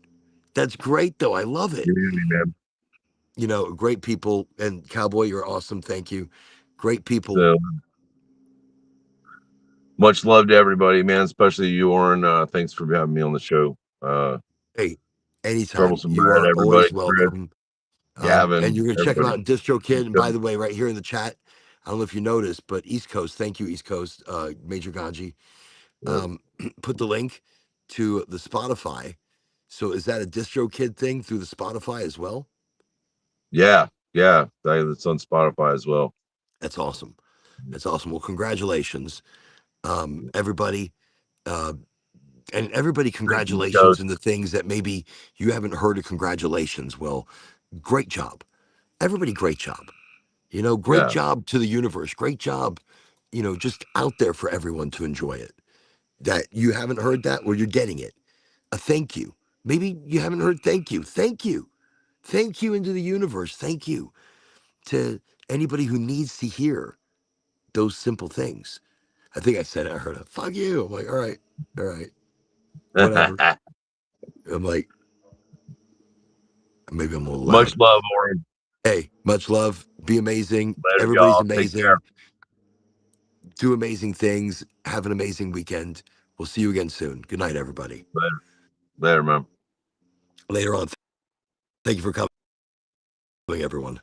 That's great, though. I love it. Great people. And Cowboy, you're awesome. Thank you. Great people. So, much love to everybody, man, especially you, Oren. Thanks for having me on the show. Hey, anytime. Troublesome You Brad, are everybody. always welcome. Gavin, and you're going to check them out in DistroKid. And by the way, right here in the chat, I don't know if you noticed, but East Coast, thank you, East Coast, Major Ganji. Put the link to the Spotify. So is that a DistroKid thing through the Spotify as well? Yeah. It's on Spotify as well. That's awesome. Well, congratulations. Everybody, And everybody, congratulations, and the things that maybe you haven't heard of, congratulations. Well, great job. Everybody, great job. You know, great Yeah. job to the universe. Great job, you know, just out there for everyone to enjoy it. That you haven't heard that, well, you're getting it. A thank you. Maybe you haven't heard thank you. Thank you. Thank you into the universe. Thank you to anybody who needs to hear those simple things. I think I said it. I heard a fuck you. I'm like, all right, whatever. I'm like, maybe I'm a little loud. Much love, Oren. Hey, much love. Be amazing. Later, Everybody's y'all. Take care. amazing. Do amazing things. Have an amazing weekend. We'll see you again soon. Good night, everybody. Later, man. Later on. Thank you for coming, everyone.